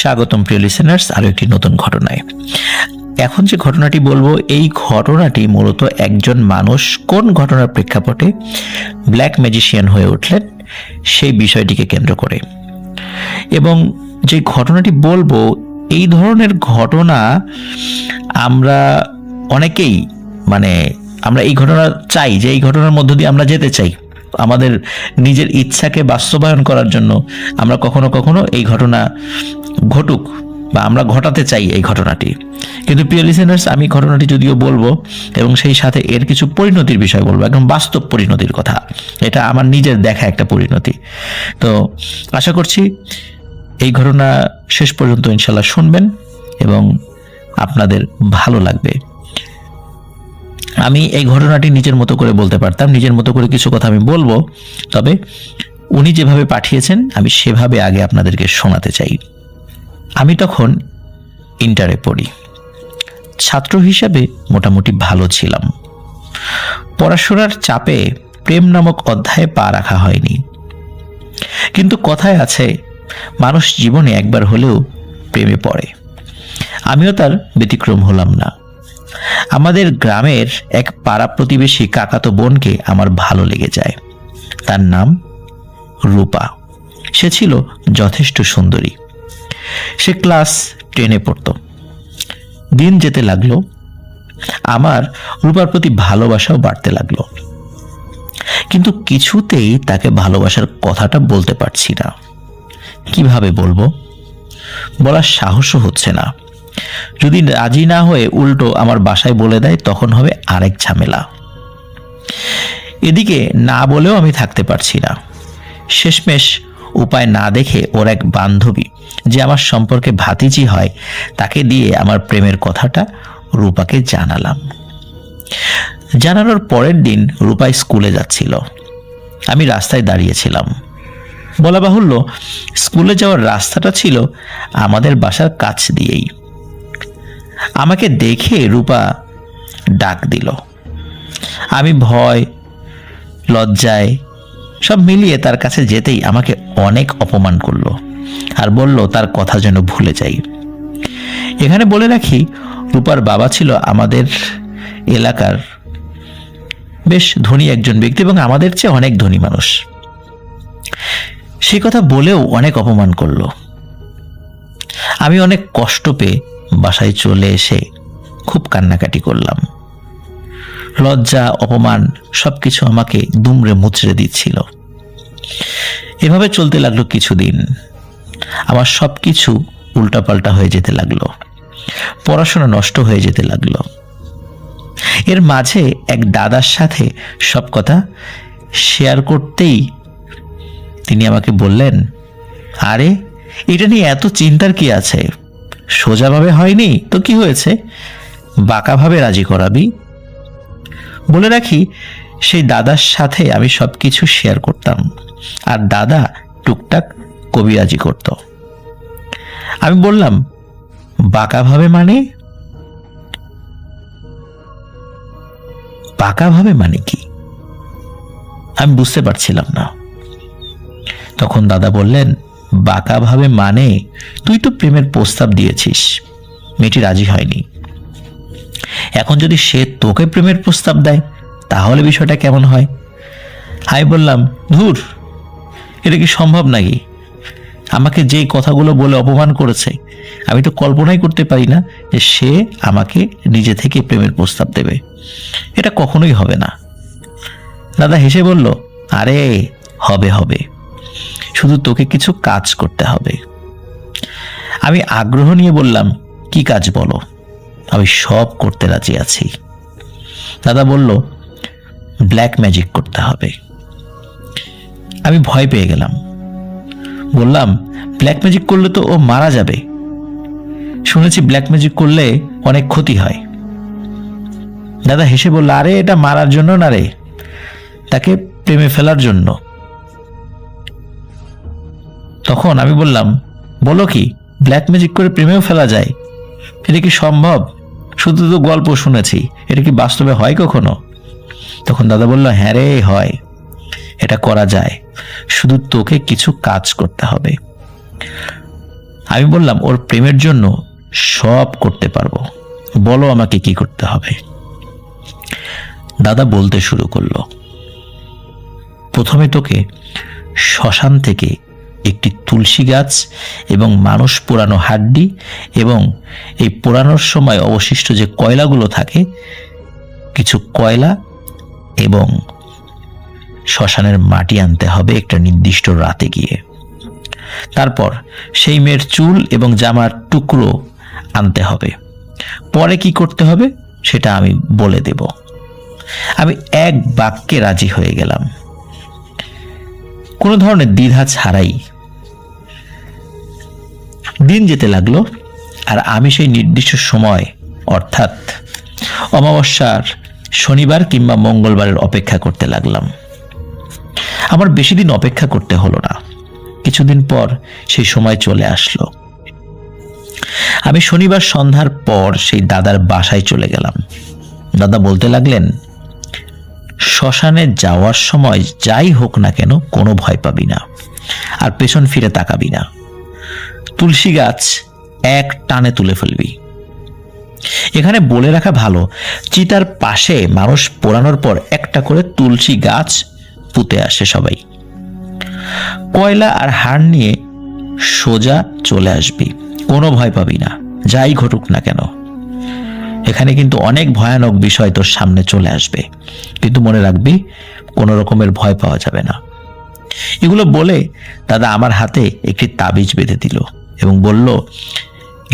স্বাগতম প্রিয় লিসেনার্স আরো একটি নতুন ঘটনায়। এখন যে ঘটনাটি বলবো, এই ঘটনাটি মূলত একজন মানুষ কোন ঘটনার প্রেক্ষাপটে ব্ল্যাক ম্যাজিশিয়ান হয়ে উঠলেন সেই বিষয়টিকে কেন্দ্র করে। এবং যে ঘটনাটি বলবো, এই ধরনের ঘটনা আমরা অনেকেই আমরা এই ঘটনা চাই, যে এই ঘটনার মধ্য দিয়ে আমরা যেতে চাই আমাদের নিজের ইচ্ছাকে বাস্তবায়ন করার জন্য। আমরা কখনো কখনো এই ঘটনা ঘটুক বা আমরা ঘটাতে চাই এই ঘটনাটি। কিন্তু প্রিয় লিসেনার্স, আমি ঘটনাটি যদিও বলবো এবং সেই সাথে এর কিছু পরিণতির বিষয় বলবো, একদম বাস্তব পরিণতির কথা। এটা আমার নিজের দেখা একটা পরিণতি। তো আশা করছি এই ঘটনা শেষ পর্যন্ত ইনশাল্লাহ শুনবেন এবং আপনাদের ভালো লাগবে। আমি এই ঘটনাটি নিজের মতো করে বলতে পারতাম, নিজের মতো করে কিছু কথা আমি বলবো, তবে উনি যেভাবে পাঠিয়েছেন আমি সেভাবে আগে আপনাদেরকে শোনাতে চাই। আমি তখন ইন্টারে পড়ি। ছাত্র হিসাবে মোটামুটি ভালো ছিলাম। পড়াশোনার চাপে প্রেম নামক অধ্যায়ে পা রাখা হয়নি। কিন্তু কথায় আছে, মানুষ জীবনে একবার হলেও প্রেমে পড়ে। আমিও তার ব্যতিক্রম হলাম না। আমাদের গ্রামের এক পাড়া প্রতিবেশী কাকাতো বোনকে আমার ভালো লেগে যায়। তার নাম রূপা। সে ছিল যথেষ্ট সুন্দরী। সে ক্লাস 10-এ পড়ত। দিন যেতে লাগলো, আমার রূপার প্রতি ভালোবাসাও বাড়তে লাগলো। কিন্তু কিছুতেই তাকে ভালোবাসার কথাটা বলতে পারছি না। কিভাবে বলবো, বলার সাহসও হচ্ছে না। যদি রাজি না হয়ে উল্টো আমার বাসায় বলে দেয়, তখন হবে আরেক ঝামেলা। এদিকে না বলেও আমি থাকতে পারছি না। শেষমেশ উপায় না দেখে ওর এক বান্ধবী, যে আমার সম্পর্কে ভাতিজি হয়, তাকে দিয়ে আমার প্রেমের কথাটা রূপাকে জানালাম। জানানোর পরের দিন রূপা স্কুলে যাচ্ছিল। আমি রাস্তায় দাঁড়িয়েছিলাম। বলা বাহুল্য, স্কুলে যাওয়ার রাস্তাটা ছিল আমাদের বাসার কাছ দিয়েই। আমাকে দেখে রূপা ডাক দিল। আমি ভয়, লজ্জায় সব মিলিয়ে তার কাছে যেতেই আমাকে অনেক অপমান করলো আর বলল তার কথা যেন ভুলে যাই। এখানে বলে রাখি, রূপার বাবা ছিল আমাদের এলাকার বেশ ধনী একজন ব্যক্তি এবং আমাদের চেয়ে অনেক ধনী মানুষ। সেই কথা বলেও অনেক অপমান করলো। আমি অনেক কষ্ট পেয়ে বাসায় চলে এসে খুব কান্নাকাটি করলাম। লজ্জা, অপমান সবকিছু আমাকে দুমড়ে মুচড়ে দিচ্ছিল। এভাবে চলতে লাগলো কিছুদিন। আমার সবকিছু উল্টাপাল্টা হয়ে যেতে লাগলো। পড়াশোনা নষ্ট হয়ে যেতে লাগলো। এর মাঝে এক দাদার সাথে সব কথা শেয়ার করতেই তিনি আমাকে বললেন, আরে এটা নিয়ে এত চিন্তার কি আছে, সোজাভাবে হয়নি তো কি হয়েছে, বাঁকাভাবে রাজি করাবি। বলে রাখি, সেই দাদার সাথে আমি সবকিছু শেয়ার করতাম আর দাদা টুকটাক কবিরাজি করত। আমি বললাম, বাঁকাভাবে মানে? বাঁকাভাবে মানে কি আমি বুঝতে পারছিলাম না। তখন দাদা বললেন, বাঁকাভাবে মানে তুই তো প্রেমের প্রস্তাব দিয়েছিস, মেয়েটি রাজি হয়নি। এখন যদি সে তোকে প্রেমের প্রস্তাব দেয়, তাহলে বিষয়টা কেমন হয়? আমি বললাম, ধুর, এটা কি সম্ভব নাকি? আমাকে যে কথাগুলো বলে অপমান করেছে, আমি তো কল্পনাই করতে পারি না যে সে আমাকে নিজে থেকে প্রেমের প্রস্তাব দেবে। এটা কখনোই হবে না। দাদা হেসে বলল, আরে হবে হবে, শুধু তোকে কিছু কাজ করতে হবে। আমি আগ্রহ নিয়ে বললাম, কি কাজ বলো, আমি সব করতে রাজি আছি। দাদা বলল, ব্ল্যাক ম্যাজিক করতে হবে। আমি ভয় পেয়ে গেলাম। বললাম, ব্ল্যাক ম্যাজিক করলে তো ও মারা যাবে। শুনেছি ব্ল্যাক ম্যাজিক করলে অনেক ক্ষতি হয়। দাদা হেসে বলল, আরে এটা মারার জন্য না রে, তাকে প্রেমে ফেলার জন্য। তখন আমি বললাম, বলো কি, ব্ল্যাক ম্যাজিক করে প্রেমেও ফেলা যায়? এটা কি সম্ভব? শুধু তো গল্প শুনেছি, এটা কি বাস্তবে হয় কখনো? তখন দাদা বলল, হ্যাঁ রে, হয়, এটা করা যায়, শুধু তোকে কিছু কাজ করতে হবে। আমি বললাম, ওর প্রেমের জন্য সব করতে পারবো, বলো আমাকে কি করতে হবে। দাদা বলতে শুরু করলো, প্রথমে তোকে শ্মশান থেকে একটি তুলসী গাছ এবং মানুষ পোড়ানো হাড্ডি এবং এই পোড়ানোর সময় অবশিষ্ট যে কয়লাগুলো থাকে, কিছু কয়লা এবং শ্মশানের মাটি আনতে হবে একটা নির্দিষ্ট রাতে গিয়ে। তারপর সেই মেয়ের চুল এবং জামার টুকরো আনতে হবে। পরে কি করতে হবে সেটা আমি বলে দেব। আমি এক বাক্যে রাজি হয়ে গেলাম, কোনো ধরনের দ্বিধা ছাড়াই। দিন যেতে লাগলো আর আমি সেই নির্দিষ্ট সময় অর্থাৎ অমাবস্যার শনিবার কিংবা মঙ্গলবারের অপেক্ষা করতে লাগলাম। আমার বেশি দিন অপেক্ষা করতে হলো না, কিছুদিন পর সেই সময় চলে আসলো। আমি শনিবার সন্ধ্যার পর সেই দাদার বাসায় চলে গেলাম। দাদা বলতে লাগলেন, শ্মশানে যাওয়ার সময় যাই হোক না কেন কোনো ভয় পাবি না, আর পেছন ফিরে তাকাবি না। তুলসী গাছ এক টানে তুলে ফেলবি। এখানে বলে রাখা ভালো, চিতার পাশে মানুষ পোড়ানোর পর একটা করে তুলসী গাছ পুঁতে আসে সবাই। কয়লা আর হাড় নিয়ে সোজা চলে আসবি, কোনো ভয় পাবি না, যাই ঘটুক না কেন। এখানে কিন্তু অনেক ভয়ানক বিষয় তোর সামনে চলে আসবে, কিন্তু মনে রাখবি কোনো রকমের ভয় পাওয়া যাবে না। এগুলো বলে দাদা আমার হাতে একটি তাবিজ বেঁধে দিল এবং বলল,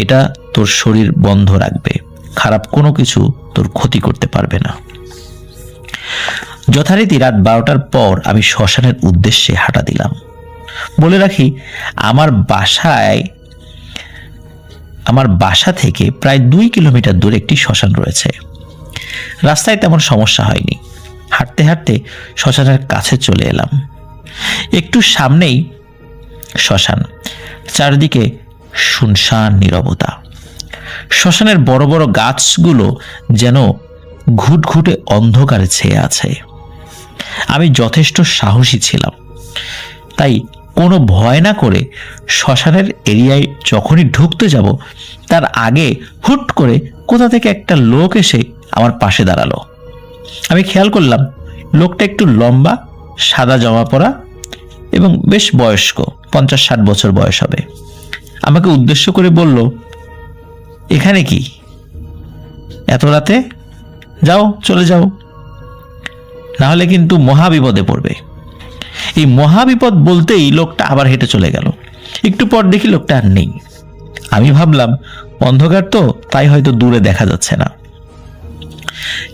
এটা তোর শরীর বন্ধ রাখবে, খারাপ কোনো কিছু তোর ক্ষতি করতে পারবে না। যথারীতি রাত 12টার পর আমি শ্মশানের উদ্দেশ্যে হাঁটা দিলাম। বলে রাখি, আমার বাসা থেকে প্রায় 2 কিলোমিটার দূরে একটি শ্মশান রয়েছে। রাস্তায় তেমন সমস্যা হয়নি। হাঁটতে হাঁটতে শ্মশানের কাছে চলে এলাম। একটু সামনেই শ্মশান, চারদিকে শুনশান নীরবতা। শ্মশানের বড় বড় গাছগুলো যেন ঘুটঘুটে অন্ধকারে ছেয়ে আছে। আমি যথেষ্ট সাহসী ছিলাম, তাই কোনো ভয় না করে শ্মশানের এরিয়ায় যখনই ঢুকতে যাব তার আগে হুট করে কোথা থেকে একটা লোক এসে আমার পাশে দাঁড়ালো। আমি খেয়াল করলাম লোকটা একটু লম্বা, সাদা জামা পরা এবং বেশ বয়স্ক, 50-60 বছর বয়স হবে। আমাকে উদ্দেশ্য করে বলল, এখানে কি এত রাতে? যাও, চলে যাও, না হলে কিন্তু মহাবিপদে পড়বে। এই মহাবিপদ বলতেই লোকটা আবার হেঁটে চলে গেল। একটু পর দেখি লোকটা আর নেই। আমি ভাবলাম অন্ধকার তো, তাই হয়তো দূরে দেখা যাচ্ছে না,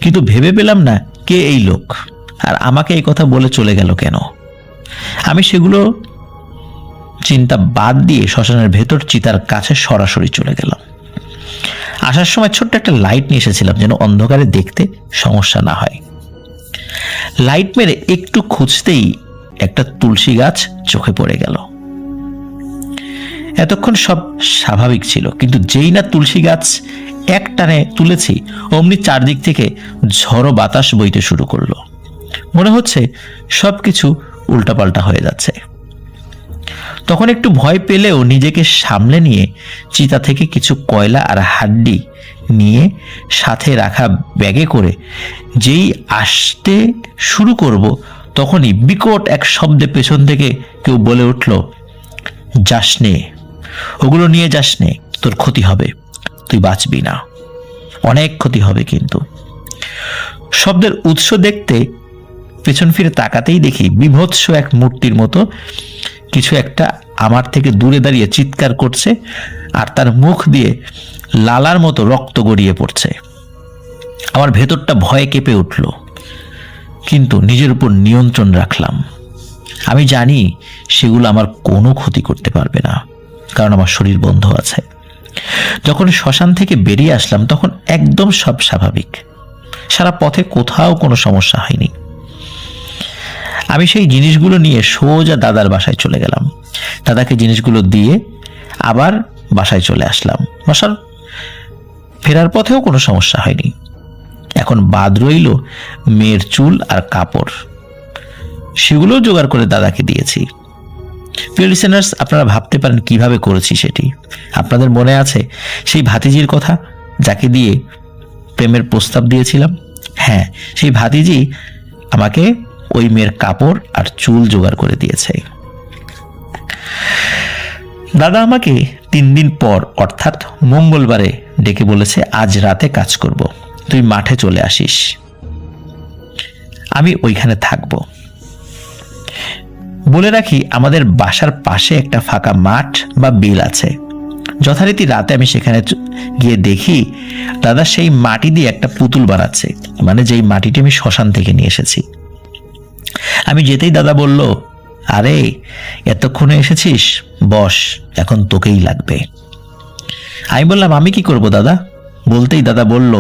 কিন্তু ভেবে পেলাম না কে এই লোক আর আমাকে এই কথা বলে চলে গেল কেন। আমি সেগুলো চিন্তা বাদ দিয়ে শ্মশানের ভেতর চিতার কাছে সরাসরি চলে গেলাম। আসার সময় ছোট্ট একটা লাইট নিয়ে এসেছিলাম যেন অন্ধকারে দেখতে সমস্যা না হয়। লাইট মেরে একটু খুঁজতেই একটা তুলসী গাছ চোখে পড়ে গেল। এতক্ষণ সব স্বাভাবিক ছিল, কিন্তু যেই না তুলসী গাছ এক টানে তুলেছি অমনি চারদিক থেকে ঝড়ো বাতাস বইতে শুরু করলো। মনে হচ্ছে সবকিছু উল্টাপাল্টা হয়ে যাচ্ছে। তখন একটু ভয় পেলেও নিজেকে সামলে নিয়ে চিতা থেকে কিছু কয়লা আর হাড্ডি নিয়ে সাথে রাখা ব্যাগে করে যেই আসতে শুরু করব তখনই বিকট এক শব্দে পেছন থেকে কেউ বলে উঠল, যাস নে, ওগুলো নিয়ে যাস নে, তোর ক্ষতি হবে, তুই বাঁচবি না, অনেক ক্ষতি হবে। কিন্তু শব্দের উৎস দেখতে পেছন ফিরে তাকাতেই দেখি বিভৎস এক মূর্তির মতো কিছু একটা আমার থেকে দূরে দাঁড়িয়ে চিৎকার করছে আর তার মুখ দিয়ে লালার মতো রক্ত গড়িয়ে পড়ছে। আমার ভেতরটা ভয়ে কেঁপে উঠল, কিন্তু নিজের উপর নিয়ন্ত্রণ রাখলাম। আমি জানি সেগুলো আমার কোনো ক্ষতি করতে পারবে না, কারণ আমার শরীর বন্ধ আছে। যখন শ্মশান থেকে বেরিয়ে আসলাম তখন একদম সব স্বাভাবিক, সারা পথে কোথাও কোনো সমস্যা হয়নি। আমি সেই জিনিসগুলো নিয়ে সোজা দাদার বাসায় চলে গেলাম। দাদাকে জিনিসগুলো দিয়ে আবার বাসায় চলে আসলাম। বাসার ফেরার পথেও কোনো সমস্যা হয়নি। এখন বাদ রইল মেয়ের চুল আর কাপড়, সেগুলো জোগাড় করে দাদাকে দিয়েছি। প্রিয় লিসেনার্স, আপনারা ভাবতে পারেন কিভাবে করেছি সেটি। আপনাদের মনে আছে সেই ভাতিজির কথা, যাকে দিয়ে প্রেমের প্রস্তাব দিয়েছিলাম? হ্যাঁ, সেই ভাতিজি আমাকে ওই মেয়ের কাপড় আর চুল জোগাড় করে দিয়েছে। দাদা আমাকে 3 দিন পর অর্থাৎ মঙ্গলবারে ডেকে বলেছে, আজ রাতে কাজ করব, তুই মাঠে চলে আসিস, আমি ওইখানে থাকব। বলে রাখি, আমাদের বাসার পাশে একটা ফাঁকা মাঠ বা বিল আছে। যথারীতি রাতে আমি সেখানে গিয়ে দেখি দাদা সেই মাটি দিয়ে একটা পুতুল বানাচ্ছে, মানে যেই মাটিটি আমি শ্মশান থেকে নিয়ে এসেছি। আমি যেতেই দাদা বলল, আরে এতক্ষণে এসেছিস, বস, এখন তোকেই লাগবে। আমি বললাম, আমি কি করব দাদা? বলতেই দাদা বলল,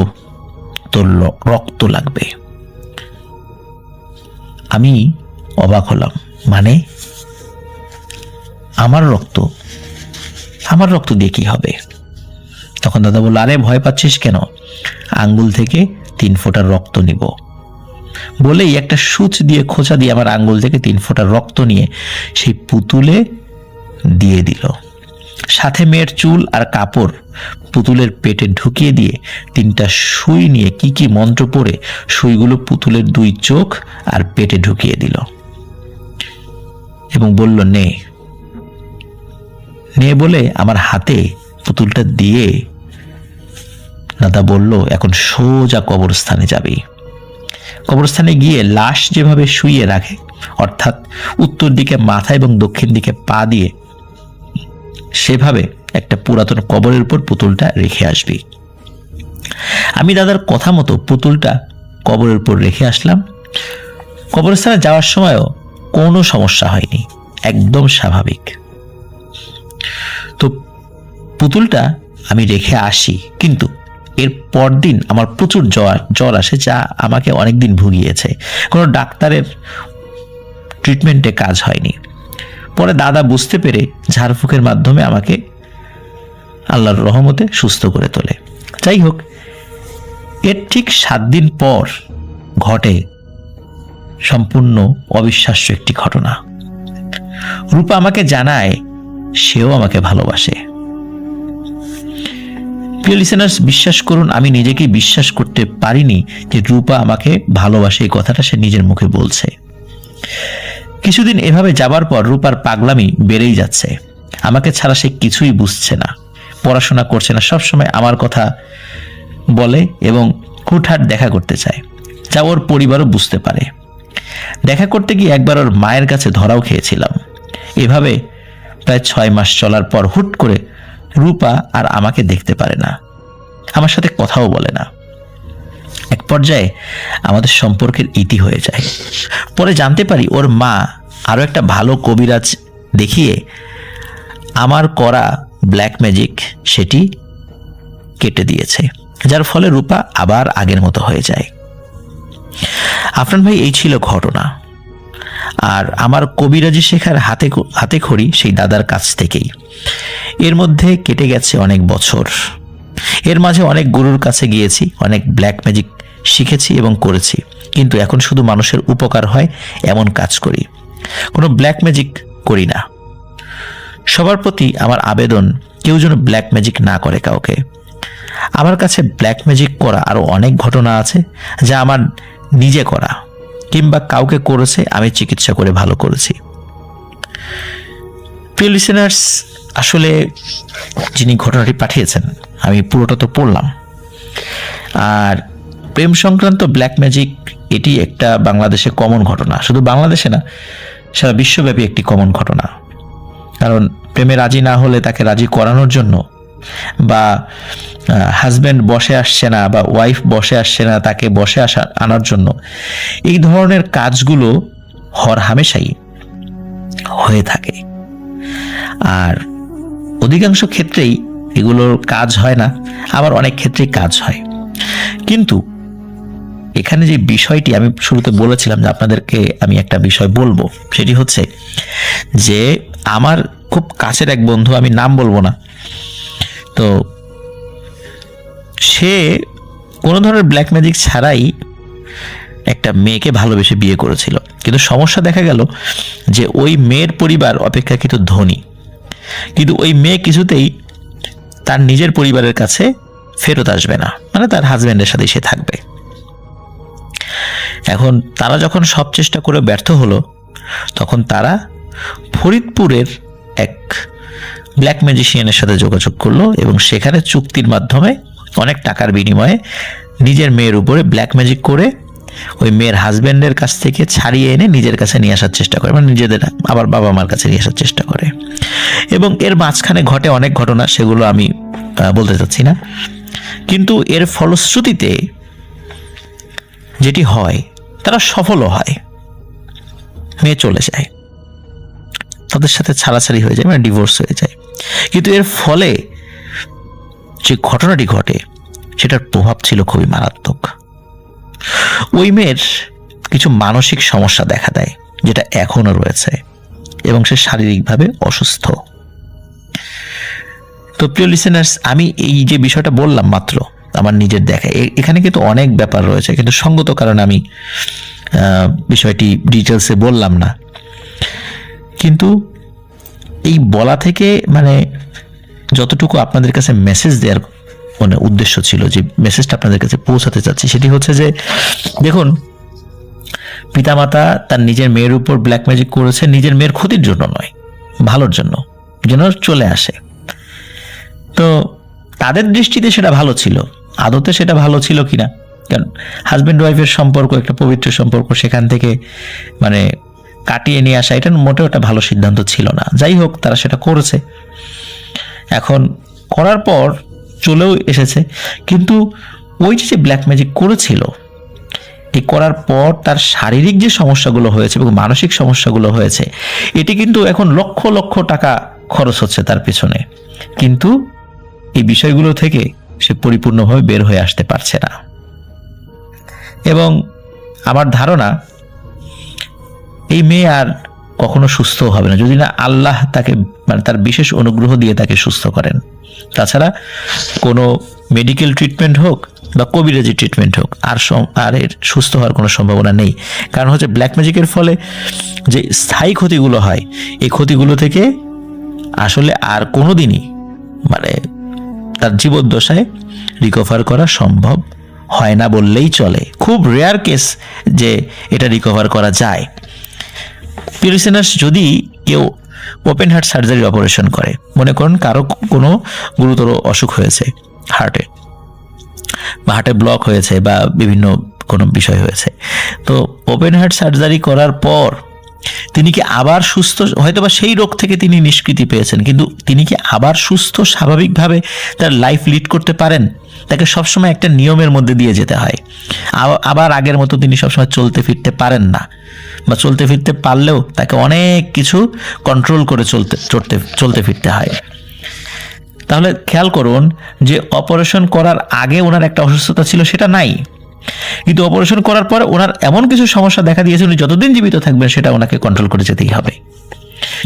তোর রক্ত লাগবে। আমি অবাক হলাম, মানে আমার রক্ত? আমার রক্ত দিয়ে কি হবে? তখন দাদা বলল, আরে ভয় পাচ্ছিস কেন, আঙ্গুল থেকে 3 ফোঁটা রক্ত নিব। বলেই একটা সূচ দিয়ে খোঁচা দিয়ে আমার আঙ্গুল থেকে 3 ফোঁটা রক্ত নিয়ে সেই পুতুলে দিয়ে দিল। সাথে মেয়ের চুল আর কাপড় পুতুলের পেটে ঢুকিয়ে দিয়ে 3টা সুই নিয়ে কি কি মন্ত্র পড়ে সুইগুলো পুতুলের 2 চোখ আর পেটে ঢুকিয়ে দিল এবং বলল, নে নে বলে আমার হাতে পুতুলটা দিয়ে দাদা বলল, এখন সোজা কবরস্থানে যাবি। কবরস্থানে গিয়ে লাশ যেভাবে শুইয়ে রাখে, অর্থাৎ উত্তর দিকে মাথা এবং দক্ষিণ দিকে পা দিয়ে, সেভাবে একটা পুরাতন কবরের উপর পুতুলটা রেখে আসবি। আমি দাদার কথা মতো পুতুলটা কবরের উপর রেখে আসলাম। কবরস্থানে যাওয়ার সময়ও কোনো সমস্যা হয়নি, একদম স্বাভাবিক। তো পুতুলটা আমি রেখে আসি, কিন্তু এর পরদিন আমার প্রচুর জ্বর আসে, যা আমাকে অনেকদিন ভুগিয়েছে। কোনো ডাক্তারের ট্রিটমেন্টে কাজ হয়নি। পরে দাদা বুঝতে পেরে ঝাড়ফুঁকের মাধ্যমে আমাকে আল্লাহর রহমতে সুস্থ করে তোলে। যাই হোক, এর ঠিক 7 দিন পর ঘটে সম্পূর্ণ অবিশ্বাস্য একটি ঘটনা। রূপা আমাকে জানায় সেও আমাকে ভালোবাসে। প্রিয় লিসেনার্স, বিশ্বাস করুন, আমি নিজেকে বিশ্বাস করতে পারিনি যে রূপা আমাকে ভালোবাসে, এই কথাটা সে নিজের মুখে বলছে। কিছুদিন এভাবে যাবার পর রূপার পাগলামি বেড়েই যাচ্ছে। আমাকে ছাড়া সে কিছুই বুঝছে না, পড়াশোনা করছে না, সবসময় আমার কথা বলে এবং হুটহাট দেখা করতে চায়, যা ওর পরিবারও বুঝতে পারে। দেখা করতে গিয়ে একবার ওর মায়ের কাছে ধরাও খেয়েছিলাম। এভাবে প্রায় 6 মাস চলার পর হুট করে রূপা আর আমাকে দেখতে পারে না, আমার সাথে কথাও বলে না। এক পর্যায়ে আমাদের সম্পর্কের ইতি হয়ে যায়। পরে জানতে পারি ওর মা আরো একটা ভালো কবিরাজ দেখিয়ে আমার করা ব্ল্যাক ম্যাজিক সেটি কেটে দিয়েছে, যার ফলে রূপা আবার আগের মতো হয়ে যায়। আফরান ভাই, এই ছিল ঘটনা। আর আমার কবিরাজি শেখার হাতে খড়ি সেই দাদার কাছ থেকেই। এর মধ্যে কেটে গেছে অনেক বছর। এর মাঝে অনেক গুরুর কাছে গিয়েছি, অনেক ব্ল্যাক ম্যাজিক শিখেছি এবং করেছি, কিন্তু এখন শুধু মানুষের উপকার হয় এমন কাজ করি, কোনো ব্ল্যাক ম্যাজিক করি না। সবার প্রতি আমার আবেদন, কেউ যেন ব্ল্যাক ম্যাজিক না করে কাউকে। আমার কাছে ব্ল্যাক ম্যাজিক করা আরো অনেক ঘটনা আছে, যা আমার নিজে করা কিংবা কাউকে করেছে, আমি চিকিৎসা করে ভালো করেছি। প্রিয় লিসেনার্স, আসলে যিনি ঘটনাটি পাঠিয়েছেন আমি পুরোটা তো পড়লাম। আর প্রেম সংক্রান্ত ব্ল্যাক ম্যাজিক এটি একটা বাংলাদেশে কমন ঘটনা, শুধু বাংলাদেশে না, সারা বিশ্বব্যাপী একটি কমন ঘটনা। কারণ প্রেমে রাজি না হলে তাকে রাজি করানোর জন্য, বা হাজব্যান্ড বসে আসছে না বা ওয়াইফ বসে আসছে না তাকে বসে আনার জন্য, এই ধরনের কাজগুলো হরহামেশাই হয়ে থাকে। আর অধিকাংশ ক্ষেত্রেই এগুলোর কাজ হয় না, আবার অনেক ক্ষেত্রেই কাজ হয়। কিন্তু এখানে যে বিষয়টি আমি শুরুতে বলেছিলাম যে আপনাদেরকে আমি একটা বিষয় বলবো, সেটি হচ্ছে যে আমার খুব কাছের এক বন্ধু, আমি নাম বলবো না, তো সে কোনো ধরনের ব্ল্যাক ম্যাজিক ছাড়াই একটা মেয়েকে ভালোবেসে বিয়ে করেছিল, কিন্তু সমস্যা দেখা গেল যে ওই মেয়ের পরিবার অপেক্ষাকৃত ধনী, কিন্তু ওই মেয়ে কিছুতেই তার নিজের পরিবারের কাছে ফেরত আসবে না, মানে তার হাজব্যান্ডের সাথে সে থাকবে। এখন তারা যখন সব চেষ্টা করে ব্যর্থ হলো, তখন তারা ফরিদপুরের এক ব্ল্যাক ম্যাজিশিয়ানের সাথে যোগাযোগ করলো এবং সেখানে চুক্তির মাধ্যমে অনেক টাকার বিনিময়ে নিজের মেয়ের উপরে ব্ল্যাক ম্যাজিক করে ওই মেয়ের হাজব্যান্ডের কাছ থেকে ছাড়িয়ে এনে নিজের কাছে নিয়ে আসার চেষ্টা করে, মানে নিজেদের আবার বাবা মার কাছে নিয়ে আসার চেষ্টা করে। এবং এর মাঝখানে ঘটে অনেক ঘটনা, সেগুলো আমি বলতে চাচ্ছি না, কিন্তু এর ফলশ্রুতিতে যেটি হয়, তারা সফলও হয়, মেয়ে চলে যায়, তাদের সাথে ছাড়াছাড়ি হয়ে যায়, মানে ডিভোর্স হয়ে যায়। কিন্তু এর ফলে যে ঘটনাটি ঘটে সেটার প্রভাব ছিল খুবই মারাত্মক। ওই মেয়ের কিছু মানসিক সমস্যা দেখা দেয়, যেটা এখনো রয়েছে, এবং সে শারীরিকভাবে অসুস্থ। তো প্রিয় লিসেনার্স, আমি এই যে বিষয়টা বললাম মাত্র আমার নিজের দেখা, এখানে কিন্তু অনেক ব্যাপার রয়েছে, কিন্তু সঙ্গত কারণে আমি বিষয়টি ডিটেলসে বললাম না। কিন্তু এই বলা থেকে মানে যতটুকু আপনাদের কাছে মেসেজ দেওয়ার মানে উদ্দেশ্য ছিল, যে মেসেজটা আপনাদের কাছে পৌঁছাতে চাচ্ছি, সেটি হচ্ছে যে দেখুন, পিতামাতা তার নিজের মেয়ের উপর ব্ল্যাক ম্যাজিক করেছে নিজের মেয়ের ক্ষতির জন্য নয়, ভালোর জন্য, যেন চলে আসে। তো তাদের দৃষ্টিতে সেটা ভালো ছিল, আদতে সেটা ভালো ছিল কিনা, কারণ হাজব্যান্ড ওয়াইফের সম্পর্ক একটা পবিত্র সম্পর্ক, সেখান থেকে মানে কাটিয়ে নিয়ে আসা এটা মোটেও একটা ভালো সিদ্ধান্ত ছিল না। যাই হোক, তারা সেটা করেছে, এখন করার পর চলেও এসেছে। কিন্তু ওই যে ব্ল্যাক ম্যাজিক করেছিল, এই করার পর তার শারীরিক যে সমস্যাগুলো হয়েছে এবং মানসিক সমস্যাগুলো হয়েছে, এটি কিন্তু এখন লক্ষ লক্ষ টাকা খরচ হচ্ছে তার পিছনে, কিন্তু এই বিষয়গুলো থেকে সে পরিপূর্ণভাবে বের হয়ে আসতে পারছে না। এবং আমার ধারণা এই মেয়ে আর কখনো সুস্থ হবে না, যদি না আল্লাহ তাকে মানে তার বিশেষ অনুগ্রহ দিয়ে তাকে সুস্থ করেন। তাছাড়া কোনো মেডিকেল ট্রিটমেন্ট হোক বা কবিরাজি ট্রিটমেন্ট হোক, আর এর সুস্থ হওয়ার কোনো সম্ভাবনা নেই। কারণ হচ্ছে ব্ল্যাক ম্যাজিকের ফলে যে স্থায়ী ক্ষতিগুলো হয়, এই ক্ষতিগুলো থেকে আসলে আর কোনোদিনই মানে তার জীবদ্দশায় রিকভার করা সম্ভব হয় না বললেই চলে। খুব রেয়ার কেস যে এটা রিকভার করা যায়। লিসেনার্স, যদি কেউ ওপেন হার্ট সার্জারির অপারেশন করে, মনে করুন কারো কোনো গুরুতর অসুখ হয়েছে হার্টে, বা হার্টে ব্লক হয়েছে বা বিভিন্ন কোনো বিষয় হয়েছে, তো ওপেন হার্ট সার্জারি করার পর তিনি কি আবার সুস্থ, হয়তো বা সেই রোগ থেকে তিনি নিষ্কৃতি পেয়েছেন, কিন্তু তিনি কি আবার সুস্থ স্বাভাবিকভাবে তার লাইফ লিড করতে পারেন? তাকে সবসময় একটা নিয়মের মধ্যে দিয়ে যেতে হয়। আবার আগের মতো তিনি সবসময় চলতে ফিরতে পারেন না, বা চলতে ফিরতে পারলেও তাকে অনেক কিছু কন্ট্রোল করে চলতে ফিরতে হয়। তাহলে খেয়াল করুন যে অপারেশন করার আগে ওনার একটা অসুস্থতা ছিল, সেটা নাই, কিন্তু অপারেশন করার পর ওনার এমন কিছু সমস্যা দেখা দিয়েছে, উনি যতদিন জীবিত থাকবেন সেটা ওনাকে কন্ট্রোল করে যেতেই হবে।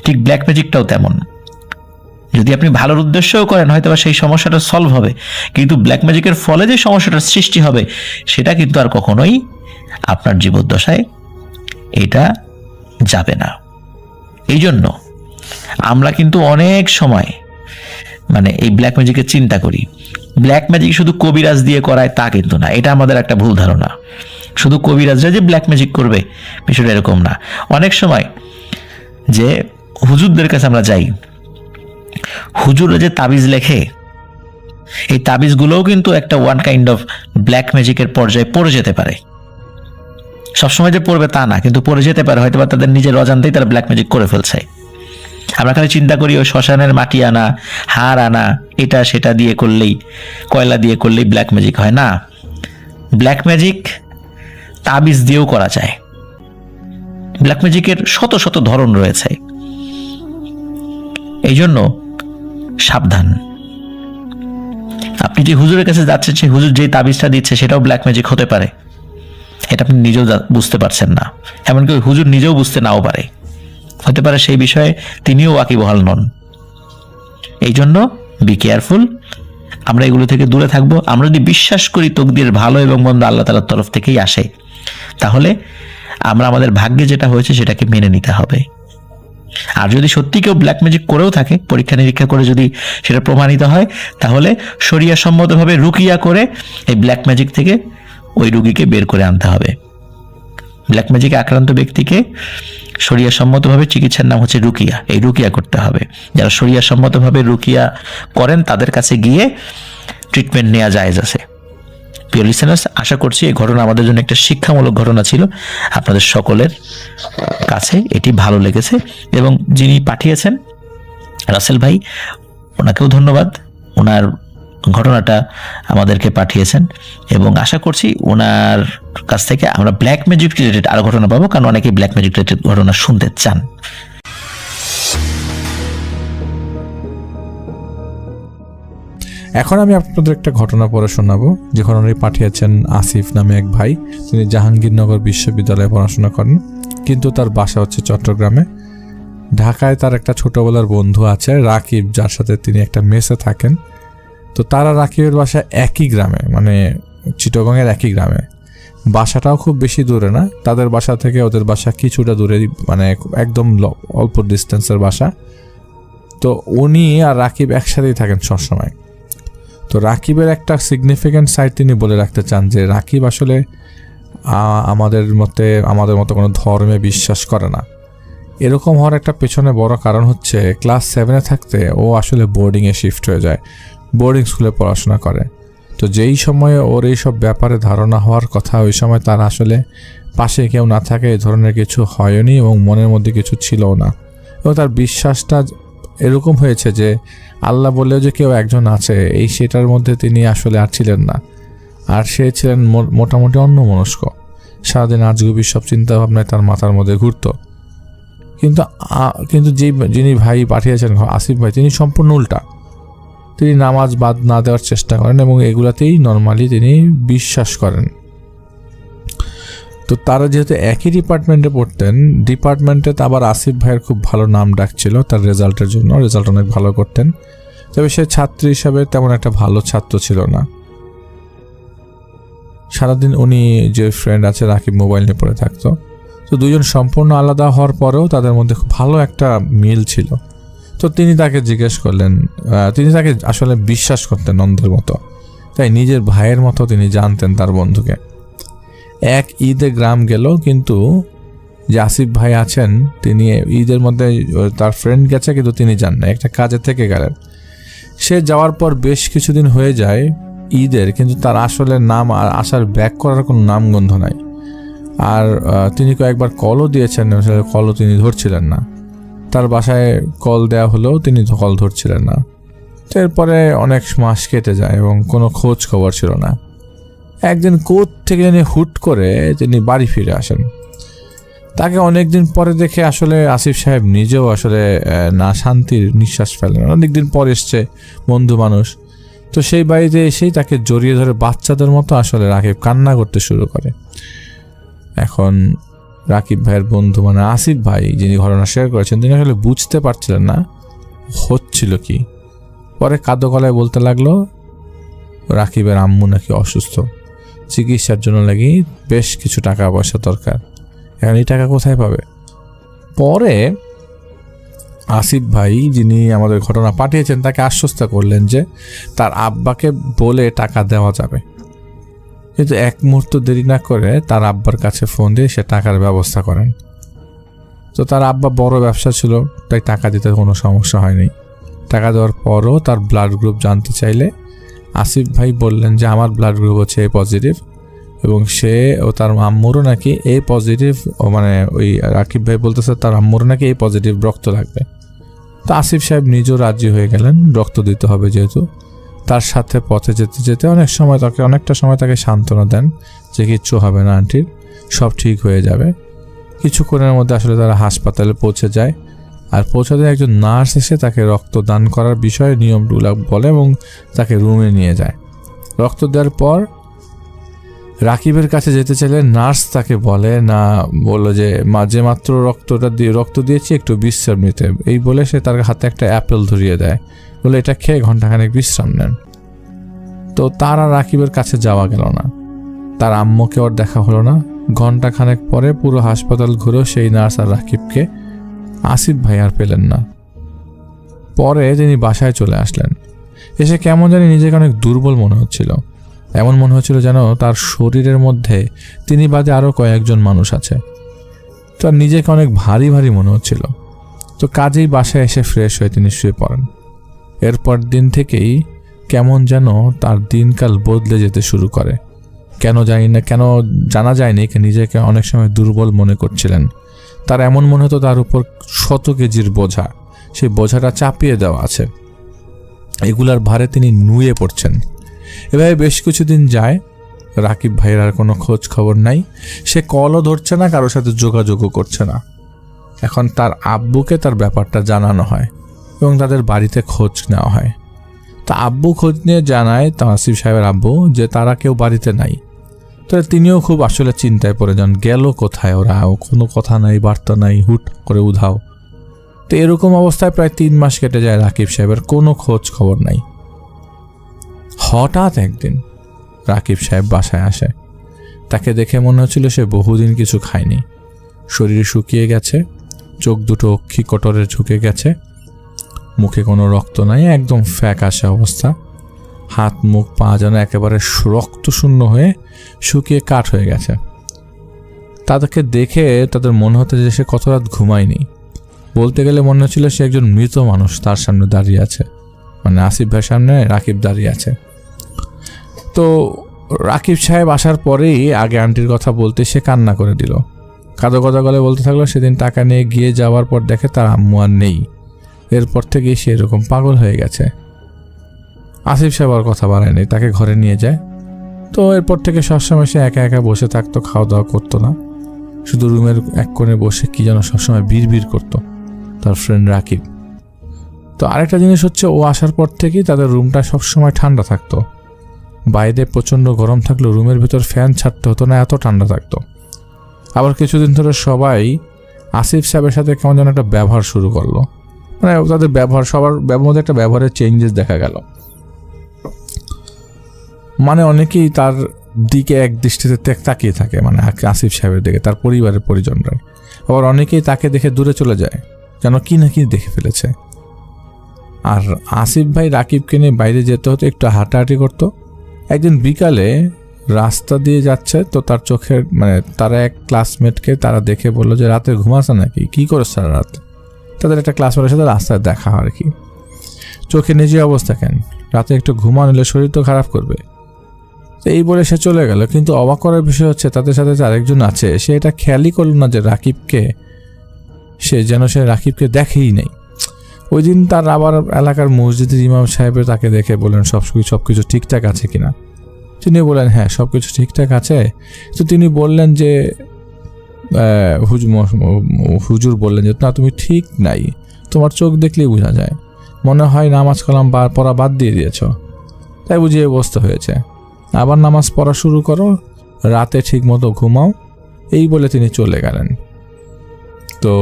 ঠিক ব্ল্যাক ম্যাজিকটাও তেমন, যদি আপনি ভালোর উদ্দেশ্যও করেন হয়তো বা সেই সমস্যাটা সলভ হবে, কিন্তু ব্ল্যাক ম্যাজিকের ফলে যে সমস্যাটার সৃষ্টি হবে সেটা কিন্তু আর কখনোই আপনার জীবদ্দশায় এটা যাবে না। এই জন্য আমরা কিন্তু অনেক সময় মানে এই ব্ল্যাক ম্যাজিকের চিন্তা করি, ব্ল্যাক ম্যাজিক শুধু কবিরাজ দিয়ে করায় তা কিন্তু না, এটা আমাদের একটা ভুল ধারণা। শুধু কবিরাজরা যে ব্ল্যাক ম্যাজিক করবে বিষয়টা এরকম না। অনেক সময় যে হুজুরদের কাছে আমরা যাই, হুজুররা যে তাবিজ লেখে, এই তাবিজগুলোও কিন্তু একটা ওয়ান কাইন্ড অফ ব্ল্যাক ম্যাজিকের পর্যায়ে পড়ে যেতে পারে। সবসময় যে পড়বে তা না, কিন্তু পড়ে যেতে পারে, হয়তো বা তাদের নিজের অজান্তেই তারা ব্ল্যাক ম্যাজিক করে ফেলছে। আমরা খালি চিন্তা করি ওই শ্মশানের মাটি আনা, হাড় আনা, এটা সেটা দিয়ে করলেই, কয়লা দিয়ে করলেই ব্ল্যাক ম্যাজিক হয় না। ব্ল্যাক ম্যাজিক তাবিজ দিয়েও করা যায়। ব্ল্যাক ম্যাজিকের শত শত ধরন রয়েছে, এই জন্য সাবধান। আপনি যে হুজুরের কাছে যাচ্ছেন, সেই হুজুর যে তাবিজটা দিচ্ছে সেটাও ব্ল্যাক ম্যাজিক হতে পারে, এটা আপনি নিজেও বুঝতে পারছেন না, এমনকি ওই হুজুর নিজেও বুঝতে নাও পারে, হতে পারে সেই বিষয়ে তিনিও ওয়াকিবহাল নন। এই জন্য বি কেয়ারফুল, আমরা এগুলো থেকে দূরে থাকবো। আমরা যদি বিশ্বাস করি তকদির ভালো এবং মন্দ আল্লাহ তাআলার তরফ থেকেই আসে, তাহলে আমরা আমাদের ভাগ্যে যেটা হয়েছে সেটাকে মেনে নিতে হবে। আর যদি সত্যি কেউ ব্ল্যাক ম্যাজিক করেও থাকে, পরীক্ষা নিরীক্ষা করে যদি সেটা প্রমাণিত হয়, তাহলে শরিয়া সম্মতভাবে রুকিয়া করে এই ব্ল্যাক ম্যাজিক থেকে ওই রুগীকে বের করে আনতে হবে। ব্ল্যাক ম্যাজিকে আক্রান্ত ব্যক্তিকে শরিয়া সম্মতভাবে চিকিৎসার নাম হচ্ছে রুকিয়া, এই রুকিয়া করতে হবে। যারা শরিয়া সম্মতভাবে রুকিয়া করেন তাদের কাছে গিয়ে ট্রিটমেন্ট নেওয়া জায়েজ আছে। প্রিয় লিসেনার্স, আশা করছি এই ঘটনা আমাদের জন্য একটা শিক্ষামূলক ঘটনা ছিল। আপনাদের সকলের কাছে এটি ভালো লেগেছে এবং যিনি পাঠিয়েছেন রাসেল ভাই, ওনাকেও ধন্যবাদ। ওনার ঘটনাটা আমাদেরকে পাঠিয়েছেন এবং আশা করছি ওনার কাছ থেকে আমরা ব্ল্যাক ম্যাজিক রিলেটেড আরো ঘটনা পাবো, কারণ অনেকেই ব্ল্যাক ম্যাজিক রিলেটেড ঘটনা শুনতে চান। এখন আমি আপনাদের একটা ঘটনা পড়ে শোনাবো, যে ঘটনাটি পাঠিয়েছেন আসিফ নামে এক ভাই। তিনি জাহাঙ্গীরনগর বিশ্ববিদ্যালয়ে পড়াশোনা করেন, কিন্তু তার বাসা হচ্ছে চট্টগ্রামে। ঢাকায় তার একটা ছোটবেলার বন্ধু আছে রাকিব, যার সাথে তিনি একটা মেসে থাকেন। তো তারা রাকিবের বাসা একই গ্রামে, মানে চিটাগংয়ের একই গ্রামে। বাসাটাও খুব বেশি দূরে না, তাদের বাসা থেকে ওদের বাসা কিছুটা দূরে, মানে একদম অল্প ডিস্টেন্সের বাসা। তো উনি আর রাকিব একসাথেই থাকেন সবসময়। তো রাকিবের একটা সিগনিফিক্যান্ট সাইড তিনি বলে রাখতে চান, যে রাকিব আসলে আমাদের মতো কোনো ধর্মে বিশ্বাস করে না। এরকম হওয়ার একটা পেছনে বড় কারণ হচ্ছে ক্লাস 7-এ থাকতে ও আসলে বোর্ডিংয়ে শিফট হয়ে যায়, বোর্ডিং স্কুলে পড়াশোনা করে। তো যেই সময়ে ওর এইসব ব্যাপারে ধারণা হওয়ার কথা, ওই সময় তার আসলে পাশে কেউ না থাকে, এই ধরনের কিছু হয়নি এবং মনের মধ্যে কিছু ছিলও না। এবং তার বিশ্বাসটা এরকম হয়েছে যে আল্লাহ বললেও যে কেউ একজন আছে, এই সেটার মধ্যে তিনি আসলে আর ছিলেন না। আর সে ছিলেন মোটামুটি অন্যমনস্ক, সারাদিন আজগুবি সব চিন্তা ভাবনায় তার মাথার মধ্যে ঘুরত। কিন্তু যিনি ভাই পাঠিয়েছেন আসিফ ভাই, তিনি সম্পূর্ণ উল্টা। তিনি নামাজ বাদ না দেওয়ার চেষ্টা করেন এবং এগুলাতেই নর্মালি তিনি বিশ্বাস করেন। তো তারা যেহেতু একই ডিপার্টমেন্টে পড়তেন, ডিপার্টমেন্টে আবার আসিফ ভাইয়ের খুব ভালো নাম ডাক ছিল তার রেজাল্টের জন্য, রেজাল্ট অনেক ভালো করতেন। তবে সে ছাত্রী হিসাবে তেমন একটা ভালো ছাত্র ছিল না। সারাদিন উনি যে ফ্রেন্ড আছে রাকিব মোবাইল নিয়ে পড়ে থাকতো। তো দুজন সম্পূর্ণ আলাদা হওয়ার পরেও তাদের মধ্যে খুব ভালো একটা মিল ছিল। তো তিনি তাকে জিজ্ঞেস করলেন, তিনি তাকে আসলে বিশ্বাস করতেন অন্ধের মতো, তাই নিজের ভাইয়ের মতো তিনি জানতেন তার বন্ধুকে। এক ঈদে গ্রাম গেল, কিন্তু যে আসিফ ভাই আছেন তিনি ঈদের মধ্যে তার ফ্রেন্ড গেছে, কিন্তু তিনি যান না, একটা কাজে থেকে গেলেন। সে যাওয়ার পর বেশ কিছুদিন হয়ে যায় ঈদের, কিন্তু তার আসলে নাম আর আসার ব্যাক করার কোনো নামগন্ধ নাই। আর তিনি কয়েকবার কলও দিয়েছেন, কলও তিনি ধরছিলেন না। তার বাসায় কল দেওয়া হলেও তিনি কল ধরছিলেন না। তো এরপরে অনেক মাস কেটে যায় এবং কোনো খোঁজ খবর ছিল না। একদিন কোথা থেকে জানি হুট করে তিনি বাড়ি ফিরে আসেন। তাকে অনেকদিন পরে দেখে আসলে আসিফ সাহেব নিজেও আসলে না শান্তির নিঃশ্বাস ফেলেন। অনেকদিন পর এসছে বন্ধু মানুষ, তো সেই বাড়িতে এসেই তাকে জড়িয়ে ধরে বাচ্চাদের মতো আসলে রাকিব কান্না করতে শুরু করে। এখন রাকিব ভাইয়ের বন্ধু মানে আসিফ ভাই, যিনি ঘটনা শেয়ার করেছেন, তিনি আসলে বুঝতে পারছিলেন না হচ্ছিল কি। পরে কাঁদো গলায় বলতে লাগলো রাকিবের আম্মু নাকি অসুস্থ, চিকিৎসার জন্য লাগি বেশ কিছু টাকা পয়সা দরকার, এখন এই টাকা কোথায় পাবে। পরে আসিফ ভাই, যিনি আমাদের ঘটনা পাঠিয়েছেন, তাকে আশ্বস্ত করলেন যে তার আব্বাকে বলে টাকা দেওয়া যাবে। কিন্তু এক মুহূর্ত দেরি না করে তার আব্বার কাছে ফোন দিয়ে সে টাকার ব্যবস্থা করেন। তো তার আব্বা বড় ব্যবসা ছিল, তাই টাকা দিতে কোনো সমস্যা হয়নি। টাকা দেওয়ার পরও তার ব্লাড গ্রুপ জানতে চাইলে আসিফ ভাই বললেন যে আমার ব্লাড গ্রুপ হচ্ছে এ পজিটিভ, এবং সে ও তার আম্মুরও নাকি এ পজিটিভ, মানে ওই রাকিব ভাই বলতেছে তার আম্মুরও নাকি এ পজিটিভ রক্ত লাগবে। তো আসিফ সাহেব নিজেও রাজি হয়ে গেলেন, রক্ত দিতে হবে যেহেতু। তার সাথে পথে যেতে যেতে অনেকটা সময় তাকে সান্ত্বনা দেন যে কিচ্ছু হবে না আন্টির, সব ঠিক হয়ে যাবে। কিছুক্ষণের মধ্যে আসলে তারা হাসপাতালে পৌঁছে যায়। আর পৌঁছাতে একজন নার্স এসে তাকে রক্ত দান করার বিষয়ে নিয়মগুলো বলে এবং তাকে রুমে নিয়ে যায়। রক্ত দেওয়ার পর রাকিবের কাছে যেতে চাইলে নার্স তাকে বললো যে মাঝে মাত্র রক্ত দিয়েছি, একটু বিশ্রাম নিতে, এই বলে সে তার হাতে একটা অ্যাপেল ধরিয়ে দেয়, বলে এটা খেয়ে ঘন্টাখানেক বিশ্রাম নেন। তো তার আর রাকিবের কাছে যাওয়া গেল না, তার আম্মুকে ওর দেখা হলো না, ঘণ্টাখানেক পরে পুরো হাসপাতাল ঘুরেও সেই নার্স আর রাকিবকে আসিফ ভাই আর পেলেন না। পরে তিনি বাসায় চলে আসলেন। এসে কেমন জানি নিজেকে অনেক দুর্বল মনে হচ্ছিল। এমন মনে হচ্ছিল যেন তার শরীরের মধ্যে তিনি বাদে আরও কয়েকজন মানুষ আছে। তার নিজেকে অনেক ভারী ভারী মনে হচ্ছিল। তো কাজেই বাসায় এসে ফ্রেশ হয়ে তিনি শুয়ে পড়েন। এরপর দিন থেকেই কেমন যেন তার দিনকাল বদলে যেতে শুরু করে। কেন জানা যায়নি নিজেকে অনেক সময় দুর্বল মনে করছিলেন। তার এমন মনে হতো তার উপর 100 কেজির বোঝা, সেই বোঝাটা চাপিয়ে দেওয়া আছে, এগুলার ভারে তিনি নুয়ে পড়ছেন। এভাবে বেশ কিছুদিন যায়। রাকিব ভাইয়ের আর কোনো খোঁজ খবর নাই। সে কলও ধরছে না, কারোর সাথে যোগাযোগও করছে না। এখন তার আব্বুকে তার ব্যাপারটা জানানো হয় এবং তাদের বাড়িতে খোঁজ নেওয়া হয়। তা আব্বু খোঁজ নিয়ে জানায় আসিফ সাহেবের আব্বু যে তারা কেউ বাড়িতে নাই। তো তিনিও খুব আসলে চিন্তায় পড়ে যান, গেল কোথায় ওরা, কোনো কথা নাই, বার্তা নাই, হুট করে উধাও। তো এরকম অবস্থায় প্রায় 3 মাস কেটে যায়। রাকিব সাহেবের কোনো খোঁজ খবর নাই। হঠাৎ একদিন রাকিব সাহেব বাসায় আসে। তাকে দেখে মনে হচ্ছিল সে বহুদিন কিছু খায়নি। শরীর শুকিয়ে গেছে, চোখ দুটো অক্ষি কটরে ঝুঁকে গেছে, মুখে কোনো রক্ত নাই, একদম ফ্যাকাশে অবস্থা। হাত মুখ পা যেন একেবারে রক্তশূন্য হয়ে শুকিয়ে কাঠ হয়ে গেছে। তাদেরকে দেখে তাদের মনে হতো যে সে কত রাত ঘুমায়নি। বলতে গেলে মনে হচ্ছিল সে একজন মৃত মানুষ তার সামনে দাঁড়িয়ে আছে, মানে আসিফ ভাইয়ের সামনে রাকিব দাঁড়িয়ে আছে। তো রাকিব সাহেব আসার পরেই আগে আন্টির কথা বলতে সে কান্না করে দিল। কাদো কথা গলে বলতে থাকলো সেদিন টাকা নিয়ে গিয়ে যাওয়ার পর দেখে তার আম্মু আর নেই। এরপর থেকেই সে এরকম পাগল হয়ে গেছে। আসিফ সাহেব আর কথা বাড়ায়নি, তাকে ঘরে নিয়ে যায়। তো এরপর থেকে সবসময় সে একা একা বসে থাকতো, খাওয়া দাওয়া করতো না, শুধু রুমের এক কোণে বসে কি যেন সবসময় বিড়বিড় করতো তার ফ্রেন্ড রাকিব। তো আরেকটা জিনিস হচ্ছে, ও আসার পর থেকেই তাদের রুমটা সবসময় ঠান্ডা থাকতো। বাইরে প্রচণ্ড গরম থাকলেও রুমের ভিতর ফ্যান ছাড়তে হতো না, এত ঠান্ডা থাকতো। আবার কিছুদিন ধরে সবাই আসিফ সাহেবের সাথে কেমন যেন একটা ব্যবহার শুরু করলো, মানে তাদের ব্যবহার, সবার মধ্যে একটা ব্যবহারের চেঞ্জেস দেখা গেল। মানে অনেকেই তার দিকে এক দৃষ্টিতে তাকিয়ে থাকে, মানে আসিফ সাহেবের দিকে, তার পরিবারের পরিজনরা। আবার অনেকেই তাকে দেখে দূরে চলে যায়, যেন কি না কি দেখে ফেলেছে। আর আসিফ ভাই রাকিবকে নিয়ে বাইরে যেতে হতো, একটু হাঁটাহাঁটি করতো। একদিন বিকালে রাস্তা দিয়ে যাচ্ছে, তো তার চোখের মানে তারা এক ক্লাসমেটকে তারা দেখে বললো যে রাতে ঘুমাচ্ছে নাকি, কী করে সারা রাত। তাদের একটা ক্লাসমেটের সাথে রাস্তায় দেখা আর কি। চোখে নিজে অবস্থা কেন, রাতে একটু ঘুমা নিলে শরীর তো খারাপ করবে। এই বলে সে চলে গেল। কিন্তু অবাক করার বিষয় হচ্ছে তাদের সাথে যে আরেকজন আছে, সে এটা খেয়ালই করল না যে সে রাকিবকে দেখেই নেই। ওই দিন তার আবার এলাকার মসজিদের ইমাম সাহেবের তাকে দেখে বললেন সবকিছু ঠিকঠাক আছে কিনা। তিনি বললেন হ্যাঁ সবকিছু ঠিকঠাক আছে। তো তিনি বললেন যে হুজুর বললেন যে না, তুমি ঠিক নাই, তোমার চোখ দেখলেই বোঝা যায়, মনে হয় নামাজ কালাম পড়া বাদ দিয়ে দিয়েছ, তাই বুঝিয়ে অবস্থা হয়েছে। আবার নামাজ পড়া শুরু করো, রাতে ঠিক মতো ঘুমাও, এই বলে তিনি চলে গেলেন। তো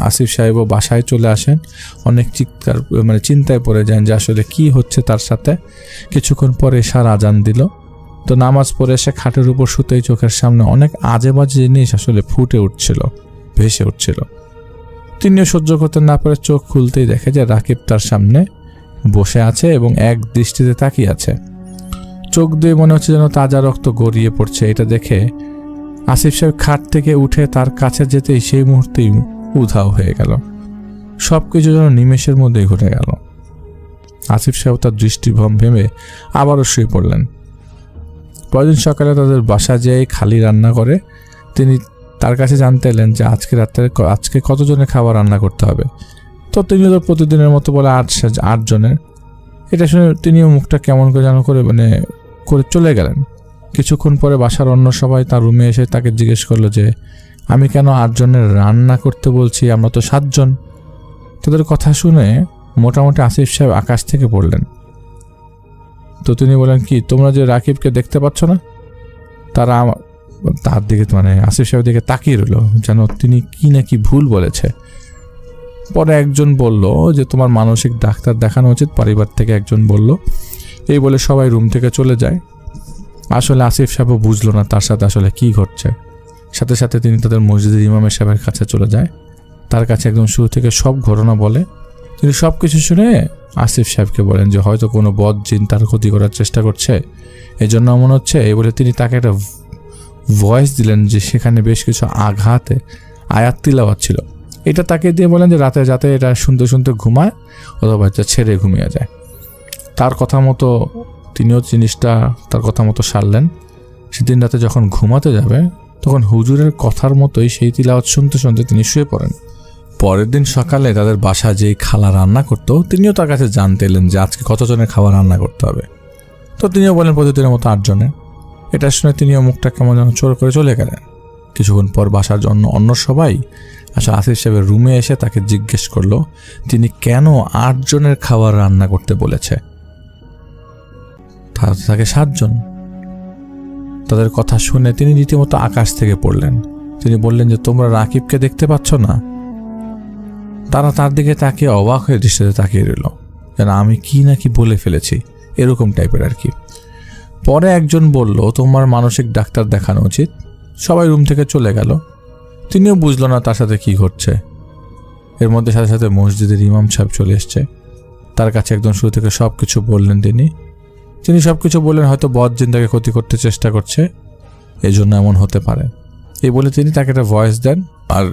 আসিফ সাহেবও বাসায় চলে আসেন, অনেক চিন্তায় পড়ে যান যে আসলে কি হচ্ছে তার সাথে। কিছুক্ষণ পরে এশার আজান দিল। তো নামাজ পড়ে এসে খাটের উপর শুতেই চোখের সামনে অনেক আজে বাজে জিনিস আসলে ভেসে উঠছিল। তিনিও সহ্য করতে না পারে চোখ খুলতেই দেখে যে রাকিব তার সামনে বসে আছে এবং এক দৃষ্টিতে তাকিয়ে আছে। চোখ দিয়ে মনে হচ্ছে যেন তাজা রক্ত গড়িয়ে পড়ছে। এটা দেখে আসিফ সাহেব খাট থেকে উঠে তার কাছে যেতেই সেই মুহূর্তেই উধাও হয়ে গেল। সব কিছু যেন নিমেষের মধ্যেই ঘটে গেল। আসিফ সাহেব তার দৃষ্টিভ্রম ভেবে আবারও শুয়ে পড়লেন। পরদিন সকালে তাদের বাসা যেয়ে খালি রান্না করে তিনি তার কাছে জানতে এলেন যে আজকে কতজনের খাবার রান্না করতে হবে। তো তিনি তো প্রতিদিনের মতো বলে 8 জনের। এটা শুনে তিনিও মুখটা কেমন করে যেন করে চলে গেলেন। কিছুক্ষণ পরে বাসার অন্য সবাই তার রুমে এসে তাকে জিজ্ঞেস করলো যে আমি কেন 8 জনের রান্না করতে বলছি, আমরা তো 7 জন। তাদের কথা শুনে মোটামুটি আসিফ সাহেব আকাশ থেকে পড়লেন। তো তিনি বলেন কি তোমরা যে রাকিবকে দেখতে পাচ্ছ না? তারা তার দিকে আসিফ সাহেবের দিকে তাকিয়ে রইল যেন তিনি কি না কি ভুল বলেছে। পরে একজন বলল যে তোমার মানসিক ডাক্তার দেখানো উচিত, পরিবার থেকে একজন বলল। এই বলে সবাই রুম থেকে চলে যায়। আসলে আসিফ সাহেবও বুঝলো না তার সাথে আসলে কি ঘটছে। সাথে সাথে তিনি তাদের মসজিদের ইমামের সাহেবের কাছে চলে যায়, তার কাছে একদম শুরু থেকে সব ঘটনা বলে। তিনি সব কিছু শুনে আসিফ সাহেবকে বলেন যে হয়তো কোনো বদ জিন তার ক্ষতি করার চেষ্টা করছে, এই জন্য মনে হচ্ছে। এই বলে তিনি তাকে একটা ভয়েস দিলেন যে সেখানে বেশ কিছু আঘাতে আয়াত তিলাওয়াত ছিল। এটা তাকে দিয়ে বলেন যে রাতে যাতে এটা শুনতে শুনতে ঘুমায় অথবা এটা ছেড়ে ঘুমিয়ে যায়। তার কথা মতো তিনিও জিনিসটা তার কথা মতো সারলেন। সেদিন রাতে যখন ঘুমাতে যাবে তখন হুজুরের কথার মতোই সেই তিলাওয়াত শুনতে শুনতে তিনি শুয়ে পড়েন। পরের দিন সকালে তাদের বাসা যেই খালা রান্না করতো তিনিও তার কাছে জানতে এলেন যে আজকে কতজনের খাবার রান্না করতে হবে। তো তিনিও বলেন প্রতিদিনের মতো 8 জনের। এটা শুনে তিনিও মুখটা কেমন যেন চোর করে চলে গেলেন। কিছুক্ষণ পর বাসার জন্য অন্য সবাই আসলে আসিফ সাহেবের রুমে এসে তাকে জিজ্ঞেস করলো তিনি কেন 8 জনের খাবার রান্না করতে বলেছে। তারা তো থাকে 7 জন। তাদের কথা শুনে তিনি রীতিমতো আকাশ থেকে পড়লেন। তিনি বললেন যে তোমরা রাকিবকে দেখতে পাচ্ছ না? তারা তার দিকে তাকিয়ে অবাক হয়ে দৃষ্টিতে তাকিয়ে রইল, যেন আমি কি না কি বলে ফেলেছি, এরকম টাইপের আর কি। পরে একজন বলল তোমার মানসিক ডাক্তার দেখানো উচিত। সবাই রুম থেকে চলে গেল। তিনিও বুঝলো না তার সাথে কি ঘটছে। এর মধ্যে সাথে সাথে মসজিদের ইমাম সাহেব চলে এসছে। তার কাছে একদম শুরু থেকে সব কিছু বললেন। তিনি সব কিছু বললেন হয়তো বদ জিন তাকে ক্ষতি করতে চেষ্টা করছে, এই জন্য এমন হতে পারে। এই বলে তিনি তাকে একটা ভয়েস দেন। আর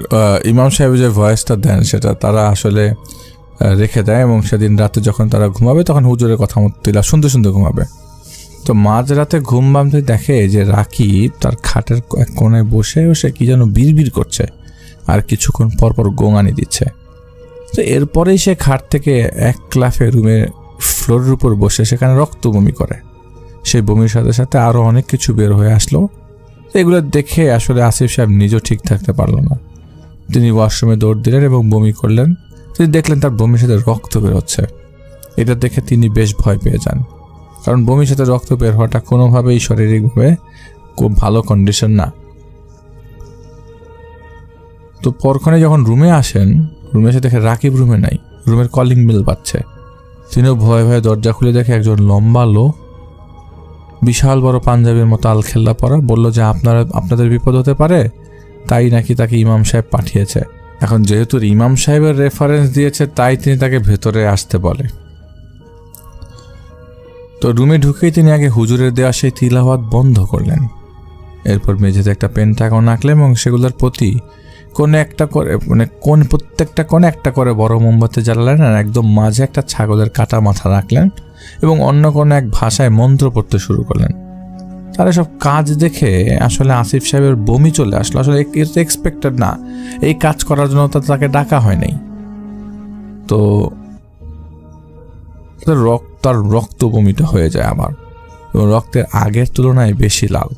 ইমাম সাহেব যে ভয়েসটা দেন সেটা তারা আসলে রেখে দেয় এবং সেদিন রাতে যখন তারা ঘুমাবে তখন হুজুরের কথা মতো তিলা শুনতে শুনতে ঘুমাবে। তো মাঝরাতে ঘুম ভাঙতে দেখে যে রাকিব তার খাটের এক কোণায় বসে বসে কি যেন বিড়বিড় করছে আর কিছুক্ষণ পরপর গোঙানি দিচ্ছে। তো এরপরেই সে খাট থেকে এক ক্লাফে রুমের ফ্লোরের উপর বসে সেখানে রক্ত বমি করে। সেই বমির সাথে সাথে আরও অনেক কিছু বের হয়ে আসলো। এগুলো দেখে আসলে আসিফ সাহেব নিজেও ঠিক থাকতে পারলো না। তিনি ওয়াশরুমে দৌড় দিলেন এবং বমি করলেন। তিনি দেখলেন তার বমির সাথে রক্ত বের হচ্ছে। এটা দেখে তিনি বেশ ভয় পেয়ে যান, কারণ বমির সাথে রক্ত বের হওয়াটা কোনোভাবেই শারীরিকভাবে খুব ভালো কন্ডিশন না। তো পরক্ষণে যখন রুমে আসেন, রুমে এসে দেখে রাকিব রুমে নাই, রুমের কলিং বেল বাজছে। তিনিও ভয়ে ভয়ে দরজা খুলে দেখে একজন লম্বা লোক বিশাল বড় পাঞ্জাবির মতো আলখেল্লা পরা বলল যে আপনাদের বিপদ হতে পারে, তাই নাকি তাকে ইমাম সাহেব পাঠিয়েছে। এখন যেহেতু ইমাম সাহেবের রেফারেন্স দিয়েছে তাই তিনি তাকে ভেতরে আসতে বলে। তো রুমে ঢুকেই তিনি আগে হুজুরের দেওয়া সেই তিলাওয়াত বন্ধ করলেন। এরপর মেঝেতে একটা পেন্টাগন আঁকলেন এবং সেগুলোর প্রতি প্রত্যেকটা কোণে একটা করে বড় মোমবাতি জ্বালালেন আর একদম মাঝে একটা ছাগলের কাটা মাথা রাখলেন এবং অন্য কোনো এক ভাষায় মন্ত্র পড়তে শুরু করলেন। তার এসব কাজ দেখে আসলে আসিফ সাহেবের বমি চলে আসলো। আসলে এক্সপেক্টেড না, এই কাজ করার জন্য তাকে ডাকা হয় নাই। তো তার রক্ত বমিটা হয়ে যায় আবার, এবং রক্তের আগের তুলনায় বেশি লাল।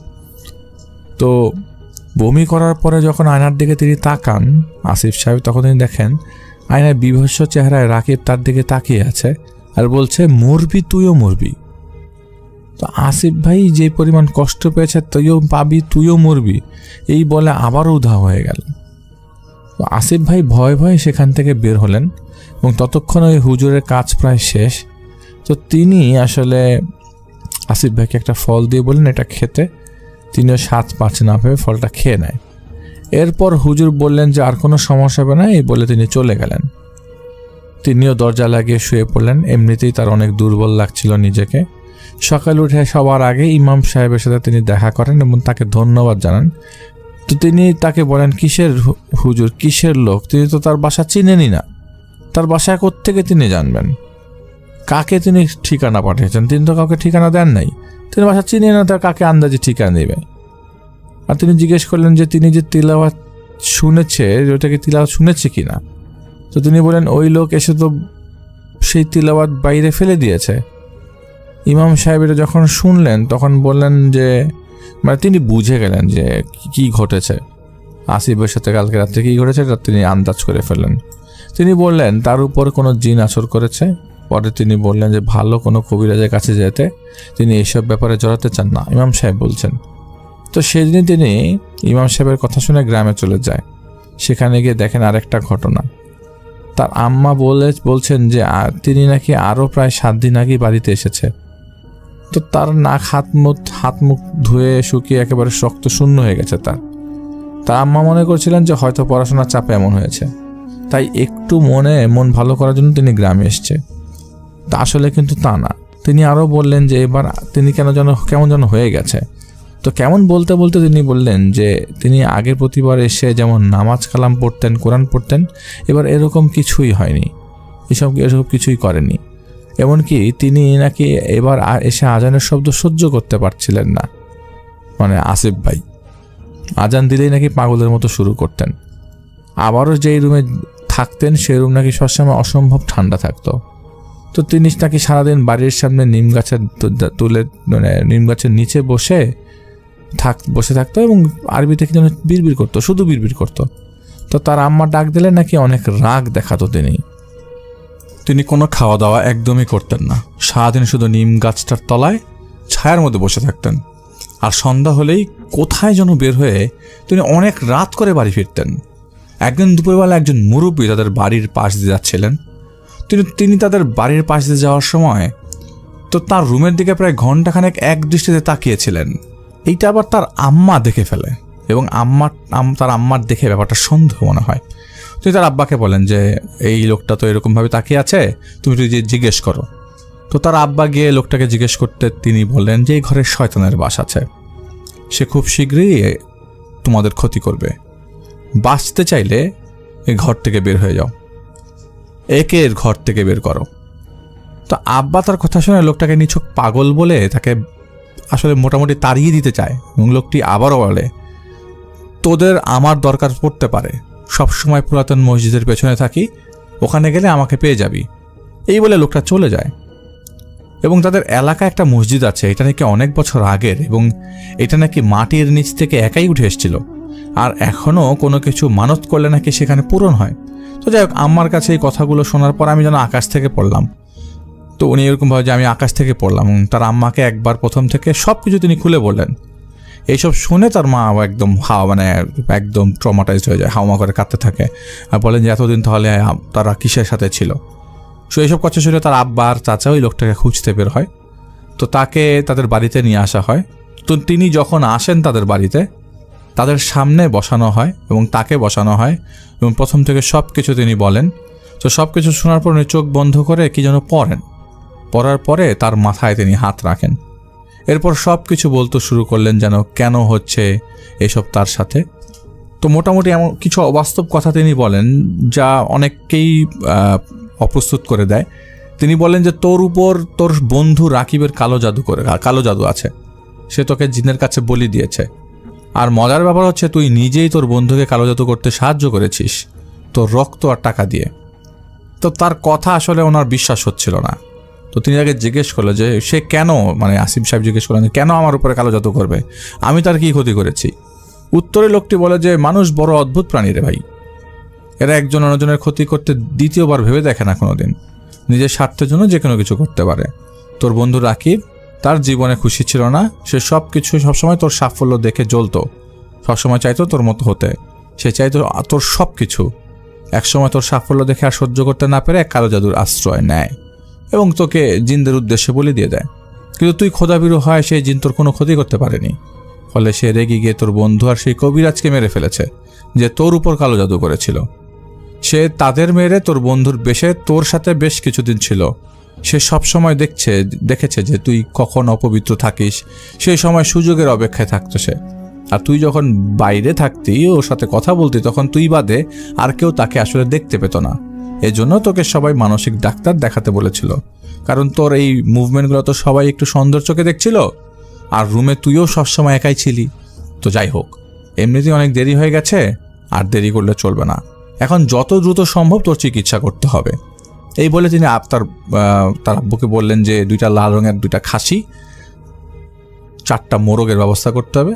তো বমি করার পরে যখন আয়নার দিকে তিনি তাকান আসিফ সাহেব, তখন তিনি দেখেন আয়নায় বিভৎস চেহারায় রাকিব তার দিকে তাকিয়ে আছে আর বলছে মরবি, তুইও মরবি। তো আসিফ ভাই যে পরিমাণ কষ্ট পেয়েছে তুইও পাবি, তুইও মরবি, এই বলে আবারও উধাও হয়ে গেল। তো আসিফ ভাই ভয়ে ভয়ে সেখান থেকে বের হলেন এবং ততক্ষণ ওই হুজুরের কাজ প্রায় শেষ। তো তিনি আসলে আসিফ ভাইকে একটা ফল দিয়ে বললেন এটা খেতে। তিনিও স্বাদ পাচ্ছে না ভেবে ফলটা খেয়ে নেয়। এরপর হুজুর বললেন যে আর কোনো সমস্যা হবে না, এই বলে তিনি চলে গেলেন। তিনিও দরজা লাগিয়ে শুয়ে পড়লেন। এমনিতেই তার অনেক দুর্বল লাগছিল নিজেকে। সকালে উঠে সবার আগে ইমাম সাহেবের সাথে তিনি দেখা করেন এবং তাকে ধন্যবাদ জানান। তো তিনি তাকে বলেন কিসের হুজুর, কিসের লোক? তিনি তো তার বাসা চিনেনই না, তার বাসায় কোত্থেকে তিনি জানবেন? কাকে তিনি ঠিকানা পাঠিয়েছেন? তিনি তো কাউকে ঠিকানা দেন নাই। তিনি বাসা চিনেন না, তার কাকে আন্দাজে ঠিকানা দেবে? আর তিনি জিজ্ঞেস করলেন যে তিনি যে তিলাওয়াত শুনেছে, ওটাকে তিলাওয়াত শুনেছে কিনা। তো তিনি বলেন ওই লোক এসে তো সেই তিলাওয়াত বাইরে ফেলে দিয়েছে। ইমাম সাহেব এটা যখন শুনলেন তখন বললেন যে তিনি বুঝে গেলেন যে কি ঘটেছে, আসিফের সাথে কালকে রাত্রে কী ঘটেছে এটা তিনি আন্দাজ করে ফেললেন। তিনি বললেন তার উপর কোনো জিন আসর করেছে। পরে তিনি বললেন যে ভালো কোনো কবিরাজের কাছে যেতে তিনি এইসব ব্যাপারে জড়াতে চান না, ইমাম সাহেব বলছেন। তো সেদিনই তিনি ইমাম সাহেবের কথা শুনে গ্রামে চলে যায়। সেখানে গিয়ে দেখেন আরেকটা ঘটনা। তার আম্মা বলছেন যে তিনি নাকি আরও প্রায় 7 দিন আগে বাড়িতে এসেছে। তো তার নাক হাত মুখ ধুয়ে শুকিয়ে একেবারে শক্ত শূন্য হয়ে গেছে। তার আম্মা মনে করছিলেন যে হয়তো পড়াশোনার চাপে এমন হয়েছে, তাই একটু মন ভালো করার জন্য তিনি গ্রামে এসছে। তা আসলে কিন্তু তা না। তিনি আরও বললেন যে এবার তিনি কেমন যেন হয়ে গেছে। তো কেমন বলতে বলতে তিনি বললেন যে তিনি আগের প্রতিবার এসে যেমন নামাজ কালাম পড়তেন, কোরআন পড়তেন, এবার এরকম কিছুই হয়নি, এসব কিছুই করেনি। এমনকি তিনি নাকি এবার এসে আজানের শব্দ সহ্য করতে পারছিলেন না। মানে আসিফ ভাই আজান দিলেই নাকি পাগলের মতো শুরু করতেন। আবারও যেই রুমে থাকতেন সেই রুম নাকি সবসময় অসম্ভব ঠান্ডা থাকতো। তো তিনি নাকি সারাদিন বাড়ির সামনে নিম গাছের নিচে বসে থাকতো এবং আরবিতে কি যেন বিড়বিড় করতো, শুধু বিড়বিড় করতো। তো তার আম্মা ডাক দিলে নাকি অনেক রাগ দেখাতো। তিনি কোনো খাওয়া দাওয়া একদমই করতেন না, সারাদিন শুধু নিম গাছটার তলায় ছায়ার মধ্যে বসে থাকতেন। আর সন্ধ্যা হলেই কোথায় যেন বের হয়ে তিনি অনেক রাত করে বাড়ি ফিরতেন। একদিন দুপুরবেলা একজন মুরব্বী তাদের বাড়ির পাশ দিয়ে যাচ্ছিলেন। তিনি তাদের বাড়ির পাশ দিয়ে যাওয়ার সময় তো তার রুমের দিকে প্রায় ঘন্টাখানেক এক দৃষ্টিতে তাকিয়েছিলেন। এইটা আবার তার আম্মা দেখে ফেলে এবং তার আম্মার দেখে ব্যাপারটা সন্দেহ মনে হয়। তিনি তার আব্বাকে বলেন যে এই লোকটা তো এরকমভাবে তাকিয়ে আছে, তুমি যদি জিজ্ঞেস করো। তো তার আব্বা গিয়ে লোকটাকে জিজ্ঞেস করতে তিনি বললেন যে এই ঘরে শয়তানের বাস আছে, সে খুব শীঘ্রই তোমাদের ক্ষতি করবে, বাঁচতে চাইলে এই ঘর থেকে বের হয়ে যাও, একে এর ঘর থেকে বের করো। তো আব্বা তার কথা শুনে লোকটাকে নিছক পাগল বলে তাকে আসলে মোটামুটি তাড়িয়ে দিতে চায় এবং লোকটি আবারও বলে তোদের আমার দরকার পড়তে পারে, সবসময় পুরাতন মসজিদের পেছনে থাকি, ওখানে গেলে আমাকে পেয়ে যাবি। এই বলে লোকটা চলে যায়। এবং তাদের এলাকায় একটা মসজিদ আছে, এটা নাকি অনেক বছর আগের এবং এটা নাকি মাটির নিচ থেকে একাই উঠে এসেছিল, আর এখনও কোনো কিছু মানত করলে নাকি সেখানে পূরণ হয়। তো যাই হোক, আমার কাছে এই কথাগুলো শোনার পর আমি যেন আকাশ থেকে পড়লাম। তো উনি এরকমভাবে যে আমি আকাশ থেকে পড়লাম, তার আম্মাকে একবার প্রথম থেকে সব কিছু তিনি খুলে বললেন। এইসব শুনে তার মা একদম ট্রমাটাইজড হয়ে যায়, হাওমা করে কাঁদতে থাকে আর বলেন যে এতদিন তাহলে তারা কিসের সাথে ছিল। সো এইসব কথা শুনে তার আব্বা আর চাচা ওই লোকটাকে খুঁজতে বের হয়। তো তাকে তাদের বাড়িতে নিয়ে আসা হয়। তো তিনি যখন আসেন তাদের বাড়িতে, তাদের সামনে বসানো হয় এবং তাকে বসানো হয় এবং প্রথম থেকে সব কিছু তিনি বলেন। তো সব কিছু শোনার পর উনি চোখ বন্ধ করে কি যেন পড়ার পরে তার মাথায় তিনি হাত রাখেন। এরপর সব কিছু বলতে শুরু করলেন যেন কেন হচ্ছে এসব তার সাথে। তো মোটামুটি এমন কিছু অবাস্তব কথা তিনি বলেন যা অনেককেই অপ্রস্তুত করে দেয়। তিনি বলেন যে তোর উপর তোর বন্ধু রাকিবের কালো জাদু আছে, সে তোকে জিনের কাছে বলি দিয়েছে। আর মজার ব্যাপার হচ্ছে তুই নিজেই তোর বন্ধুকে কালো জাদু করতে সাহায্য করেছিস তোর রক্ত আর টাকা দিয়ে। তো তার কথা আসলে ওনার বিশ্বাস হচ্ছিল না। তো তিনি তাকে জিজ্ঞেস করলো যে সে কেন, আসিফ সাহেব জিজ্ঞেস করলেন কেন আমার উপরে কালো জাদু করবে, আমি তার কি ক্ষতি করেছি। উত্তরে লোকটি বলে যে মানুষ বড় অদ্ভুত প্রাণী রে ভাই, এরা একজন অন্যজনের ক্ষতি করতে দ্বিতীয়বার ভেবে দেখে না কোনোদিন, নিজের স্বার্থের জন্য যে কোনো কিছু করতে পারে। তোর বন্ধু রাকিব তার জীবনে খুশি ছিল না, সে সবসময় তোর সাফল্য দেখে জ্বলতো, সবসময় চাইতো তোর মতো হতে, সে চাইতো তোর সব কিছু। একসময় তোর সাফল্য দেখে আর সহ্য করতে না পেরে কালো জাদুর আশ্রয় নেয় এবং তোকে জিনদের উদ্দেশ্যে বলি দিয়ে দেয়। কিন্তু তুই খোদাবিরু হয় সেই জিন তোর কোনো ক্ষতি করতে পারেনি। ফলে সে রেগে গিয়ে তোর বন্ধু আর সেই কবিরাজকে মেরে ফেলেছে যে তোর উপর কালো জাদু করেছিল। সে তাদের মেরে তোর বন্ধুর বেশে তোর সাথে বেশ কিছুদিন ছিল। সে সবসময় দেখেছে যে তুই কখন অপবিত্র থাকিস, সেই সময় সুযোগের অপেক্ষায় থাকতো সে। আর তুই যখন বাইরে থাকতি, ওর সাথে কথা বলতি, তখন তুই বাদে আর কেউ তাকে আসলে দেখতে পেত না। এজন্য তোকে সবাই মানসিক ডাক্তার দেখাতে বলেছিল, কারণ তোর এই মুভমেন্টগুলো তো সবাই একটু সুন্দর চোখে দেখছিল, আর রুমে তুইও সবসময় একাই ছিলি। তো যাই হোক, এমনিতেই অনেক দেরি হয়ে গেছে, আর দেরি করলে চলবে না। এখন যত দ্রুত সম্ভব তোর চিকিৎসা করতে হবে। এই বলে তিনি তার আব্বুকে বললেন যে 2টা লাল রঙের 2টা খাসি, 4টা মোরগের ব্যবস্থা করতে হবে।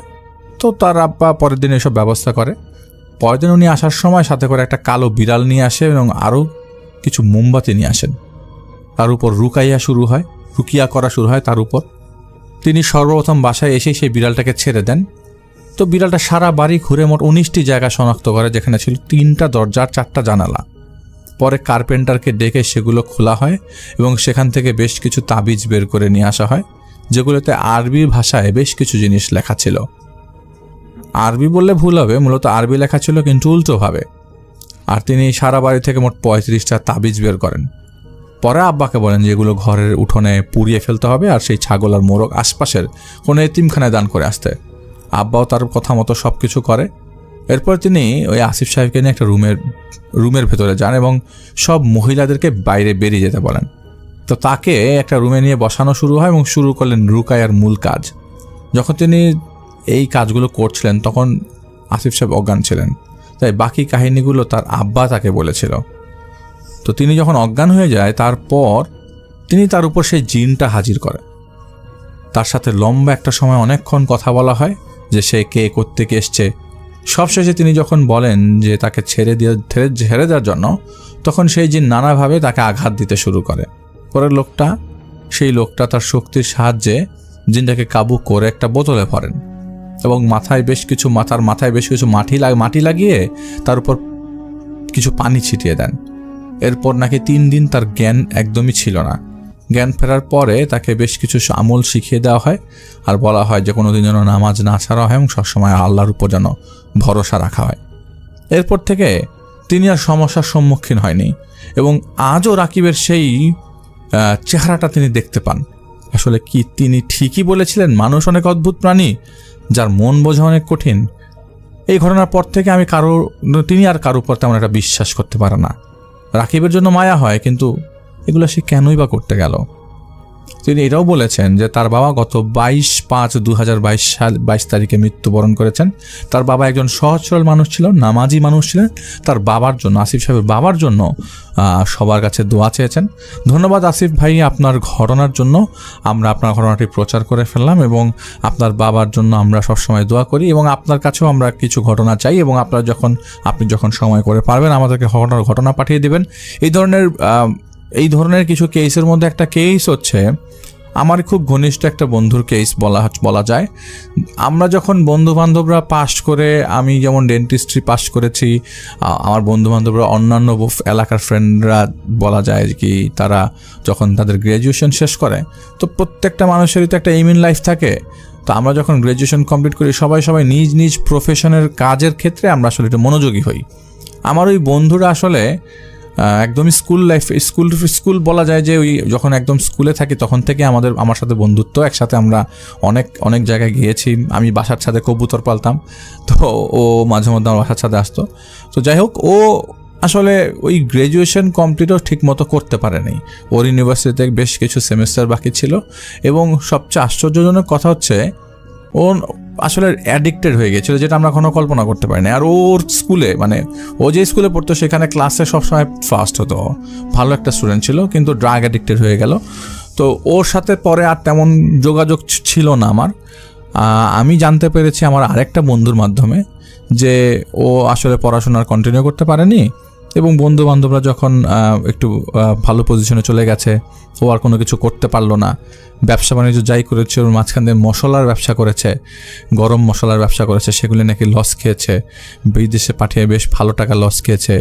তো তার আব্বা পরের দিন এসব ব্যবস্থা করে। পরের দিন উনি আসার সময় সাথে করে একটা কালো বিড়াল নিয়ে আসে এবং আরও কিছু মোমবাতি নিয়ে আসেন। তার উপর রুকিয়া করা শুরু হয় তার উপর। তিনি সর্বপ্রথম বাসায় এসে সেই বিড়ালটাকে ছেড়ে দেন। তো বিড়ালটা সারা বাড়ি ঘুরে মোট 19টি জায়গা শনাক্ত করে, যেখানে ছিল 3টা দরজা আর 4টা জানালা। পরে কার্পেন্টারকে ডেকে সেগুলো খোলা হয় এবং সেখান থেকে বেশ কিছু তাবিজ বের করে নিয়ে আসা হয়, যেগুলোতে আরবি ভাষায় বেশ কিছু জিনিস লেখা ছিল। আরবি বললে ভুল হবে, মূলত আরবি লেখা ছিল কিন্তু উল্টোভাবে। আর তিনি সারা বাড়ি থেকে মোট 35টা তাবিজ বের করেন। পরে আব্বাকে বলেন যে এগুলো ঘরের উঠোনে পুড়িয়ে ফেলতে হবে আর সেই ছাগল আর মোরগ আশপাশের কোনো এতিমখানায় দান করে আসতে। আব্বাও তার কথা মতো সব কিছু করে। এরপর তিনি ওই আসিফ সাহেবকে নিয়ে একটা রুমের ভেতরে যান এবং সব মহিলাদেরকে বাইরে বেরিয়ে যেতে বলেন। তো তাকে একটা রুমে নিয়ে বসানো শুরু হয় এবং শুরু করলেন রুকায়ার মূল কাজ। যখন তিনি এই কাজগুলো করছিলেন তখন আসিফ সাহেব অজ্ঞান ছিলেন, তাই বাকি কাহিনীগুলো তার আব্বা তাকে বলেছিল। তো তিনি যখন অজ্ঞান হয়ে যায় তারপর তিনি তার উপর সেই জিনটা হাজির করে। তার সাথে লম্বা একটা সময় অনেকক্ষণ কথা বলা হয় যে সে কে কোত্থেকে এসছে। সবশেষে তিনি যখন বলেন যে তাকে ছেড়ে দেওয়ার জন্য, তখন সেই জিন নানাভাবে তাকে আঘাত দিতে শুরু করে। পরের সেই লোকটা তার শক্তির সাহায্যে জিনটাকে কাবু করে একটা বোতলে ভরেন এবং মাথায় বেশ কিছু মাটি লাগিয়ে তার উপর কিছু পানি ছিটিয়ে দেন। এরপর নাকি 3 দিন তার জ্ঞান একদমই ছিল না। জ্ঞান ফেরার পরে তাকে বেশ কিছু আমল শিখিয়ে দেওয়া হয় আর বলা হয় যে কোনোদিন যেন নামাজ না ছাড়া হয় এবং সবসময় আল্লাহর উপর যেন ভরসা রাখা হয়। এরপর থেকে তিনি আর সমস্যার সম্মুখীন হয়নি এবং আজও রাকিবের সেই চেহারাটা তিনি দেখতে পান। আসলে কি তিনি ঠিকই বলেছিলেন, মানুষ অনেক অদ্ভুত প্রাণী যার মন বোঝা অনেক কঠিন। এই ঘটনার পর থেকে তিনি আর কারোর উপর তেমন একটা বিশ্বাস করতে পারে না। রাকিবের জন্য মায়া হয়, কিন্তু এগুলো সে কেনই বা করতে গেল। তিনি এটাও বলেছেন যে তার বাবা গত 22/5/2022 তারিখে মৃত্যুবরণ করেছেন। তার বাবা একজন সহজ সরল মানুষ ছিল, নামাজি মানুষ ছিলেন। তার বাবার জন্য, আসিফ সাহেবের বাবার জন্য সবার কাছে দোয়া চেয়েছেন। ধন্যবাদ আসিফ ভাই আপনার ঘটনার জন্য। আমরা আপনার ঘটনাটি প্রচার করে ফেললাম এবং আপনার বাবার জন্য আমরা সবসময় দোয়া করি এবং আপনার কাছেও আমরা কিছু ঘটনা চাই এবং আপনি যখন সময় করে পারবেন আমাদেরকে ঘটনা পাঠিয়ে দেবেন। এই ধরনের কিছু কেসের মধ্যে একটা কেস হচ্ছে আমার খুব ঘনিষ্ঠ একটা বন্ধুর কেস বলা যায়। আমরা যখন বন্ধুবান্ধবরা পাস করে, আমি যেমন ডেন্টিস্ট্রি পাস করেছি, আমার বন্ধুবান্ধবরা অন্যান্য এলাকার ফ্রেন্ডরা বলা যায় কি তারা যখন তাদের গ্র্যাজুয়েশন শেষ করে, তো প্রত্যেকটা মানুষেরই তো একটা এইম ইন লাইফ থাকে। তো আমরা যখন গ্র্যাজুয়েশন কমপ্লিট করি সবাই নিজ নিজ প্রফেশনের কাজের ক্ষেত্রে আমরা আসলে একটু মনোযোগী হই। আমার ওই বন্ধুরা আসলে একদমই স্কুল বলা যায় যে ওই যখন একদম স্কুলে থাকি তখন থেকে আমার সাথে বন্ধুত্ব। একসাথে আমরা অনেক জায়গায় গিয়েছি। আমি বাসার ছাদে কবুতর পালতাম, তো ও মাঝে মধ্যে আমার বাসার ছাদে আসতো। তো যাই হোক, ও আসলে ওই গ্র্যাজুয়েশন কমপ্লিটও ঠিক মতো করতে পারেনি। ওর ইউনিভার্সিটিতে বেশ কিছু সেমেস্টার বাকি ছিল এবং সবচেয়ে আশ্চর্যজনক কথা হচ্ছে ও আসলে অ্যাডিক্টেড হয়ে গেছিল, যেটা আমরা কোনো কল্পনা করতে পারি না। আর ওর স্কুলে, ও যে স্কুলে পড়তো সেখানে ক্লাসে সবসময় ফার্স্ট হতো, ভালো একটা স্টুডেন্ট ছিল, কিন্তু ড্রাগ অ্যাডিক্টেড হয়ে গেল। তো ওর সাথে পরে আর তেমন যোগাযোগ ছিল না আমার। আমি জানতে পেরেছি আমার আরেকটা বন্ধুর মাধ্যমে যে ও আসলে পড়াশোনার কন্টিনিউ করতে পারেনি এবং বন্ধু বান্ধবরা যখন একটু ভালো পজিশনে চলে গেছে, ও আর কোনো কিছু করতে পারলো না। ব্যবসা বাণিজ্য যাই করেছে, ওর মাঝখান দিয়ে মশলার ব্যবসা করেছে, গরম মশলার ব্যবসা করেছে, সেগুলি নাকি লস খেয়েছে, বিদেশে পাঠিয়ে বেশ ভালো টাকা লস খেয়েছে।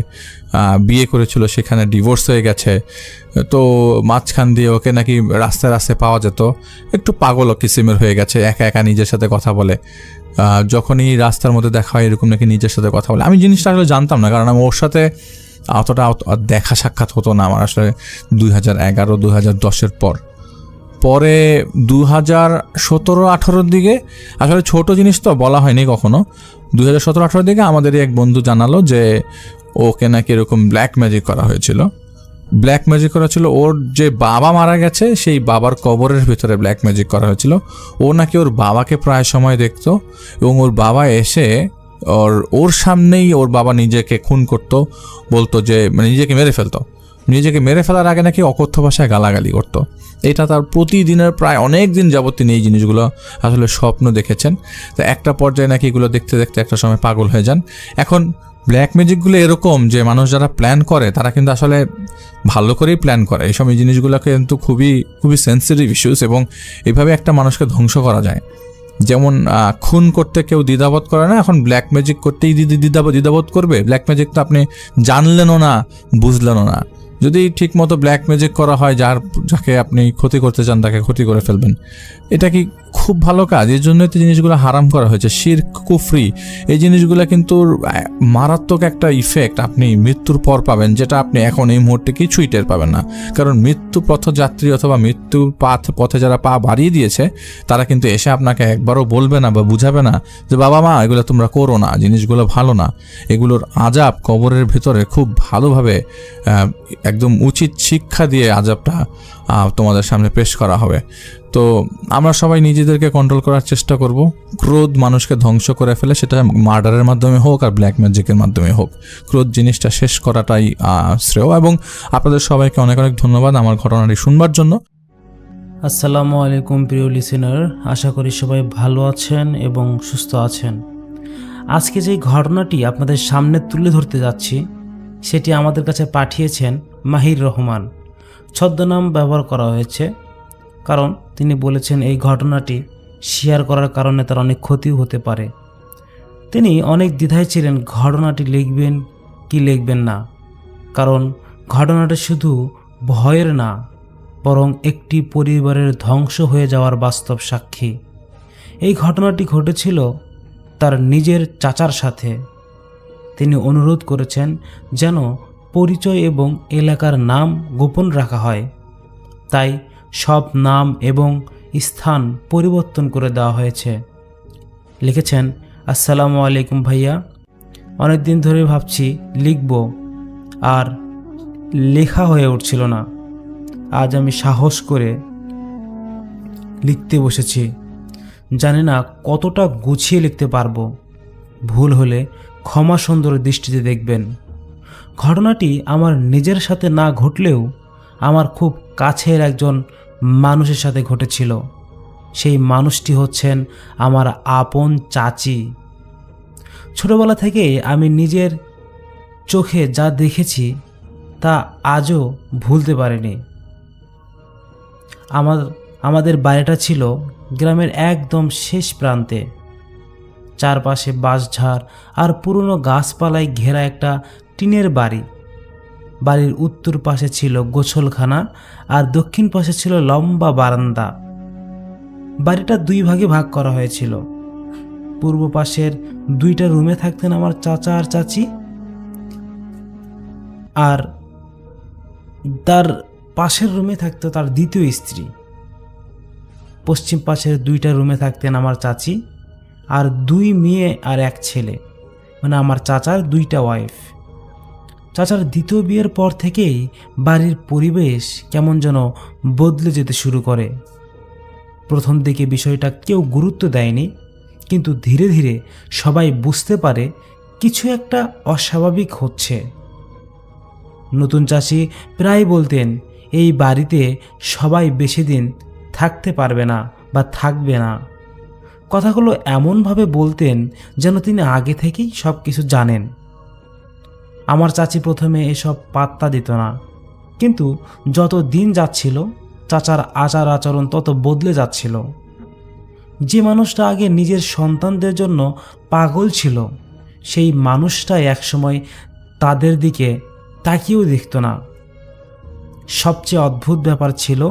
বিয়ে করেছিল, সেখানে ডিভোর্স হয়ে গেছে। তো মাঝখান দিয়ে ওকে নাকি রাস্তায় পাওয়া যেত, একটু পাগল কিসিমের হয়ে গেছে, একা নিজের সাথে কথা বলে। যখনই রাস্তার মধ্যে দেখা হয় এরকম নাকি নিজের সাথে কথা বলে। আমি জিনিসটা আসলে জানতাম না, কারণ আমি ওর সাথে অতটা দেখা সাক্ষাৎ হতো না আমার আসলে 2011-2010 পরে 2017-18 দিকে, আসলে ছোট জিনিস তো বলা হয়নি কখনো, 2017-18 দিকে আমাদেরই এক বন্ধু জানালো যে ওকে নাকি এরকম ব্ল্যাক ম্যাজিক করা হয়েছিল। ওর যে বাবা মারা গেছে সেই বাবার কবরের ভিতরে ব্ল্যাক ম্যাজিক করা হয়েছিল। ও নাকি ওর বাবাকে প্রায় সময় দেখতো এবং ওর বাবা এসে ওর সামনেই ওর বাবা নিজেকে খুন করতো, বলতো যে নিজেকে মেরে ফেলার আগে নাকি অকথ্য ভাষায় গালাগালি করতো। এটা তার প্রতিদিনের প্রায় অনেক দিন যাবত তিনি এই জিনিসগুলো আসলে স্বপ্ন দেখেছেন। তো একটা পর্যায়ে নাকি এগুলো দেখতে দেখতে একটা সময় পাগল হয়ে যান। এখন ব্ল্যাক ম্যাজিকগুলো এরকম যে মানুষ যারা প্ল্যান করে তারা কিন্তু আসলে ভালো করেই প্ল্যান করে। এইসব এই জিনিসগুলোকে কিন্তু খুবই খুবই সেন্সিটিভ ইস্যুস এবং এইভাবে একটা মানুষকে ধ্বংস করা যায়। যেমন খুন করতে কেউ দ্বিধাবোধ করে না, এখন ব্ল্যাক ম্যাজিক করতেই দ্বিধাবোধ করবে। ব্ল্যাক ম্যাজিক তো আপনি জানলেনও না, বুঝলেনও না, যদি ঠিকমতো ব্ল্যাক ম্যাজিক করা হয়, যাকে আপনি ক্ষতি করতে চান তাকে ক্ষতি করে ফেলবেন, এটা কি খুব ভালো কাজ? এর জন্যই তো জিনিসগুলো হারাম করা হয়েছে। শিরক, কুফরি, এই জিনিসগুলো কিন্তু মারাত্মক একটা ইফেক্ট আপনি মৃত্যুর পর পাবেন, যেটা আপনি এখন এই মুহূর্তে কিছুই টের পাবেন না। কারণ মৃত্যু পথযাত্রী অথবা মৃত্যুর পথে যারা পা বাড়িয়ে দিয়েছে, তারা কিন্তু এসে আপনাকে একবারও বলবে না বা বুঝাবে না যে বাবা মা এগুলো তোমরা করো না, জিনিসগুলো ভালো না। এগুলোর আযাব কবরের ভেতরে খুব ভালোভাবে একদম উচিত শিক্ষা দিয়ে আযাবটা তোমাদের সামনে পেশ করা হবে। তো আমরা সবাই নিজেদেরকে কন্ট্রোল করার চেষ্টা করব। ক্রোধ মানুষকে ধ্বংস করে ফেলে, সেটা মার্ডারের মাধ্যমে হোক আর ব্ল্যাক ম্যাজিকের মাধ্যমে হোক। ক্রোধ জিনিসটা শেষ করাটাই শ্রেয়। এবং আপনাদের সবাইকে অনেক অনেক ধন্যবাদ আমার ঘটনাটি শুনবার জন্য। আসসালামু আলাইকুম প্রিয় লিসেনার, আশা করি সবাই ভালো আছেন এবং সুস্থ আছেন। আজকে যে ঘটনাটি আপনাদের সামনে তুলে ধরতে যাচ্ছি সেটি আমাদের কাছে পাঠিয়েছেন মাহির রহমান। ছদ্মনাম ব্যবহার করা হয়েছে কারণ তিনি বলেছেন এই ঘটনাটি শেয়ার করার কারণে তার অনেক ক্ষতিও হতে পারে। তিনি অনেক দ্বিধায় ছিলেন ঘটনাটি লিখবেন কি লিখবেন না, কারণ ঘটনাটি শুধু ভয়ের না, বরং একটি পরিবারের ধ্বংস হয়ে যাওয়ার বাস্তব সাক্ষী। এই ঘটনাটি ঘটেছিল তার নিজের চাচার সাথে। তিনি অনুরোধ করেছেন যেন পরিচয় এবং এলাকার নাম গোপন রাখা হয়, তাই সব নাম এবং স্থান পরিবর্তন করে দেওয়া হয়েছে। লিখেছেন, আসসালামু আলাইকুম ভাইয়া, অনেক দিন ধরে ভাবছি লিখব, আর লেখা হয়ে উঠছিল না। আজ আমি সাহস করে লিখতে বসেছি। জানি না কতটা গুছিয়ে লিখতে পারবো। ভুল হলে ক্ষমা সুন্দর দৃষ্টিতে দেখবেন। ঘটনাটি আমার নিজের সাথে না ঘটলেও আমার খুব কাছের একজন মানুষের সাথে ঘটেছিল। সেই মানুষটি হচ্ছেন আমার আপন চাচি। ছোটবেলা থেকে আমি নিজের চোখে যা দেখেছি তা আজও ভুলতে পারিনি। আমাদের বাড়িটা ছিল গ্রামের একদম শেষ প্রান্তে। চারপাশে বাঁশঝাড় আর পুরনো গাছপালায় ঘেরা একটা টিনের বাড়ি। বাড়ির উত্তর পাশে ছিল গোছলখানা আর দক্ষিণ পাশে ছিল লম্বা বারান্দা। বাড়িটা দুই ভাগে ভাগ করা হয়েছিল। পূর্ব পাশের দুইটা রুমে থাকতেন আমার চাচা আর চাচি, আর তার পাশের রুমে থাকতো তার দ্বিতীয় স্ত্রী। পশ্চিম পাশের দুইটা রুমে থাকতেন আমার চাচি আর দুই মেয়ে আর এক ছেলে, মানে আমার চাচার দুইটা ওয়াইফ। চাচার দ্বিতীয় বিয়ের পর থেকেই বাড়ির পরিবেশ কেমন যেন বদলে যেতে শুরু করে। প্রথম দিকে বিষয়টা কেউ গুরুত্ব দেয়নি, কিন্তু ধীরে ধীরে সবাই বুঝতে পারে কিছু একটা অস্বাভাবিক হচ্ছে। নতুন চাচি প্রায় বলতেন এই বাড়িতে সবাই বেশি দিন থাকতে পারবে না বা থাকবে না। কথাগুলো এমনভাবে বলতেন যেন তিনি আগে থেকেই সব কিছু জানেন। আমার চাচি প্রথমে এসব পাত্তা দিত না, কিন্তু যত দিন যাচ্ছিল চাচার আচার আচরণ তত বদলে যাচ্ছিল। যে মানুষটা আগে নিজের সন্তানদের জন্য পাগল ছিল, সেই মানুষটাই একসময় তাদের দিকে তাকিয়েও দেখত না। সবচেয়ে অদ্ভুত ব্যাপার ছিল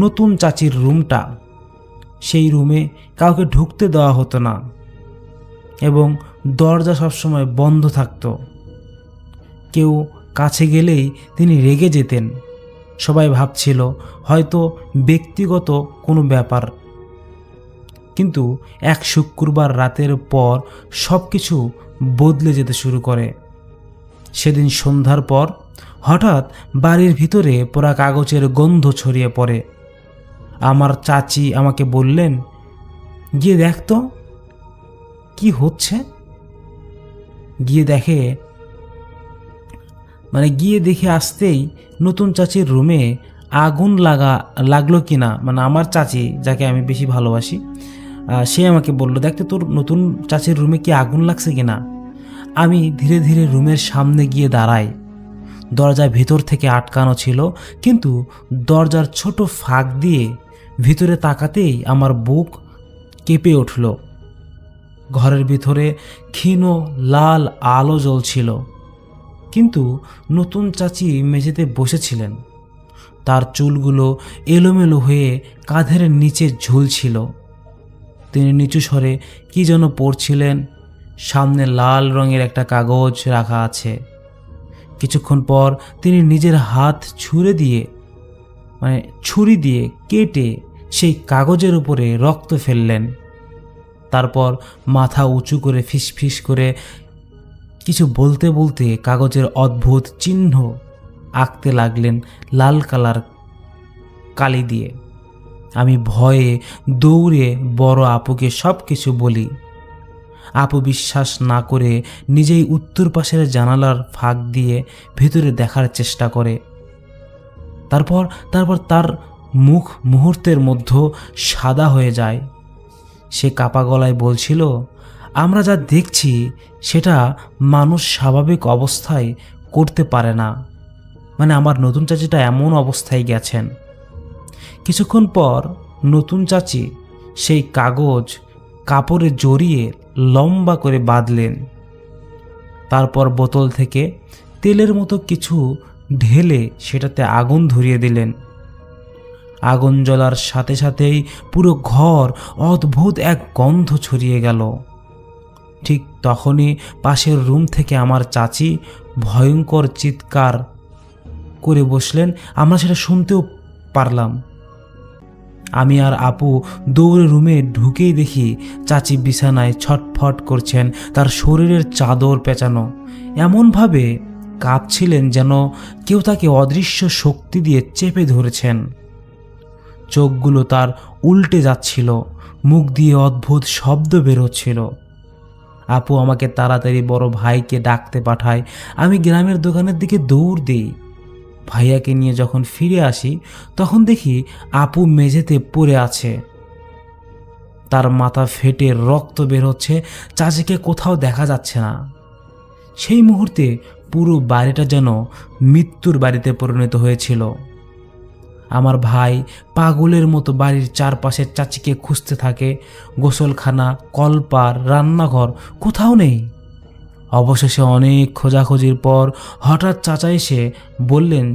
নতুন চাচির রুমটা। সেই রুমে কাউকে ঢুকতে দেওয়া হতো না এবং দরজা সবসময় বন্ধ থাকত। কেউ কাছে গেলেই তিনি রেগে যেতেন। সবাই ভাবছিল হয়তো ব্যক্তিগত কোনো ব্যাপার। কিন্তু এক শুক্রবার রাতের পর সব কিছু বদলে যেতে শুরু করে। সেদিন সন্ধ্যার পর হঠাৎ বাড়ির ভিতরে পোড়া কাগজের গন্ধ ছড়িয়ে পড়ে। আমার চাচি আমাকে বললেন, গিয়ে দেখ তো কি হচ্ছে। গিয়ে দেখে আসতেই নতুন চাচির রুমে আগুন লাগলো কিনা, মানে আমার চাচি যাকে আমি বেশি ভালোবাসি সে আমাকে বলল, দেখতে তোর নতুন চাচির রুমে কি আগুন লাগছে কিনা। আমি ধীরে ধীরে রুমের সামনে গিয়ে দাঁড়াই। দরজা ভেতর থেকে আটকানো ছিল, কিন্তু দরজার ছোট ফাঁক দিয়ে ভিতরে তাকাতেই আমার বুক কেঁপে উঠল। ঘরের ভিতরে ক্ষীণ লাল আলো জ্বলছিল। কিন্তু নতুন চাচি মেঝেতে বসেছিলেন। তার চুলগুলো এলোমেলো হয়ে কাঁধের নিচে ঝুলছিল। তিনি নিচু স্বরে কী যেন পড়ছিলেন। সামনে লাল রঙের একটা কাগজ রাখা আছে। কিছুক্ষণ পর তিনি নিজের হাত ছুরি দিয়ে কেটে সেই কাগজের উপরে রক্ত ফেললেন। তারপর মাথা উঁচু করে ফিসফিস করে কিছু বলতে বলতে কাগজের অদ্ভুত চিহ্ন আঁকতে লাগলেন লাল কালি দিয়ে। আমি ভয়ে দৌড়ে বড় আপুকে সব কিছু বলি। আপু বিশ্বাস না করে নিজেই উত্তর পাশের জানালার ফাঁক দিয়ে ভেতরে দেখার চেষ্টা করে। তারপর তার মুখ মুহূর্তের মধ্যে সাদা হয়ে যায়। সে কাপা গলায় বলছিল, আমরা যা দেখছি সেটা মানুষ স্বাভাবিক অবস্থায় করতে পারে না। মানে আমার নতুন চাচিটা এমন অবস্থায় গেছেন। কিছুক্ষণ পর নতুন চাচি সেই কাগজ কাপড়ে জড়িয়ে লম্বা করে বাঁধলেন। তারপর বোতল থেকে তেলের মতো কিছু ঢেলে সেটাতে আগুন ধরিয়ে দিলেন। আগুন জ্বলার সাথে সাথেই পুরো ঘর অদ্ভুত এক গন্ধ ছড়িয়ে গেল। ঠিক তখনই পাশের রুম থেকে আমার চাচি ভয়ঙ্কর চিৎকার করে বসলেন। আমরা সেটা শুনতেও পারলাম। আমি আর আপু দৌড়ে রুমে ঢুকেই দেখি চাচি বিছানায় ছটফট করছেন, তার শরীরের চাদর পেঁচানো। এমনভাবে কাঁপছিলেন যেন কেউ তাকে অদৃশ্য শক্তি দিয়ে চেপে ধরেছেন। চোখগুলো তার উল্টে যাচ্ছিল, মুখ দিয়ে অদ্ভুত শব্দ বেরোচ্ছিল। আপু আমাকে তাড়াতাড়ি বড় ভাইকে ডাকতে পাঠায়। আমি গ্রামের দোকানের দিকে দৌড় দিই। ভাইয়াকে নিয়ে যখন ফিরে আসি তখন দেখি আপু মেঝেতে পড়ে আছে। তার মাথা ফেটে রক্ত বের হচ্ছে। চাচিকে কোথাও দেখা যাচ্ছে না। সেই মুহূর্তে পুরো বাড়িটা যেন মৃত্যুর বাড়িতে পরিণত হয়েছিল। আমার ভাই পাগলের মতো বাড়ির চারপাশের চাচিকে খুঁজতে থাকে। গোসলখানা, কলপার, রান্নাঘর কোথাও নেই। অবশেষে অনেক খোঁজাখুঁজির পর হঠাৎ চাচা এসে বললেন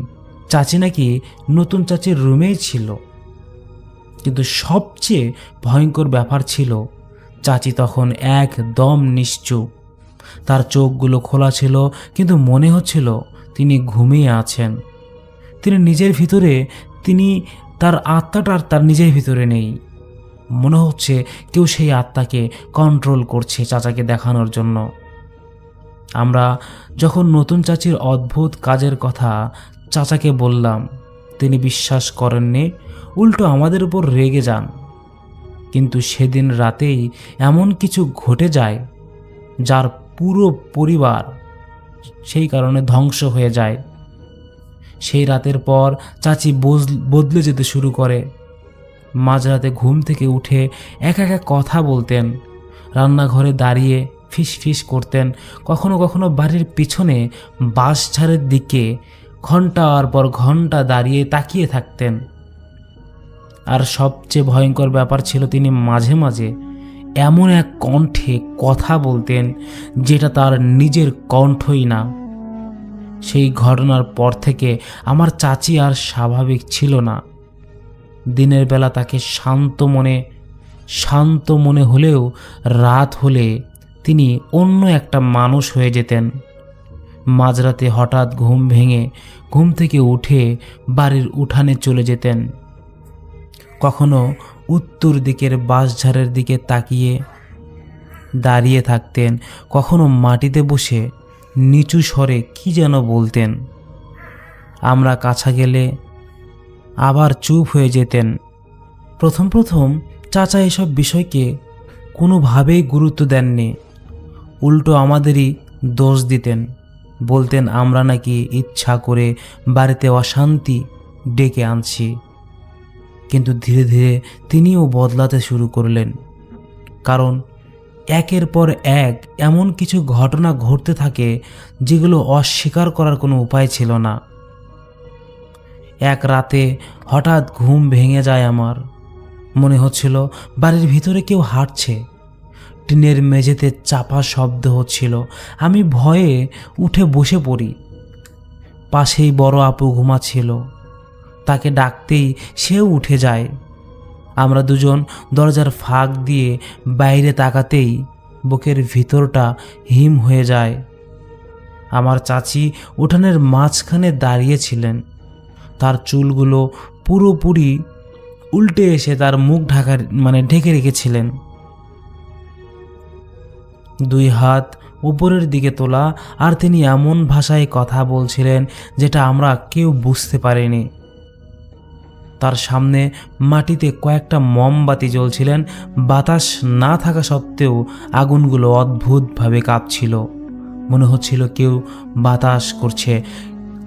চাচি নাকি নতুন চাচির রুমেই ছিল। কিন্তু সবচেয়ে ভয়ঙ্কর ব্যাপার ছিল চাচি তখন একদম নিশ্চুপ। তার চোখগুলো খোলা ছিল, কিন্তু মনে হচ্ছিল তিনি ঘুমিয়ে আছেন। তার আত্মাটা তার নিজের ভিতরে নেই। মনে হচ্ছে কেউ সেই আত্মাকে কন্ট্রোল করছে চাচাকে দেখানোর জন্য। আমরা যখন নতুন চাচির অদ্ভুত কাজের কথা চাচাকে বললাম, তিনি বিশ্বাস করেননি, উল্টো আমাদের উপর রেগে যান। কিন্তু সেদিন রাতেই এমন কিছু ঘটে যায় যার পুরো পরিবার সেই কারণে ধ্বংস হয়ে যায়। সেই রাতের পর চাচি বদলে যেতে শুরু করে। মাঝরাতে ঘুম থেকে উঠে একা একা কথা বলতেন, রান্নাঘরে দাঁড়িয়ে ফিসফিস করতেন। কখনো কখনো বাড়ির পিছনে বাঁশঝাড়ের দিকে ঘন্টার পর ঘন্টা দাঁড়িয়ে তাকিয়ে থাকতেন। আর সবচেয়ে ভয়ঙ্কর ব্যাপার ছিল তিনি মাঝে মাঝে এমন এক কণ্ঠে কথা বলতেন যেটা তার নিজের কণ্ঠই না। সেই ঘটনার পর থেকে আমার চাচি আর স্বাভাবিক ছিল না। দিনের বেলা তাকে শান্ত মনে হলেও রাত হলে তিনি অন্য একটা মানুষ হয়ে যেতেন। মাঝরাতে হঠাৎ ঘুম থেকে উঠে বাড়ির উঠানে চলে যেতেন। কখনো উত্তর দিকের বাঁশঝাড়ের দিকে তাকিয়ে দাঁড়িয়ে থাকতেন, কখনো মাটিতে বসে নিচু স্বরে কি যেন বলতেন। আমরা কাছে গেলে আবার চুপ হয়ে যেতেন। প্রথম চাচা এসব বিষয়কে কোনোভাবেই গুরুত্ব দেননি, উল্টো আমাদেরই দোষ দিতেন। বলতেন আমরা নাকি ইচ্ছা করে বাড়িতে অশান্তি ডেকে আনছি। কিন্তু ধীরে ধীরে তিনিও বদলাতে শুরু করলেন, কারণ একের পর এক এমন কিছু ঘটনা ঘটতে থাকে যেগুলো অস্বীকার করার কোনো উপায় ছিল না। এক রাতে হঠাৎ ঘুম ভেঙে যায় আমার। মনে হচ্ছিল বাড়ির ভিতরে কেউ হাঁটছে। টিনের মেঝেতে চাপা শব্দ হচ্ছিল। আমি ভয়ে উঠে বসে পড়ি। পাশেই বড় আপু ঘুমাচ্ছিল। তাকে ডাকতেই সেও উঠে যায়। আমরা দুজন দরজার ফাঁক দিয়ে বাইরে তাকাতেই বুকের ভিতরটা হিম হয়ে যায়। আমার চাচি উঠানের মাঝখানে দাঁড়িয়েছিলেন। তার চুলগুলো পুরোপুরি উল্টে এসে তার মুখ ঢেকে রেখেছিলেন। দুই হাত উপরের দিকে তোলা, আর তিনি এমন ভাষায় কথা বলছিলেন যেটা আমরা কেউ বুঝতে পারিনি। তার সামনে মাটিতে কয়েকটা মোমবাতি জ্বলছিলেন। বাতাস না থাকা সত্ত্বেও আগুনগুলো অদ্ভুতভাবে কাঁপছিল। মনে হচ্ছিল কেউ বাতাস করছে।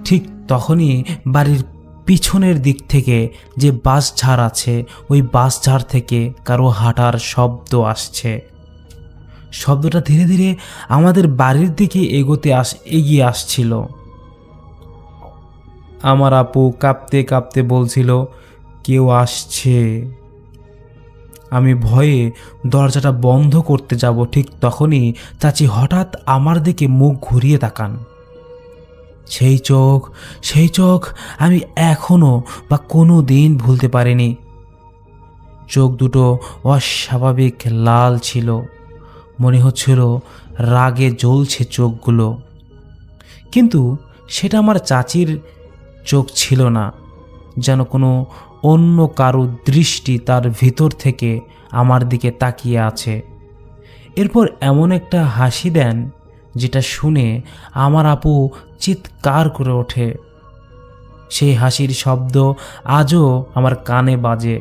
ঠিক তখনই বাড়ির পিছনের দিক থেকে যে বাঁশঝাড় আছে, ওই বাঁশঝাড় থেকে কারো হাঁটার শব্দ আসছে। শব্দটা ধীরে ধীরে আমাদের বাড়ির দিকে এগিয়ে আসছিল। আমার আপু কাঁপতে কাঁপতে বলছিল, কেউ আসছে। আমি ভয়ে দরজাটা বন্ধ করতে যাব, ঠিক তখনই চাচি হঠাৎ আমার দিকে মুখ ঘুরিয়ে তাকান। সেই চোখ আমি এখনো বা কোনো দিন ভুলতে পারিনি। চোখ দুটো অস্বাভাবিক লাল ছিল। মনে হচ্ছিল রাগে জ্বলছে চোখগুলো। কিন্তু সেটা আমার চাচির চোখ ছিল না, যেন কোনো অন্য কারো দৃষ্টি তার ভিতর থেকে আমার দিকে তাকিয়ে আছে। এরপর এমন একটা হাসি দেন যেটা শুনে আমার আপু চিৎকার করে ওঠে। সেই হাসির শব্দ আজও আমার কানে বাজে।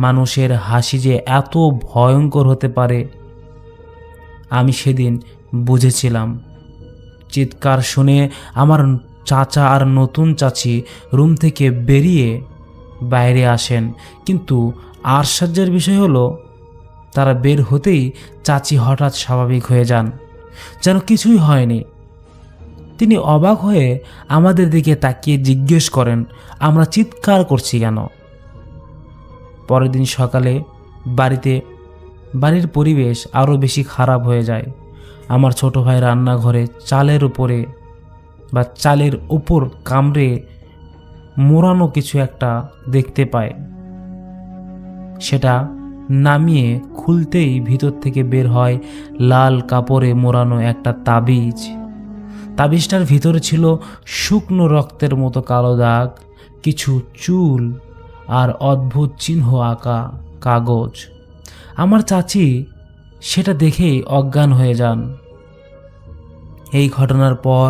মানুষের হাসি যে এত ভয়ঙ্কর হতে পারে আমি সেদিন বুঝেছিলাম। চিৎকার শুনে আমার চাচা আর নতুন চাচি রুম থেকে বেরিয়ে বাইরে আসেন, কিন্তু আশ্চর্যের বিষয় হলো তারা বের হতেই চাচি হঠাৎ স্বাভাবিক হয়ে যান, যেন কিছুই হয়নি। তিনি অবাক হয়ে আমাদের দিকে তাকিয়ে জিজ্ঞেস করেন আমরা চিৎকার করছি কেন। পরের দিন সকালে বাড়ির পরিবেশ আরও বেশি খারাপ হয়ে যায়। আমার ছোট ভাই রান্নাঘরে চালের উপর কামড়ে মোড়ানো কিছু একটা দেখতে পায়। সেটা নামিয়ে খুলতেই ভিতর থেকে বের হয় লাল কাপড়ে মোড়ানো একটা তাবিজ। তাবিজটার ভিতরে ছিল শুকনো রক্তের মতো কালো দাগ, কিছু চুল আর অদ্ভুত চিহ্ন আঁকা কাগজ। আমার চাচি সেটা দেখেই অজ্ঞান হয়ে যান। এই ঘটনার পর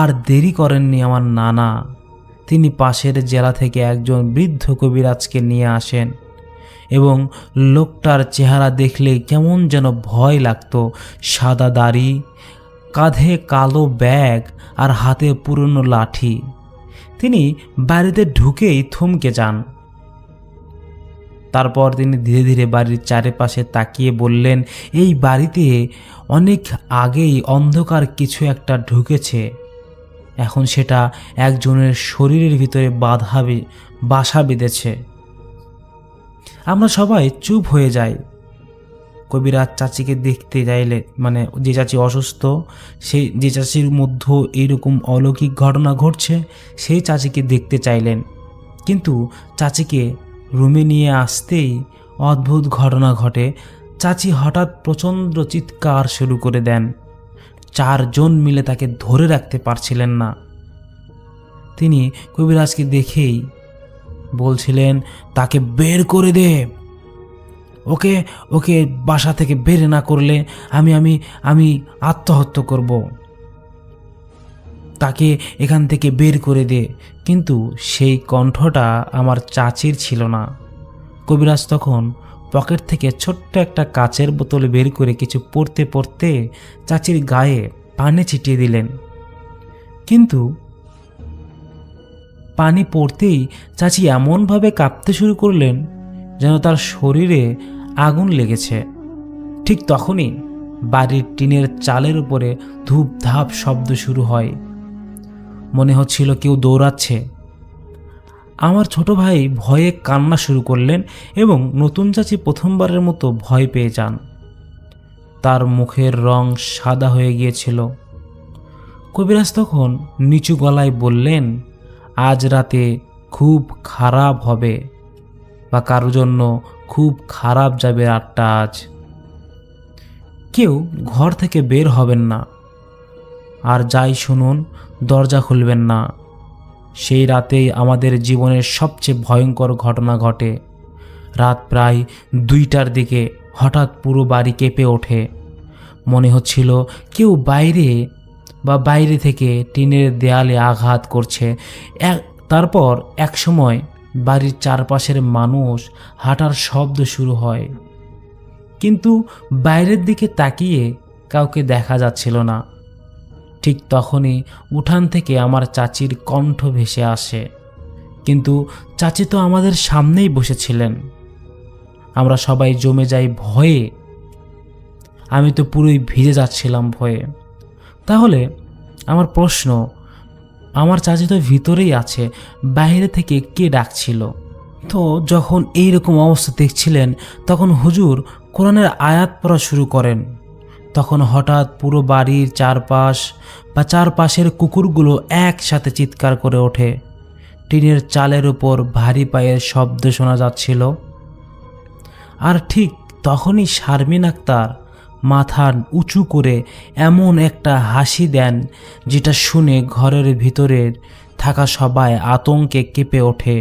আর দেরি করেননি আমার নানা। তিনি পাশের জেলা থেকে একজন বৃদ্ধ কবিরাজকে নিয়ে আসেন এবং লোকটার চেহারা দেখলে কেমন যেন ভয় লাগতো। সাদা দাড়ি, কাঁধে কালো ব্যাগ আর হাতে পুরনো লাঠি। তিনি বাড়িতে ঢুকেই থমকে যান। তারপর তিনি ধীরে ধীরে বাড়ির চারিপাশে তাকিয়ে বললেন, এই বাড়িতে অনেক আগেই অন্ধকার কিছু একটা ঢুকেছে। এখন সেটা একজনের শরীরের ভিতরে বাসা বেঁধেছে। আমরা সবাই চুপ হয়ে যাই। কবিরাজ চাচিকে দেখতে চাইলে, যে চাচি অসুস্থ, যে চাচির মধ্যে এইরকম অলৌকিক ঘটনা ঘটছে, সেই চাচিকে দেখতে চাইলেন। কিন্তু চাচিকে রুমে নিয়ে আসতেই অদ্ভুত ঘটনা ঘটে। চাচি হঠাৎ প্রচণ্ড চিৎকার শুরু করে দেন। 4 জন মিলে তাকে ধরে রাখতে পারছিলেন না। তিনি কবিরাজকে দেখেই বলছিলেন, তাকে বের করে দে, ওকে বাসা থেকে বের না করলে আমি আত্মহত্যা করব, তাকে এখান থেকে বের করে দে। কিন্তু সেই কণ্ঠটা আমার চাচির ছিল না। কবিরাজ তখন পকেট থেকে ছোট্ট একটা কাচের বোতল বের করে কিছু পড়তে পড়তে চাচির গায়ে পানি ছিটিয়ে দিলেন। কিন্তু পানি পড়তেই চাচি এমনভাবে কাঁপতে শুরু করলেন যেন তার শরীরে আগুন লেগেছে। ঠিক তখনই বাড়ির টিনের চালের উপরে ধূপধাপ শব্দ শুরু হয়। মনে হচ্ছিল কেউ দৌড়াচ্ছে। আমার ছোট ভাই ভয়ে কান্না শুরু করলেন এবং নতুন চাচি প্রথমবারের মতো ভয় পেয়ে যান। তার মুখের রং সাদা হয়ে গিয়েছিল। কবিরাজ তখন নিচু গলায় বললেন, আজ রাতে খুব খারাপ হবে, বা কারোর জন্য খুব খারাপ যাবে রাতটা আজ। কেউ ঘর থেকে বের হবেন না, আর যাই শুনুন দরজা খুলবেন না। সেই রাতেই আমাদের জীবনের সবচেয়ে ভয়ঙ্কর ঘটনা ঘটে। রাত প্রায় 2টার দিকে হঠাৎ পুরো বাড়ি কেঁপে ওঠে। মনে হচ্ছিল কেউ বাইরে থেকে টিনের দেয়ালে আঘাত করছে। তারপর এক সময় বাড়ির চারপাশের মানুষ হাঁটার শব্দ শুরু হয়, কিন্তু বাইরের দিকে তাকিয়ে কাউকে দেখা যাচ্ছিল না। ঠিক তখনই উঠান থেকে আমার চাচির কণ্ঠ ভেসে আসে, কিন্তু চাচি তো আমাদের সামনেই বসেছিলেন। আমরা সবাই জমে যাই ভয়ে। আমি তো পুরোই ভিজে যাচ্ছিলাম ভয়ে। তাহলে আমার প্রশ্ন, আমার চাচি তো ভিতরেই আছে, বাইরে থেকে কে ডাকছিল? তো যখন এইরকম অবস্থা দেখছিলেন, তখন হুজুর কোরআনের আয়াত পড়া শুরু করেন। তখন হঠাৎ পুরো বাড়ির চারপাশের কুকুরগুলো একসাথে চিৎকার করে ওঠে। টিনের চালের উপর ভারী পায়ের শব্দ শোনা যাচ্ছিল। আর ঠিক তখনই শারমিন আক্তার মাথা উঁচু করে এমন একটা হাসি দেন, যেটা শুনে ঘরের ভিতরে থাকা সবাই আতঙ্কে কেঁপে ওঠে।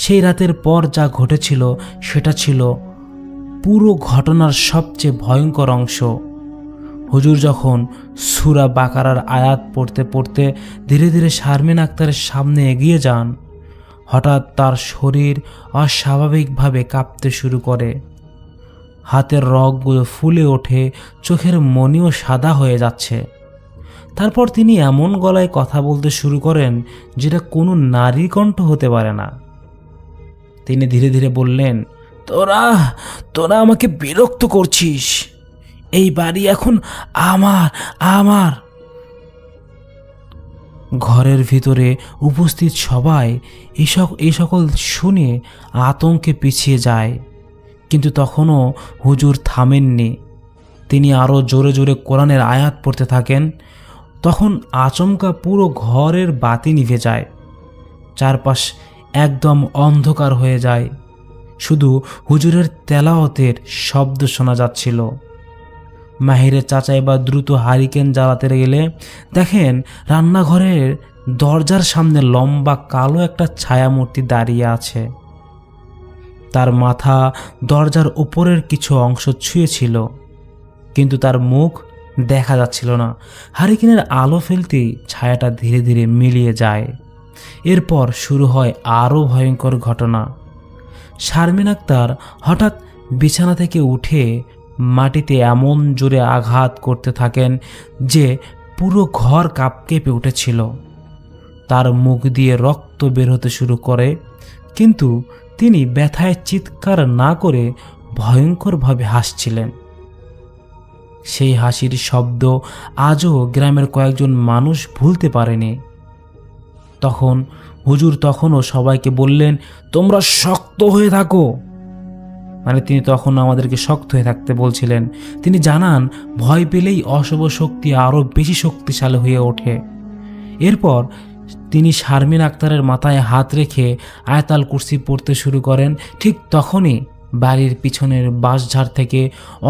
সেই রাতের পর যা ঘটেছিল সেটা ছিল পুরো ঘটনার সবচেয়ে ভয়ঙ্কর অংশ। হুজুর যখন সূরা বাকারার আয়াত পড়তে পড়তে ধীরে ধীরে শারমিন আক্তারের সামনে এগিয়ে যান, হঠাৎ তার শরীর অস্বাভাবিকভাবে কাঁপতে শুরু করে। হাতের রগগুলো ফুলে ওঠে, চোখের মণিও সাদা হয়ে যাচ্ছে। তারপর তিনি এমন গলায় কথা বলতে শুরু করেন যেটা কোনো নারী কণ্ঠ হতে পারে না। তিনি ধীরে ধীরে বললেন, তোরা আমাকে বিরক্ত করছিস। এই বাড়ি এখন আমার। ঘরের ভিতরে উপস্থিত সবাই এই সকল শুনে আতঙ্কে পিছিয়ে যায়, কিন্তু তখনও হুজুর থামেননি। তিনি আরও জোরে জোরে কোরআনের আয়াত পড়তে থাকেন। তখন আচমকা পুরো ঘরের বাতি নিভে যায়, চারপাশ একদম অন্ধকার হয়ে যায়। শুধু হুজুরের তেলাওয়াতের শব্দ শোনা যাচ্ছিল। মাহিরের চাচা এবার দ্রুত হারিকেন জ্বালাতে গেলে দেখেন রান্নাঘরের দরজার সামনে লম্বা কালো একটা ছায়ামূর্তি দাঁড়িয়ে আছে। তার মাথা দরজার উপরের কিছু অংশ ছুঁয়েছিল, কিন্তু তার মুখ দেখা যাচ্ছিল না। হারিকেনের আলো ফেলতেই ছায়াটা ধীরে ধীরে মিলিয়ে যায়। এরপর শুরু হয় আরও ভয়ঙ্কর ঘটনা। শারমিন আক্তার হঠাৎ বিছানা থেকে উঠে মাটিতে এমন জোরে আঘাত করতে থাকেন যে পুরো ঘর কেঁপে উঠেছিল। তার মুখ দিয়ে রক্ত বের হতে শুরু করে, কিন্তু তিনি ব্যথায় চিৎকার না করে ভয়ঙ্করভাবে হাসছিলেন। সেই হাসির শব্দ আজও গ্রামের কয়েকজন মানুষ ভুলতে পারেনি। তখন হুজুর তখনও সবাইকে বললেন, তোমরা শক্ত হয়ে থাকো। মানে তিনি তখন আমাদেরকে শক্ত হয়ে থাকতে বলছিলেন। তিনি জানান ভয় পেলেই অশুভ শক্তি আরও বেশি শক্তিশালী হয়ে ওঠে। এরপর তিনি শারমিন আক্তারের মাথায় হাত রেখে আয়াতুল কুরসি পড়তে শুরু করেন। ঠিক তখনই বাড়ির পিছনের বাঁশঝাড় থেকে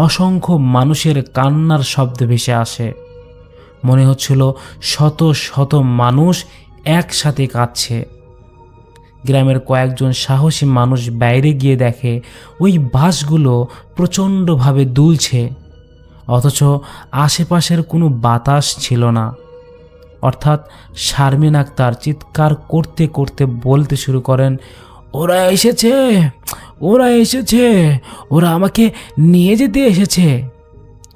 অসংখ্য মানুষের কান্নার শব্দ ভেসে আসে। মনে হচ্ছিল শত শত মানুষ একসাথে কাঁদছে। গ্রামের কয়েকজন সাহসী মানুষ বাইরে গিয়ে দেখে ওই বাঁশগুলো প্রচণ্ডভাবে দুলছে, অথচ আশেপাশের কোনো বাতাস ছিল না। অর্থাৎ শারমিন আক্তার চিৎকার করতে করতে বলতে শুরু করেন, ওরা এসেছে, ওরা আমাকে নিয়ে যেতে এসেছে।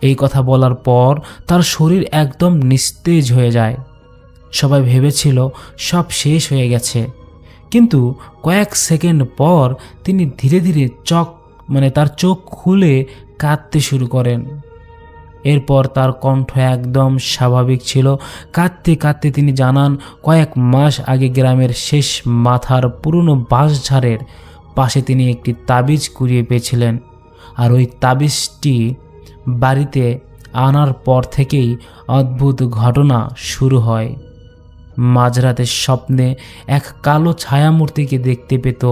এই কথা বলার পর তার শরীর একদম নিস্তেজ হয়ে যায়। সবাই ভেবেছিল সব শেষ হয়ে গেছে, কিন্তু কয়েক সেকেন্ড পর তিনি ধীরে ধীরে তার চোখ খুলে কাঁদতে শুরু করেন। এরপর তার কণ্ঠ একদম স্বাভাবিক ছিল। কাঁদতে কাঁদতে তিনি জানান, কয়েক মাস আগে গ্রামের শেষ মাথার পুরনো বাঁশঝাড়ের পাশে তিনি একটি তাবিজ কুড়িয়ে পেয়েছিলেন, আর ওই তাবিজটি বাড়িতে আনার পর থেকেই অদ্ভুত ঘটনা শুরু হয়। মাঝরাতের স্বপ্নে এক কালো ছায়ামূর্তিকে দেখতে পেত।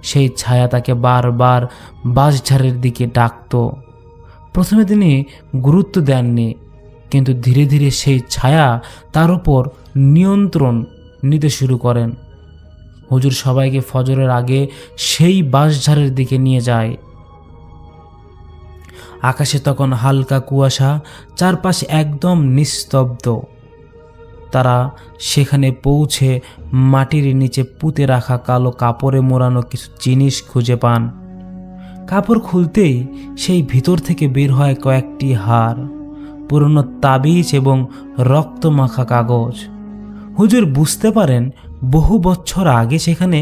সেই ছায়া তাকে বারবার বাঁশঝাড়ের দিকে ডাকত। প্রথমে তিনি গুরুত্ব দেননি, কিন্তু ধীরে ধীরে সেই ছায়া তার উপর নিয়ন্ত্রণ নিতে শুরু করেন। হুজুর সবাইকে ফজরের আগে সেই বাঁশঝাড়ের দিকে নিয়ে যায়। আকাশে তখন হালকা কুয়াশা, চারপাশ একদম নিস্তব্ধ। তারা সেখানে পৌঁছে মাটির নিচে পুঁতে রাখা কালো কাপড়ে মোড়ানো কিছু জিনিস খুঁজে পান। কাপড় খুলতেই সেই ভিতর থেকে বের হয় কয়েকটি হার, পুরনো তাবিজ এবং রক্তমাখা কাগজ। হুজুর বুঝতে পারেন বহু বছর আগে সেখানে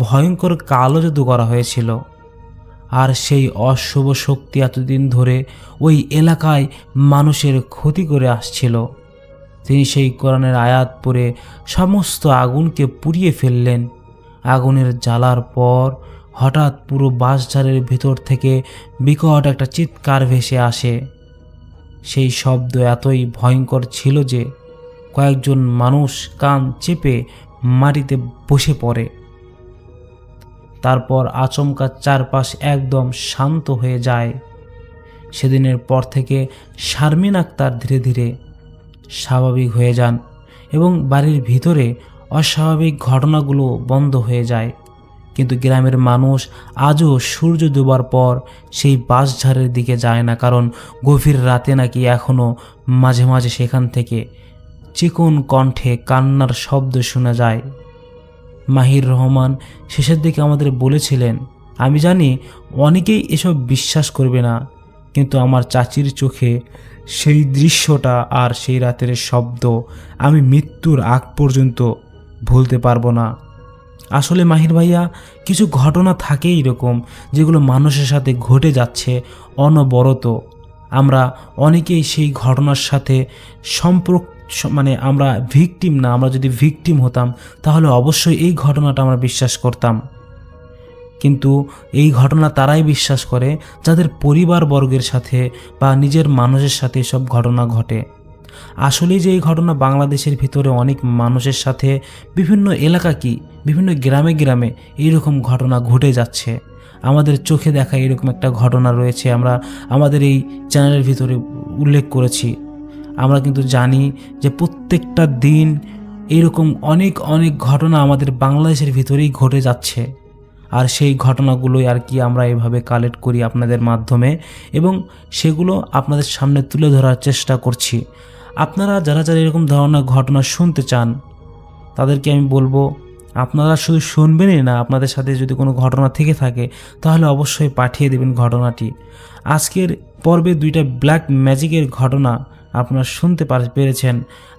ভয়ঙ্কর কালো জাদু করা হয়েছিল, আর সেই অশুভ শক্তি এতদিন ধরে ওই এলাকায় মানুষের ক্ষতি করে আসছিল। তিনি সেই কোরআনের আয়াত পড়ে সমস্ত আগুনকে পুড়িয়ে ফেললেন। আগুনের জ্বালার পর হঠাৎ পুরো বাঁশঝাড়ের ভিতর থেকে বিকট একটা চিৎকার ভেসে আসে। সেই শব্দ এতই ভয়ঙ্কর ছিল যে কয়েকজন মানুষ কান চেপে মাটিতে বসে পড়ে। তারপর আচমকা চারপাশ একদম শান্ত হয়ে যায়। সেদিনের পর থেকে শারমিন আক্তার ধীরে ধীরে স্বাভাবিক হয়ে যান এবং বাড়ির ভিতরে অস্বাভাবিক ঘটনাগুলো বন্ধ হয়ে যায়। কিন্তু গ্রামের মানুষ আজও সূর্য ডোবার পর সেই বাঁশঝাড়ের দিকে যায় না, কারণ গভীর রাতে নাকি এখনও মাঝে মাঝে সেখান থেকে চিকন কণ্ঠে কান্নার শব্দ শোনা যায়। মাহির রহমান শেষের দিকে আমাদের বলেছিলেন, আমি জানি অনেকেই এসব বিশ্বাস করবে না, কিন্তু আমার চাচির চোখে সেই দৃশ্যটা আর সেই রাতের শব্দ আমি মৃত্যুর আগ পর্যন্ত ভুলতে পারবো না। আসলে মাহির ভাইয়া, কিছু ঘটনা থাকে এরকম যেগুলো মানুষের সাথে ঘটে যাচ্ছে অনবরত। আমরা অনেকেই সেই ঘটনার সাথে আমরা ভিকটিম না। আমরা যদি ভিকটিম হতাম তাহলে অবশ্যই এই ঘটনাটা আমরা বিশ্বাস করতাম, কিন্তু এই ঘটনা তারাই বিশ্বাস করে যাদের পরিবারবর্গের সাথে বা নিজের মানুষের সাথে এসব ঘটনা ঘটে। আসলে যে এই ঘটনা বাংলাদেশের ভিতরে অনেক মানুষের সাথে বিভিন্ন এলাকা কি বিভিন্ন গ্রামে গ্রামে এইরকম ঘটনা ঘটে যাচ্ছে। আমাদের চোখে দেখা এরকম একটা ঘটনা রয়েছে, আমরা আমাদের এই চ্যানেলের ভিতরে উল্লেখ করেছি। আমরা কিন্তু জানি যে প্রত্যেকটা দিন এরকম অনেক অনেক ঘটনা আমাদের বাংলাদেশের ভিতরেই ঘটে যাচ্ছে, আর সেই ঘটনাগুলোই আর কি আমরা এভাবে কালেক্ট করি আপনাদের মাধ্যমে এবং সেগুলো আপনাদের সামনে তুলে ধরার চেষ্টা করছি। আপনারা যারা যারা এরকম ধরনের ঘটনা শুনতে চান তাদেরকে আমি বলবো, আপনারা শুধু শুনবেনই না, আপনাদের সাথে যদি কোনো ঘটনা থেকে থাকে তাহলে অবশ্যই পাঠিয়ে দেবেন ঘটনাটি। আজকের পর্বে দুইটা ব্ল্যাক ম্যাজিকের ঘটনা আপনারা শুনতে পেরেছেন।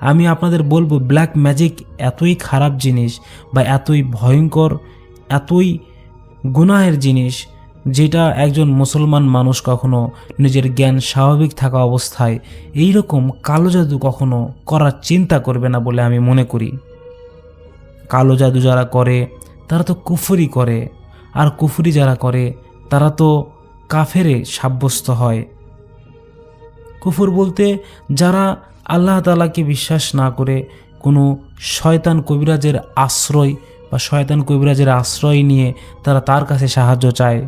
আমি আপনাদের বলবো, ব্ল্যাক ম্যাজিক এতই খারাপ জিনিস বা এতই ভয়ঙ্কর, এতই গুনাহের জিনিস, যেটা একজন মুসলমান মানুষ কখনো নিজের জ্ঞান স্বাভাবিক থাকা অবস্থায় এই রকম কালো জাদু কখনো করার চিন্তা করবে না বলে আমি মনে করি। কালো জাদু যারা করে তারা তো কুফরি করে, আর কুফরি যারা করে তারা তো কাফেরে সাব্যস্ত হয়। কুফর বলতে যারা আল্লাহ তাআলাকে বিশ্বাস না করে কোনো শয়তান কবিরাজের আশ্রয় বা শয়তান কবিরাজের আশ্রয় নিয়ে তারা তার কাছে সাহায্য চায়।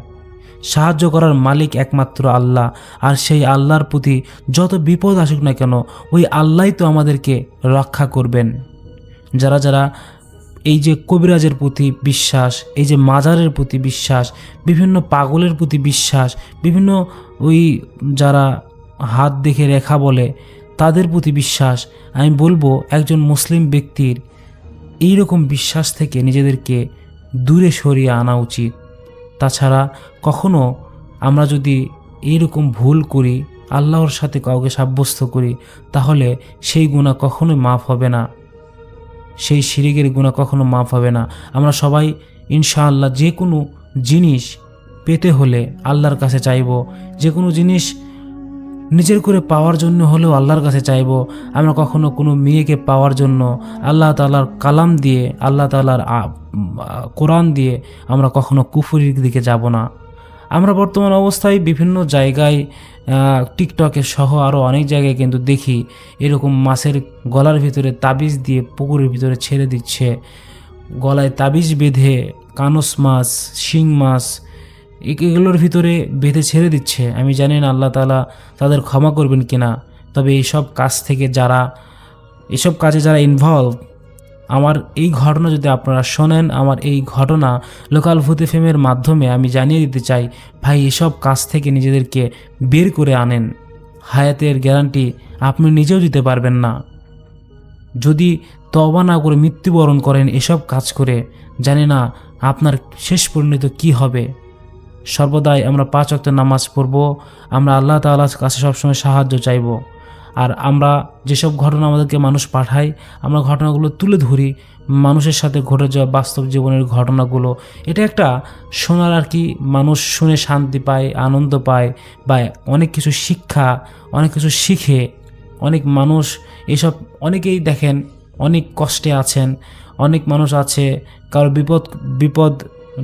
সাহায্য করার মালিক একমাত্র আল্লাহ, আর সেই আল্লাহর প্রতি যত বিপদ আসুক না কেন ওই আল্লাহই তো আমাদেরকে রক্ষা করবেন। যারা যারা এই যে কবিরাজের প্রতি বিশ্বাস, এই যে মাজারের প্রতি বিশ্বাস, বিভিন্ন পাগলের প্রতি বিশ্বাস, বিভিন্ন ওই যারা হাত দেখে রেখা বলে তাদের প্রতি বিশ্বাস, আমি বলবো একজন মুসলিম ব্যক্তির এই রকম বিশ্বাস থেকে নিজেদেরকে দূরে সরিয়ে আনা উচিত। তাছাড়া কখনো আমরা যদি এইরকম ভুল করি, আল্লাহর সাথে কাউকে সাব্যস্ত করি, তাহলে সেই গুনাহ কখনোই মাফ হবে না, সেই শিরকের গুনাহ কখনো মাফ হবে না। আমরা সবাই ইনশাআল্লাহ যে কোনো জিনিস পেতে হলে আল্লাহর কাছে চাইব, যে কোনো জিনিস নিজের করে পাওয়ার জন্য হলেও আল্লাহর কাছে চাইব। আমরা কখনো কোনো মেয়েকে পাওয়ার জন্য আল্লাহ তাআলার কালাম দিয়ে, আল্লাহ তাআলার কোরআন দিয়ে আমরা কখনো কুফরির দিকে যাব না। আমরা বর্তমান অবস্থায় বিভিন্ন জায়গায় টিকটকে সহ আরও অনেক জায়গায় কিন্তু দেখি এরকম মাছের গলার ভিতরে তাবিজ দিয়ে পুকুরের ভিতরে ছেড়ে দিচ্ছে, গলায় তাবিজ বেঁধে কানস মাছ, শিং মাছ এগুলোর ভিতরে বেঁধে ছেড়ে দিচ্ছে। আমি জানি না আল্লাহ তাআলা তাদের ক্ষমা করবেন কিনা। তবে এইসব কাজ থেকে এসব কাজে যারা ইনভলভ, আমার এই ঘটনা যদি আপনারা শোনেন, আমার এই ঘটনা লোকাল ভূত এফএমের মাধ্যমে আমি জানিয়ে দিতে চাই, ভাই এসব কাজ থেকে নিজেদেরকে বের করে আনেন। হায়াতের গ্যারান্টি আপনি নিজেও দিতে পারবেন না। যদি তওবা না করে মৃত্যুবরণ করেন এসব কাজ করে, জানি না আপনার শেষ পরিণত কি হবে। সর্বদাই আমরা 5 ওয়াক্ত নামাজ পড়ব, আমরা আল্লাহ তাআলার কাছে সবসময় সাহায্য চাইব। আর আমরা যেসব ঘটনা আমাদেরকে মানুষ পাঠায়, আমরা ঘটনাগুলো তুলে ধরি, মানুষের সাথে ঘটে যাওয়া বাস্তব জীবনের ঘটনাগুলো। এটা একটা শোনার আর কি, মানুষ শুনে শান্তি পায়, আনন্দ পায়, বা অনেক কিছু শিক্ষা, অনেক কিছু শিখে। অনেক মানুষ এসব, অনেকেই দেখেন অনেক কষ্টে আছেন, অনেক মানুষ আছে কারো বিপদ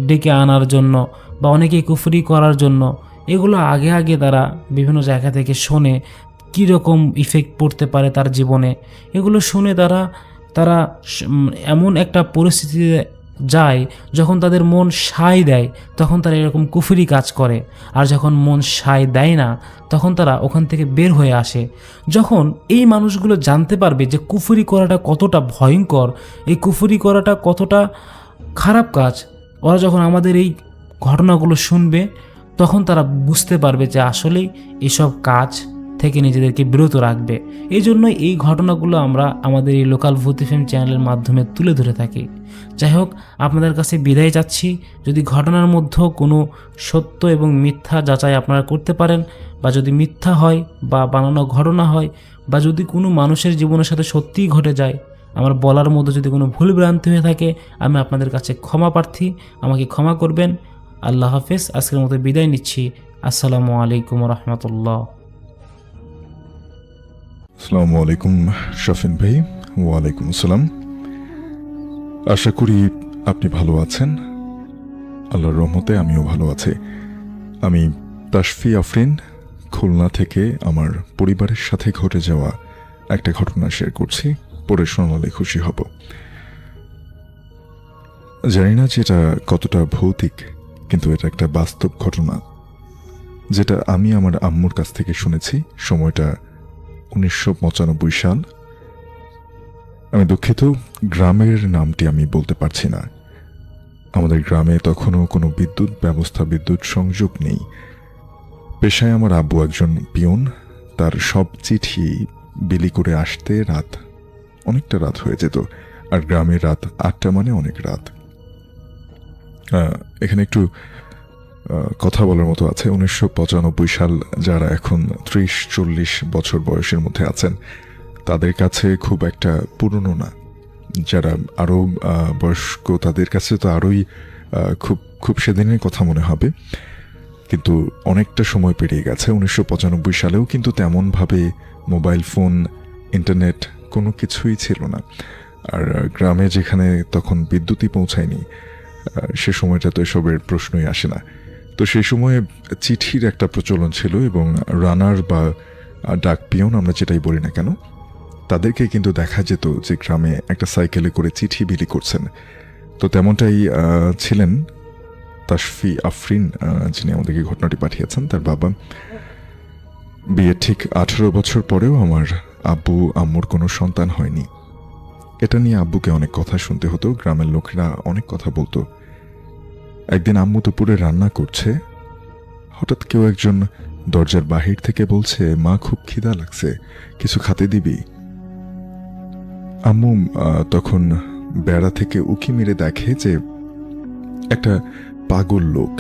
ডেকে আনার জন্য, বা অনেকেই কুফরি করার জন্য। এগুলো আগে আগে তারা বিভিন্ন জায়গা থেকে শোনে কীরকম ইফেক্ট পড়তে পারে তার জীবনে। এগুলো শুনে তারা এমন একটা পরিস্থিতিতে যায় যখন তাদের মন সায় দেয়, তখন তারা এরকম কুফরি কাজ করে। আর যখন মন সায় দেয় না, তখন তারা ওখান থেকে বের হয়ে আসে। যখন এই মানুষগুলো জানতে পারবে যে কুফরি করাটা কতটা ভয়ঙ্কর, এই কুফরি করাটা কতটা খারাপ কাজ, ওরা যখন আমাদের এই ঘটনাগুলো শুনবে, তখন তারা বুঝতে পারবে যে আসলেই এসব কাজ থেকে নিজেদেরকে বিরত রাখবে। এই জন্যই এই ঘটনাগুলো আমরা আমাদের এই লোকাল ভূত এফএম চ্যানেলের মাধ্যমে তুলে ধরে থাকি। যাই হোক, আপনাদের কাছে বিদায় চাচ্ছি। যদি ঘটনার মধ্যে কোনো সত্য এবং মিথ্যা যাচাই আপনারা করতে পারেন, বা যদি মিথ্যা হয় বা বানানো ঘটনা হয়, বা যদি কোনো মানুষের জীবনের সাথে সত্যিই ঘটে যায়, আমার বলার মধ্যে যদি কোনো ভুল ভ্রান্তি হয়ে থাকে, আমি আপনাদের কাছে ক্ষমা প্রার্থী, আমাকে ক্ষমা করবেন। আল্লাহ হাফেজ। আজকের মতো বিদায় নিচ্ছি। আসসালামু আলাইকুম রহমতুল্লাহ। আসসালামু আলাইকুম শাফিন ভাই। ওয়ালাইকুম আসসালাম। আশা করি আপনি ভালো আছেন। আল্লাহর রহমতে আমিও ভালো আছি। আমি তাশফি আফরিন, খুলনা থেকে আমার পরিবারের সাথে ঘটে যাওয়া একটা ঘটনা শেয়ার করছি। পড়ে শোনালে খুশি হব। জানি না যেটা কতটা ভৌতিক, কিন্তু এটা একটা বাস্তব ঘটনা, যেটা আমি আমার আম্মুর কাছ থেকে শুনেছি। সময়টা 1995 সাল। আমি দুঃখিত, গ্রামের নামটি আমি বলতে পারছি না। আমাদের গ্রামে তখনও কোনো বিদ্যুৎ সংযোগ নেই। পেশায় আমার আব্বু একজন পিয়ন। তার সব চিঠি বিলি করে আসতে অনেকটা রাত হয়ে যেত। আর গ্রামের রাত 8টা মানে অনেক রাত। এখানে একটু কথা বলার মতো আছে। 1995 সাল, যারা এখন 30-40 বছর বয়সের মধ্যে আছেন, তাদের কাছে খুব একটা পুরনো না। যারা আরও বয়স্ক, তাদের কাছে তো আরোই খুব খুব সেদিনের কথা মনে হবে। কিন্তু অনেকটা সময় পেরিয়ে গেছে। 1995 সালেও কিন্তু তেমনভাবে মোবাইল ফোন, ইন্টারনেট কোনো কিছুই ছিল না। আর গ্রামে যেখানে তখন বিদ্যুৎই পৌঁছায়নি, সে সময়টা তো এসবের প্রশ্নই আসে না। তো সেই সময়ে চিঠির একটা প্রচলন ছিল, এবং রানার বা ডাক পিয়ন, আমরা যেটাই বলি না কেন, তাদেরকে কিন্তু দেখা যেত যে গ্রামে একটা সাইকেলে করে চিঠি বিলি করছেন। তো তেমনটাই ছিলেন তাশফি আফরিন, যিনি আমাদেরকে ঘটনাটি পাঠিয়েছেন। তার বাবা বিয়ের ঠিক 18 বছর পরেও আমার আব্বু আম্মুর কোনো সন্তান হয়নি। এটা নিয়ে আব্বুকে অনেক কথা শুনতে হতো। গ্রামের লোকেরা অনেক কথা বলতো। একদিন আম্মু দুপুরে রান্না করছে, হঠাৎ কেউ একজন দরজার বাহির থেকে বলছে, মা খুব খিদা লাগছে, কিছু খেতে দিবি? আম্মু তখন বেড়া থেকে উকি মেরে দেখে যে একটা পাগল লোক।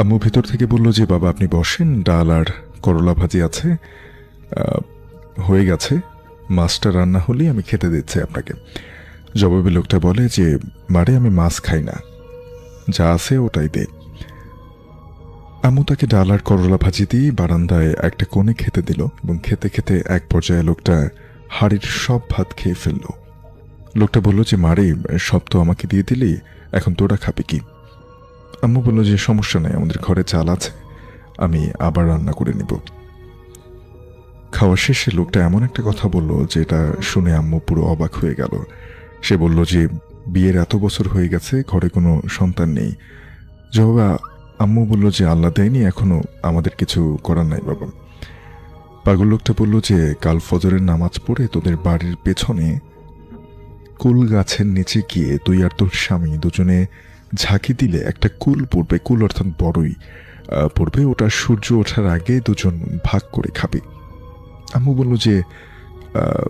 আম্মু ভেতর থেকে বলল যে, বাবা আপনি বসেন, ডাল আর করলা ভাজি আছে, হয়ে গেছে, মাছটা রান্না হলেই আমি খেতে দিচ্ছি আপনাকে। জবাবে লোকটা বলে যে, মারে আমি মাছ খাই না, যা আছে ওটাই দে। আম্মু তাকে ডাল আর করলা ভাজি দিয়ে বারান্দায় একটা কোণে খেতে দিল, এবং খেতে খেতে এক পর্যায়ে লোকটা হাড়ির সব ভাত খেয়ে ফেলল। লোকটা বলল যে, মারে সব তো আমাকে দিয়ে দিলি, এখন তোরা খাবি কি? আম্মু বলল যে সমস্যা নেই, আমাদের ঘরে চাল আছে, আমি আবার রান্না করে নিব। খাওয়া শেষে লোকটা এমন একটা কথা বলল যেটা শুনে আম্মু পুরো অবাক হয়ে গেল। সে বলল যে বিয়ের এত বছর হয়ে গেছে, ঘরে কোনো সন্তান নেই। জবাবে আম্মু বলল যে আল্লাহ দেয়নি, এখনো আমাদের কিছু করার নাই বাবা। পাগল লোকটা বলল যে কাল ফজরের নামাজ পড়ে তোদের বাড়ির পেছনে কুল গাছের নিচে গিয়ে তুই আর তোর স্বামী দুজনে ঝাঁকি দিলে একটা কুল পড়বে, কুল অর্থাৎ বড়ই পড়বে, ওটা সূর্য ওঠার আগে দুজন ভাগ করে খাবে। আম্মু বলল যে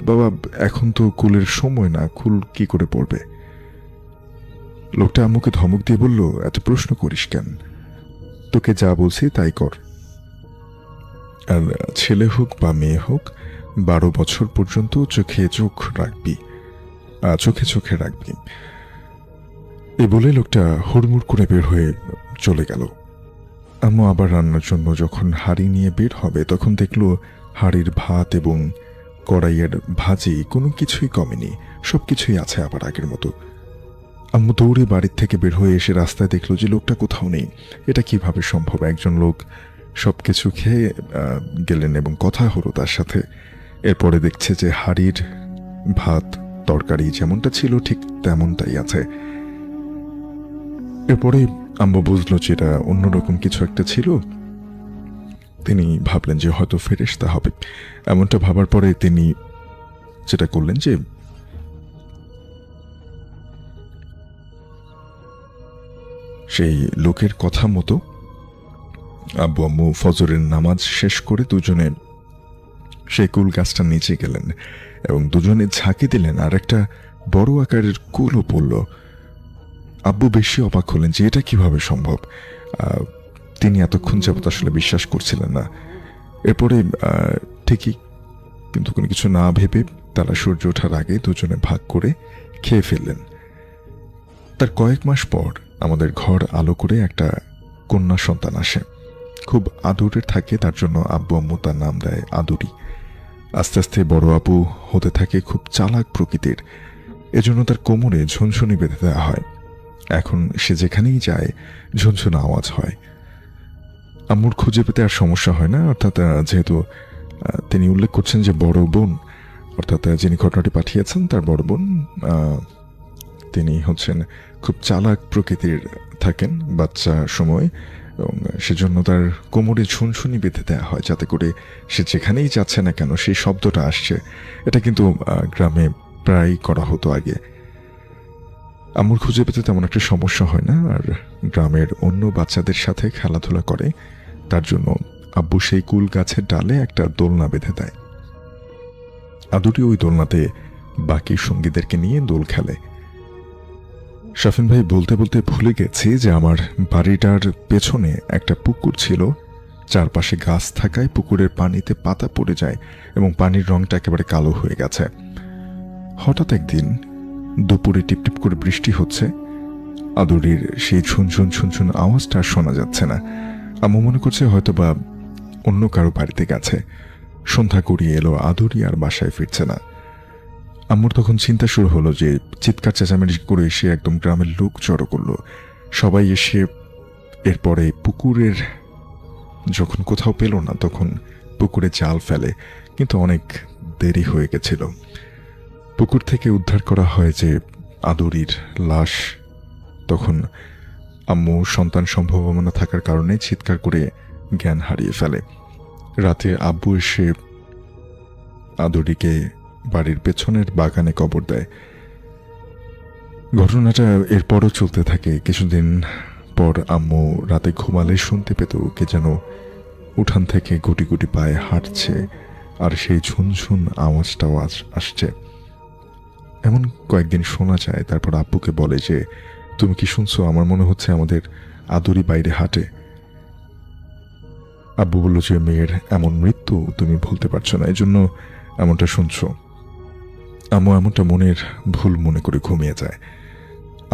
বাবা এখন তো কুলের সময় না, কুল কি করে পড়বে? লোকটা আম্মুকে ধমক দিয়ে বলল, এত প্রশ্ন করিস কেন, তোকে যা বলছি তাই কর। আর ছেলে হোক বা মেয়ে হোক 12 বছর পর্যন্ত চোখে চোখে রাখবি। এই বলে লোকটা হুড়মুড় করে বের হয়ে চলে গেল। আম্মু আবার রান্নার জন্য যখন হাঁড়ি নিয়ে বের হবে তখন দেখলো হাঁড়ির ভাত এবং কড়াইয়ের ভাজি কোনো কিছুই কমেনি, সবকিছুই আছে আবার আগের মতো। আম্মু দৌড়ে বাড়ির থেকে বের হয়ে এসে রাস্তায় দেখলো যে লোকটা কোথাও নেই। এটা কিভাবে সম্ভব? একজন লোক সবকিছু খেয়ে গেলেন এবং কথা হলো তার সাথে। এরপরে দেখছে যে হাঁড়ির ভাত তরকারি যেমনটা ছিল ঠিক তেমনটাই আছে। এরপরে আম্মু বুঝলো যে এটা অন্যরকম কিছু একটা ছিল। তিনি ভাবলেন যে হয়তো ফেরেশতা হবে। এমনটা ভাবার পরে তিনি যেটা করলেন যে সেই লোকের কথা মতো আব্বু আম্মু ফজরের নামাজ শেষ করে দুজনে সেই কুল গাছটার নিচে গেলেন এবং দুজনে ঝাঁকি দিলেন, আর একটা বড় আকারের কুলও পড়ল। আব্বু বেশি অবাক হলেন যে এটা কিভাবে সম্ভব। তিনি এতক্ষণ যাবত আসলে বিশ্বাস করছিলেন না। এরপরে ঠিকই কিন্তু কোনো কিছু না ভেবে তারা সূর্য ওঠার আগে দুজনে ভাগ করে খেয়ে ফেললেন। তার কয়েক মাস পর আমাদের ঘর আলো করে একটা কন্যা সন্তান আসে। খুব আদরের থাকে, তার জন্য আব্বু আম্মু তার নাম দেয় আদুরি। আস্তে আস্তে বড় আপু হতে থাকে খুব চালাক প্রকৃতির, এজন্য তার কোমরে ঝুনঝুনি বেঁধে দেওয়া হয়। এখন সে যেখানেই যায় ঝুনঝুনা আওয়াজ হয়। আম্মুর খুঁজে পেতে আর সমস্যা হয় না, অর্থাৎ যেহেতু তিনি উল্লেখ করছেন যে বড় বোন অর্থাৎ যিনি ঘটনাটি পাঠিয়েছেন তার বড় বোন তিনি হচ্ছেন খুব চালাক প্রকৃতির থাকেন বাচ্চা সময়, এবং সেজন্য তার কোমরে ঝুনঝুনি বেঁধে দেওয়া হয় যাতে করে সে যেখানেই যাচ্ছে না কেন সেই শব্দটা আসছে। এটা কিন্তু গ্রামে প্রায় করা হতো আগে। আম্মুর খুঁজে পেতে তেমন একটা সমস্যা হয় না, আর গ্রামের অন্য বাচ্চাদের সাথে খেলাধুলা করে। তার জন্য আব্বু সেই কুল গাছের ডালে একটা দোলনা বেঁধে দেয়। আদুরি ওই দোলনাতে বাকি সঙ্গীদেরকে নিয়ে দোল খেলে। শাফিন ভাই বলতে বলতে ভুলে গেছি যে আমার বাড়িটার পেছনে একটা পুকুর ছিল। চারপাশে গাছ থাকায় পুকুরের পানিতে পাতা পড়ে যায় এবং পানির রংটা একেবারে কালো হয়ে গেছে। হঠাৎ একদিন দুপুরে টিপটিপ করে বৃষ্টি হচ্ছে, আদুরির সেই ঝুনঝুন ঝুনঝুন আওয়াজটা আর শোনা যাচ্ছে না। আম্মু মনে করছে হয়তো বা অন্য কারো বাড়িতে গেছে। সন্ধ্যা গড়িয়ে এলো, আদুরি আর বাসায় ফিরছে না। আম্মুর তখন চিন্তা শুরু হলো যে চিৎকার চেঁচামেচি করে এসে একদম গ্রামের লোক জড়ো করলো। সবাই এসে এরপরে পুকুরের যখন কোথাও পেল না তখন পুকুরে জাল ফেলে, কিন্তু অনেক দেরি হয়ে গেছিল। পুকুর থেকে উদ্ধার করা হয় যে আদুরির লাশ। তখন আম্মু সন্তান সম্ভাবনা থাকার কারণে চিৎকার করে জ্ঞান হারিয়ে ফেলে। রাতে আব্বু এসে আদুরিকে বাড়ির পেছনের বাগানে কবর দেয়। ঘটনাটা এরপরও চলতে থাকে। কিছুদিন পর আম্মু রাতে ঘুমালে শুনতে পেত কে যেন উঠান থেকে গুটি গুটি পায়ে হাঁটছে, আর সেই ঝুনঝুন আওয়াজটাও আসছে। এমন কয়েকদিন শোনা যায়। তারপর আব্বুকে বলে যে তুমি কি শুনছো? আমার মনে হচ্ছে আমাদের আদুরি বাইরে হাঁটে। আব্বু বলল যে মেয়ের এমন মৃত্যু তুমি ভুলতে পারছো না, এই জন্য এমনটা শুনছো। আম্মু এমনটা মনের ভুল মনে করে ঘুমিয়ে যায়।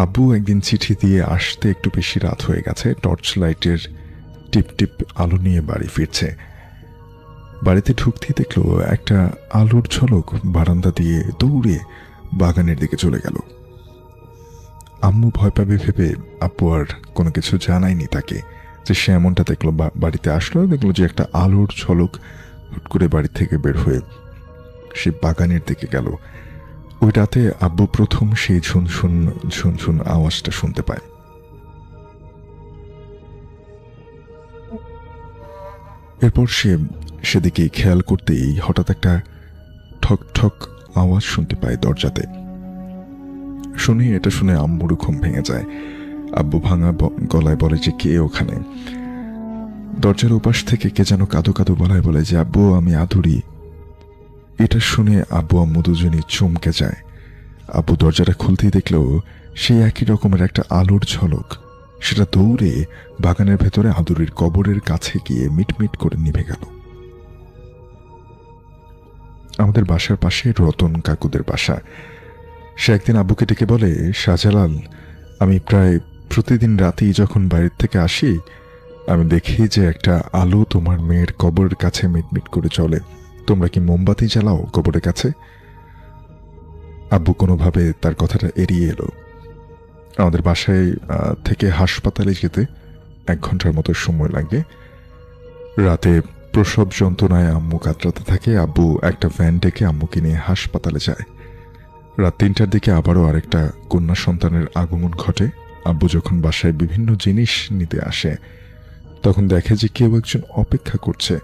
আব্বু একদিন চিঠি দিয়ে আসতে একটু বেশি রাত হয়ে গেছে। টর্চ লাইটের টিপ টিপ আলো নিয়ে বাড়ি ফিরছে। বাড়িতে ঢুকতেই দেখলো একটা আলোর ঝলক বারান্দা দিয়ে দৌড়ে বাগানের দিকে চলে গেল। আম্মু ভয় পাবে ভেবে আব্বু আর কোনো কিছু জানায়নি তাকে, যে সে এমনটা দেখলো। বাড়িতে আসলো, দেখলো যে একটা আলোর ঝলক হুট করে বাড়ি থেকে বের হয়ে সে বাগানের দিকে গেল। ওই রাতে আব্বু প্রথম সেই ঝুনঝুন ঝুনঝুন আওয়াজটা শুনতে পায়। এরপর সে সেদিকে খেয়াল করতেই হঠাৎ একটা ঠক ঠক আওয়াজ শুনতে পায় দরজাতে। এটা শুনে আম্মুরও ঘুম ভেঙে যায়। আব্বু ভাঙা গলায় বলে যে কে ওখানে। দরজার ওপাশ থেকে কে যেন কাঁদো কাঁদো গলায় বলে যে আব্বু আমি আদুরি। এটা শুনে আব্বু আম্মু দুজনই চমকে যায়। আব্বু দরজাটা খুলতেই দেখলো সেই একই রকমের একটা আলোর ঝলক। সেটা দৌড়ে বাগানের ভেতরে আদুরির কবরের কাছে গিয়ে মিটমিট করে নিভে গেল। আমাদের বাসার পাশে রতন কাকুদের বাসা। সে একদিন আব্বুকে ডেকে বলে, শাহজালাল, আমি প্রায় প্রতিদিন রাতেই যখন বাইরের থেকে আসি আমি দেখি যে একটা আলো তোমার মেয়ের কবরের কাছে মিটমিট করে চলে। তোমরা কি মোমবাতি জ্বালাও কবরের কাছে? আব্বু কোনোভাবে তার কথাটা এড়িয়ে এলো। আমাদের বাসায় থেকে হাসপাতালে যেতে 1 ঘন্টার মতো সময় লাগে। রাতে প্রসব যন্ত্রণায় আম্মু কাতরাতে থাকে। আব্বু একটা ভ্যান ডেকে আম্মুকে নিয়ে হাসপাতালে যায়। রাত 3টার দিকে আবারও আরেকটা কন্যা সন্তানের আগমন ঘটে। আব্বু যখন বাসায় বিভিন্ন জিনিস নিতে আসে তখন দেখে যে কেউ একজন অপেক্ষা করছে।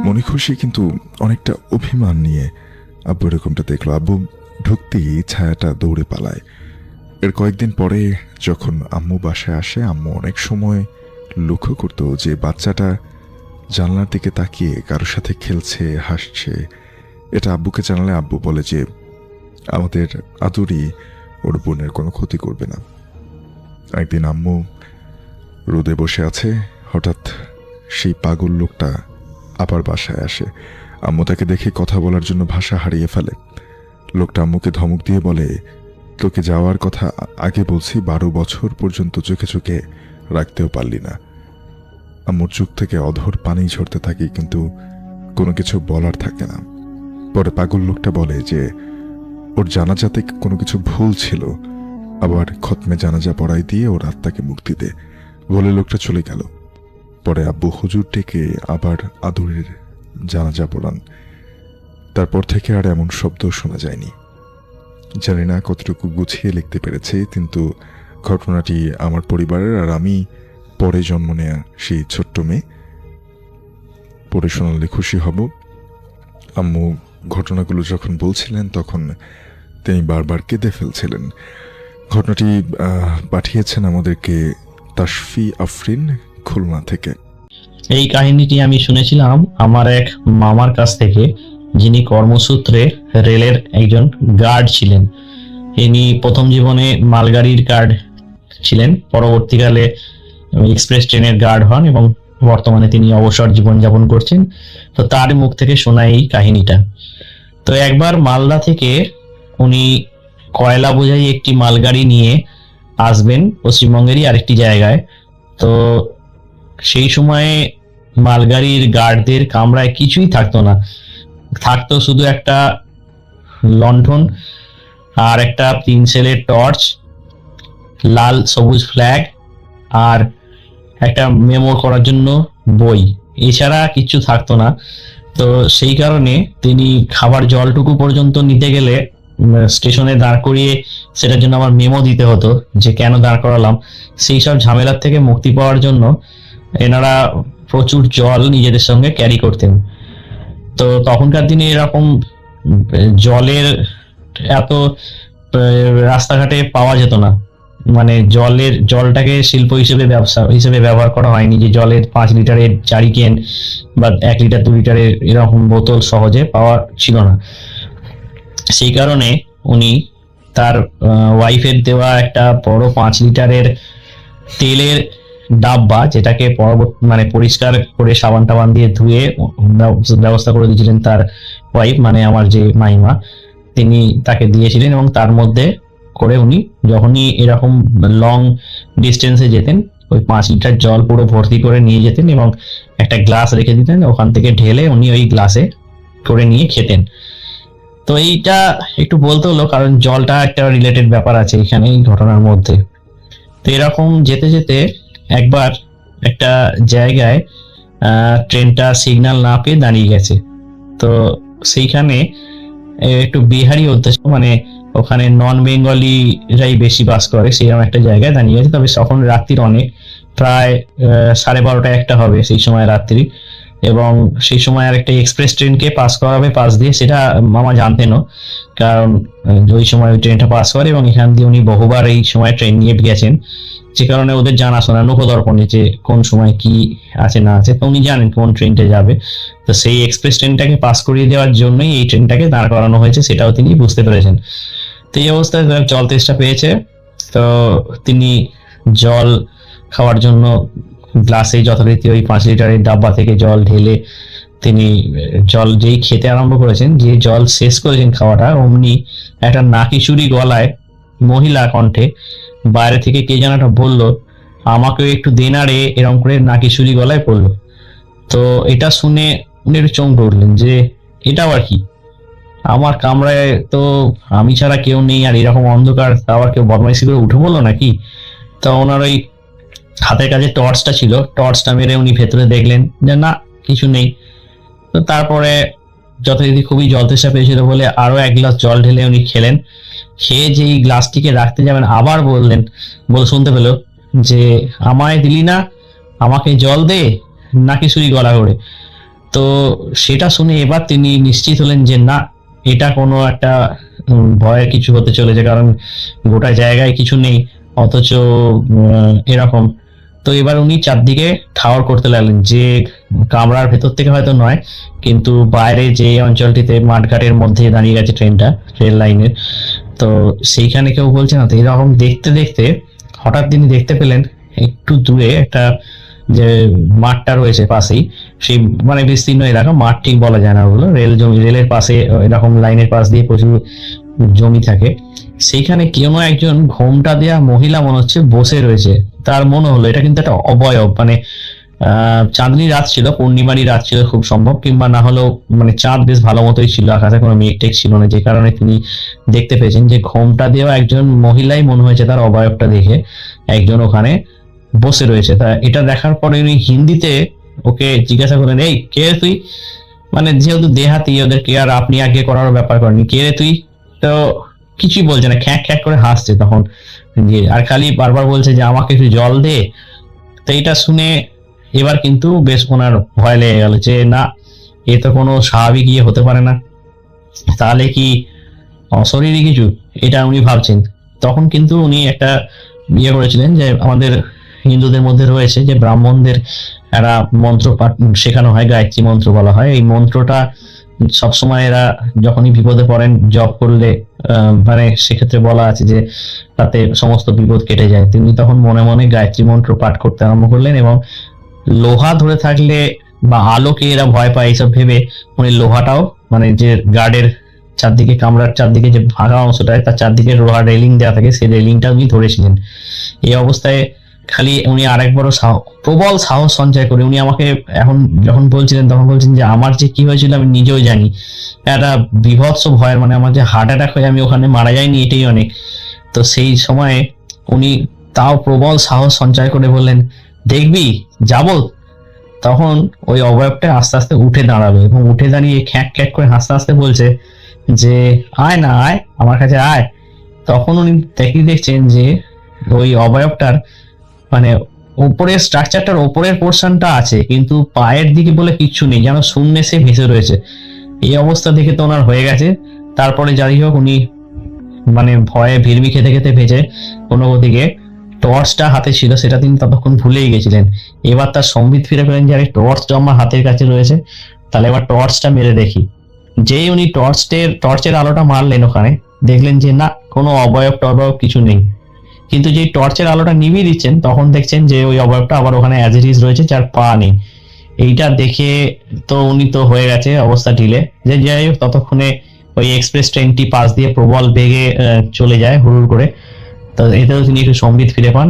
মনে খুশি কিন্তু অনেকটা অভিমান নিয়ে আব্বু এরকমটা দেখলো। আব্বু ঢুকতেই ছায়াটা দৌড়ে পালায়। এর কয়েকদিন পরে যখন আম্মু বাসায় আসে, আম্মু অনেক সময় লক্ষ্য করতো যে বাচ্চাটা জানলার দিকে তাকিয়ে কারোর সাথে খেলছে, হাসছে। এটা আব্বুকে জানালে আব্বু বলে যে আমাদের আদুরি ওর বোনের কোনো ক্ষতি করবে না। একদিন আম্মু রোদে বসে আছে, হঠাৎ সেই পাগল লোকটা আবার বাসায় আসে। আম্মু তাকে দেখে কথা বলার জন্য ভাষা হারিয়ে ফেলে। লোকটা আম্মুকে ধমক দিয়ে বলে, তোকে যাওয়ার কথা আগে বলছি, 12 বছর পর্যন্ত চোখে চোখে রাখতেও পারলি না। আম্মুর চোখ থেকে অধর পানি ঝরতে থাকে, কিন্তু কোনো কিছু বলার থাকে না। পরে পাগল লোকটা বলে যে ওর জানাজাতে কোনো কিছু ভুল ছিল, আবার খতমে জানাজা পড়াই দিয়ে ওর আত্মাকে মুক্তি দে বলে লোকটা চলে গেল। পরে আব্বু হুজুর ডেকে আবার আদুরির জানাজা পড়ান। তারপর থেকে আর এমন শব্দ শোনা যায়নি। জানি না কতটুকু গুছিয়ে লিখতে পেরেছি, কিন্তু ঘটনাটি আমার পরিবারের আর আমি পরে জন্ম নেয়া সেই ছোট্ট মেয়ে পড়ে শোনালে খুশি হব। আম্মু ঘটনাগুলো যখন বলছিলেন তখন তিনি বারবার কেঁদে ফেলছিলেন। ঘটনাটি পাঠিয়েছেন আমাদেরকে তাশফি আফরিন, খুলনা থেকে। এই কাহিনীটি আমি শুনেছিলাম আমার এক মামার কাছ থেকে, যিনি কর্মসূত্রে রেলের একজন গার্ড ছিলেন। ইনি প্রথম জীবনে মালগাড়ির গার্ড ছিলেন, পরবর্তীকালে এক্সপ্রেস ট্রেনের গার্ড হন এবং বর্তমানে তিনি অবসর জীবনযাপন করছেন। তো তার মুখ থেকে শোনা এই কাহিনীটা। তো একবার মালদা থেকে উনি কয়লা বোঝাই একটি মালগাড়ি নিয়ে আসবেন পশ্চিমবঙ্গেরই আরেকটি জায়গায়। তো সেই সময়ে মালগাড়ির গার্ডদের কামরায় কিছুই থাকতো না, থাকতো শুধু একটা লণ্ঠন আর একটা 3 সেলের টর্চ, লাল সবুজ ফ্ল্যাগ আর একটা মেমো করার জন্য বই, এছাড়া কিছু থাকতো না। তো সেই কারণে তিনি খাবার জলটুকু পর্যন্ত নিতে গেলে স্টেশনে দাঁড় করিয়ে সেটার জন্য আমার মেমো দিতে হতো যে কেন দাঁড় করালাম। সেই সব ঝামেলার থেকে মুক্তি পাওয়ার জন্য এনারা প্রচুর জল নিজেদের সঙ্গে ক্যারি করতেন। তো তখনকার দিনে এরকম জলের এত রাস্তাঘাটে পাওয়া যেত না, মানে জলটাকে শিল্প হিসেবে ব্যবহার করা হয়নি যে জলের 5 লিটারের জারিকেন বা 1 লিটার 2 লিটারের এরকম বোতল সহজে পাওয়া ছিল না। সেই কারণে উনি তার ওয়াইফের দেওয়া একটা বড় 5 লিটারের তেলের ডাব্বা, যেটাকে মানে পরিষ্কার করে সাবান টাবান দিয়ে ধুয়ে ব্যবস্থা করে দিয়েছিলেন তার ওয়াইফ, মানে আমার যে মাইমা, তিনি তাকে দিয়েছিলেন। এবং তার মধ্যে করে উনি যখনই এরকম লং ডিস্টেন্সে যেতেন ওই 5 লিটার জল পুরো ভর্তি করে নিয়ে যেতেন এবং একটা গ্লাস রেখে দিতেন, ওখান থেকে ঢেলে উনি ওই গ্লাসে করে নিয়ে খেতেন। তো এইটা একটু বলতে হলো, কারণ জলটা একটা রিলেটেড ব্যাপার আছে এখানে এই ঘটনার মধ্যে। তো এরকম যেতে যেতে একবার একটা জায়গায় ট্রেনটা সিগন্যাল না পেয়ে দাঁড়িয়ে গেছে। তো সেইখানে একটু বিহারি অধ্যুষিত, মানে ওখানে নন বেঙ্গলিরাই বেশি বাস করে, সেরকম একটা জায়গায় দাঁড়িয়ে গেছে। তবে তখন রাত্রির অনেক, প্রায় 12:30-1টা হবে সেই সময় রাত্রি, এবং সেই সময় আর একটা এক্সপ্রেস ট্রেনকে পাস করাবে পাশ দিয়ে, সেটা মামা জানতেনও, কারণ ওই সময় ওই ট্রেনটা পাস করে এবং এখান দিয়ে উনি বহুবার এই সময় ট্রেন নিয়ে গেছেন, যে কারণে ওদের জানাশোনা নখদর্পণে যে কোন সময় কি আছে না আছে, তো উনি জানেন কোন ট্রেনটা যাবে। তো সেই এক্সপ্রেস ট্রেনটাকে পাস করিয়ে দেওয়ার জন্যই এই ট্রেনটাকে দাঁড় করানো হয়েছে, সেটাও তিনি বুঝতে পেরেছেন। তো এই অবস্থায় তার জল তেষ্টা পেয়েছে, তো তিনি জল খাওয়ার জন্য গ্লাসে যথারীতি ওই 5 লিটারের ডাব্বা থেকে জল ঢেলে তিনি জল যেই খেতে আরম্ভ করেছেন, যে জল শেষ করেছেন খাওয়াটা, অমনি একটা নাকিচুরি গলায় মহিলা কণ্ঠে বাইরে থেকে কে যেন একটা বললো, আমাকেও একটু দে না রে, এরকম করে নাকিচুরি গলায় পড়লো। তো এটা শুনে উনি একটু চমকে উঠলেন যে এটা আবার কি, আমার কামরায় তো আমি ছাড়া কেউ নেই, আর এরকম অন্ধকার, আবার কেউ বদমাইশি করে উঠে বললো নাকি। তো ওনার ওই হাতের কাছে টর্চটা ছিল, টর্চটা মেরে উনি ভেতরে দেখলেন যে না, কিছু নেই। তো তারপরে যথারীতি খুবই জল তেষ্টা পেয়েছিল বলে আরো 1 গ্লাস জল ঢেলে উনি খেলেন। খেয়ে যেই গ্লাসটিকে রাখতে যাবেন, আবার শুনতে পেল যে আমায় দিলি না, আমাকে জল দে, নাকি সুরি গলা করে। তো সেটা শুনে এবার তিনি নিশ্চিত হলেন যে না, এটা কোনো একটা ভয়ের কিছু হতে চলেছে, কারণ গোটা জায়গায় কিছু নেই, অথচ এরকম। তো এবার উনি চারদিকে ঠাওর করতে লাগলেন, যে কামরার ভেতর থেকে হয়তো নয়, কিন্তু বাইরে যে অঞ্চলটিতে মাঠঘাটের মধ্যে দাঁড়িয়ে গেছে ট্রেনটা, রেল লাইনের, তো সেইখানে কেউ বলছে না। তো এরকম দেখতে দেখতে হঠাৎ তিনি দেখতে পেলেন একটু দূরে একটা যে মাঠটা রয়েছে পাশেই, সেই মানে বিস্তীর্ণ এলাকা, মাঠ ঠিক বলা যায় না, ওগুলো রেল জমি, রেলের পাশে এরকম লাইনের পাশ দিয়ে প্রচুর জমি থাকে, সেইখানে কেউ একজন ঘোমটা দেয়া মহিলা মনে হচ্ছে বসে রয়েছে। তার মনে হলো এটা কিন্তু একটা অবয়ব, মানে চাঁদনি রাত ছিল, পূর্ণিমারই রাত ছিল খুব সম্ভব, কিংবা না হলেও মানে চাঁদ বেশ ভালো মতোই ছিল, আকাশে কোনো মেঘ টেক ছিল না, যে কারণে তিনি দেখতে পেয়েছেন যে ঘোমটা দেওয়া একজন মহিলাই মনে হয়েছে তার অবয়বটা দেখে একজন ওখানে বসে রয়েছে। তা এটা দেখার পরে উনি হিন্দিতে ওকে জিজ্ঞাসা করেন, এই কে রে তুই, মানে যেহেতু দেহাতি ওদেরকে আর আপনি আগে করার ব্যাপার করেনি, কে রে তুই। তো কিছুই বলছে না, খ্যাঁক খ্যাঁক করে হাসছে তখন, আর খালি বারবার বলছে যে আমাকে একটু জল দে। তো এটা শুনে এবার কিন্তু বেশ ওনার ভয় লেগে গেল, যে না, এ তো কোনো স্বাভাবিক ইয়ে হতে পারে না, তাহলে কি অশরীরী কিছু, এটা উনি ভাবছেন। তখন কিন্তু উনি একটা ইয়ে করেছিলেন, যে আমাদের হিন্দুদের মধ্যে রয়েছে যে ব্রাহ্মণদের একটা মন্ত্র পাঠ শেখানো হয়, গায়ত্রী মন্ত্র বলা হয়। এই মন্ত্রটা সবসময় এরা যখনই বিপদে পড়েন জপ করলে মানে সেক্ষেত্রে বলা আছে যে তাতে সমস্ত বিপদ কেটে যায়। তিনি তখন মনে মনে গায়ত্রী মন্ত্র পাঠ করতে আরম্ভ করলেন, এবং লোহা ধরে থাকলে বা আলোকে এরা ভয় পায় এইসব ভেবে উনি লোহাটাও, মানে যে গার্ডের চারদিকে, কামরার চারদিকে যে ভাঙা অংশটা, তার চারদিকে লোহার রেলিং দেওয়া থাকে, সেই রেলিংটা উনি ধরেছিলেন। এই অবস্থায় খালি উনি আরেকবারও প্রবল সাহস সঞ্চয় করে উনি আমাকে এখন যখন বলছিলেন, তখন বলছেন যে আমার যে কি হয়েছিল আমি নিজেও জানি, একটা বিভৎস ভয়ের, মানে আমার যে হার্ট অ্যাটাক হয়ে আমি ওখানে মারা যাইনি এটাই অনেক। তো সেই সময়ে উনি তাও প্রবল সাহস সঞ্চয় করে বললেন, দেখবি যাব। তখন ওই অবয়বটা আস্তে আস্তে উঠে দাঁড়ালো, এবং উঠে দাঁড়িয়ে খ্যাঁক খ্যাঁক করে হাসতে হাসতে বলছে যে আয় না, আয় আমার কাছে আয়। তখন উনি দেখছেন যে ওই অবয়বটার মানে উপরের স্ট্রাকচারটার উপরের পোর্শনটা আছে, কিন্তু পায়ের দিকে বলে কিচ্ছু নেই, যেন শূন্যে সে ভেসে রয়েছে। এই অবস্থা দেখে তো ওনার হয়ে গেছে। তারপরে যাই হোক উনি মানে ভয়ে ভিড়মি খেতে খেতে ভেজে কোনো দিকে টর্চটা হাতে ছিল, সেটা তিনি ততক্ষণ ভুলেই গেছিলেন। এবার তার সম্বিত ফিরে পেলেন যে আরে টর্চ তো আমার হাতের কাছে রয়েছে, তাহলে এবার টর্চটা মেরে দেখি। যেই উনি টর্চের আলোটা মারলেন, ওখানে দেখলেন যে না, কোনো অবয়ব টবয়ব কিছু নেই। কিন্তু যে টর্চের আলোটা নিভিয়ে দিচ্ছেন, তখন দেখছেন যে ওই অবয়বটা আবার ওখানে অ্যাজ ইট ইজ রয়েছে, যার পা নেই। এইটা দেখে তো উনি তো হয়ে গেছে অবস্থা ঢিলে। যে যাই হোক, ততক্ষণে ওই এক্সপ্রেস ট্রেনটি পাশ দিয়ে প্রবল বেগে চলে যায় হুড় করে। তো এতেও তিনি একটু সম্বিত ফিরে পান।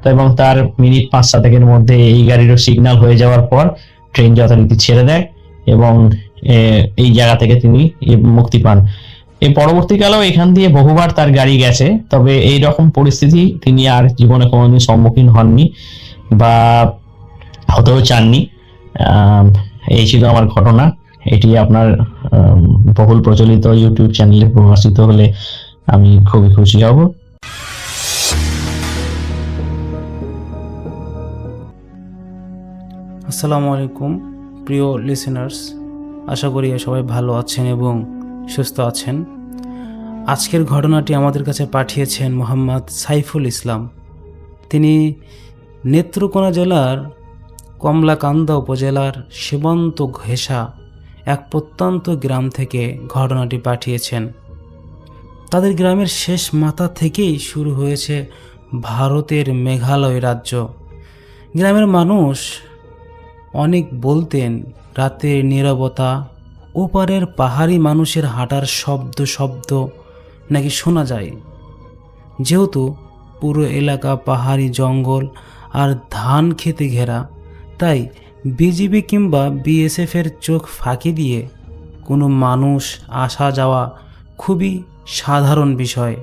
তো এবং তার মিনিট 5-7 মধ্যে এই গাড়িরও সিগন্যাল হয়ে যাওয়ার পর ট্রেন যথারীতি ছেড়ে দেয়, এবং এই জায়গা থেকে তিনি মুক্তি পান। এই পরবর্তীকালেও এখান দিয়ে বহুবার তার গাড়ি গেছে, তবে এই রকম পরিস্থিতি তিনি আর জীবনে কোনোদিন সম্মুখীন হননি বা হতেও চাননি। এই ছিল আমার ঘটনা। এটি আপনার বহুল প্রচলিত ইউটিউব চ্যানেলে প্রকাশিত হলে আমি খুবই খুশি হব। আসসালামু আলাইকুম প্রিয় লিসেনার্স, আশা করি সবাই ভালো আছেন এবং সুস্থ আছেন। আজকের ঘটনাটি আমাদের কাছে পাঠিয়েছেন মোহাম্মদ সাইফুল ইসলাম। তিনি নেত্রকোনা জেলার কমলাকান্দা উপজেলার সীমান্ত ঘেঁষা এক প্রত্যন্ত গ্রাম থেকে ঘটনাটি পাঠিয়েছেন। তাদের গ্রামের শেষ মাথা থেকেই শুরু হয়েছে ভারতের মেঘালয় রাজ্য। গ্রামের মানুষ অনেক বলতেন রাতের নীরবতা, ওপারের পাহাড়ি মানুষের হাঁটার শব্দ নাকি শোনা যায়। যেহেতু পুরো এলাকা পাহাড়ি জঙ্গল আর ধান খেতে ঘেরা, তাই বিজিবি কিংবা বিএসএফের চোখ ফাঁকি দিয়ে কোনো মানুষ আসা যাওয়া খুবই সাধারণ বিষয়।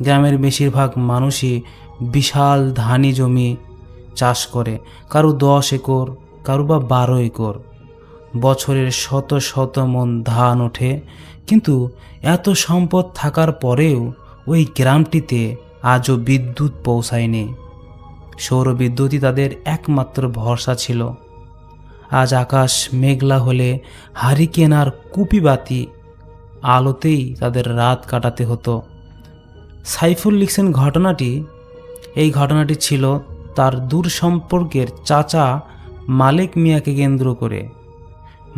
গ্রামের বেশিরভাগ মানুষই বিশাল ধানি জমি চাষ করে, কারো 10 একর, কারো বা 12 একর। বছরের শত শত মণ ধান ওঠে, কিন্তু এত সম্পদ থাকার পরেও ওই গ্রামটিতে আজও বিদ্যুৎ পৌঁছায়নি। সৌর বিদ্যুৎই তাদের একমাত্র ভরসা ছিল। আজ আকাশ মেঘলা হলে হারিকেন আর কুপিবাতি আলোতেই তাদের রাত কাটাতে হতো। সাইফুল লিখছেন এই ঘটনাটি ছিল তার দূর সম্পর্কের চাচা মালিক মিয়াকে কেন্দ্র করে।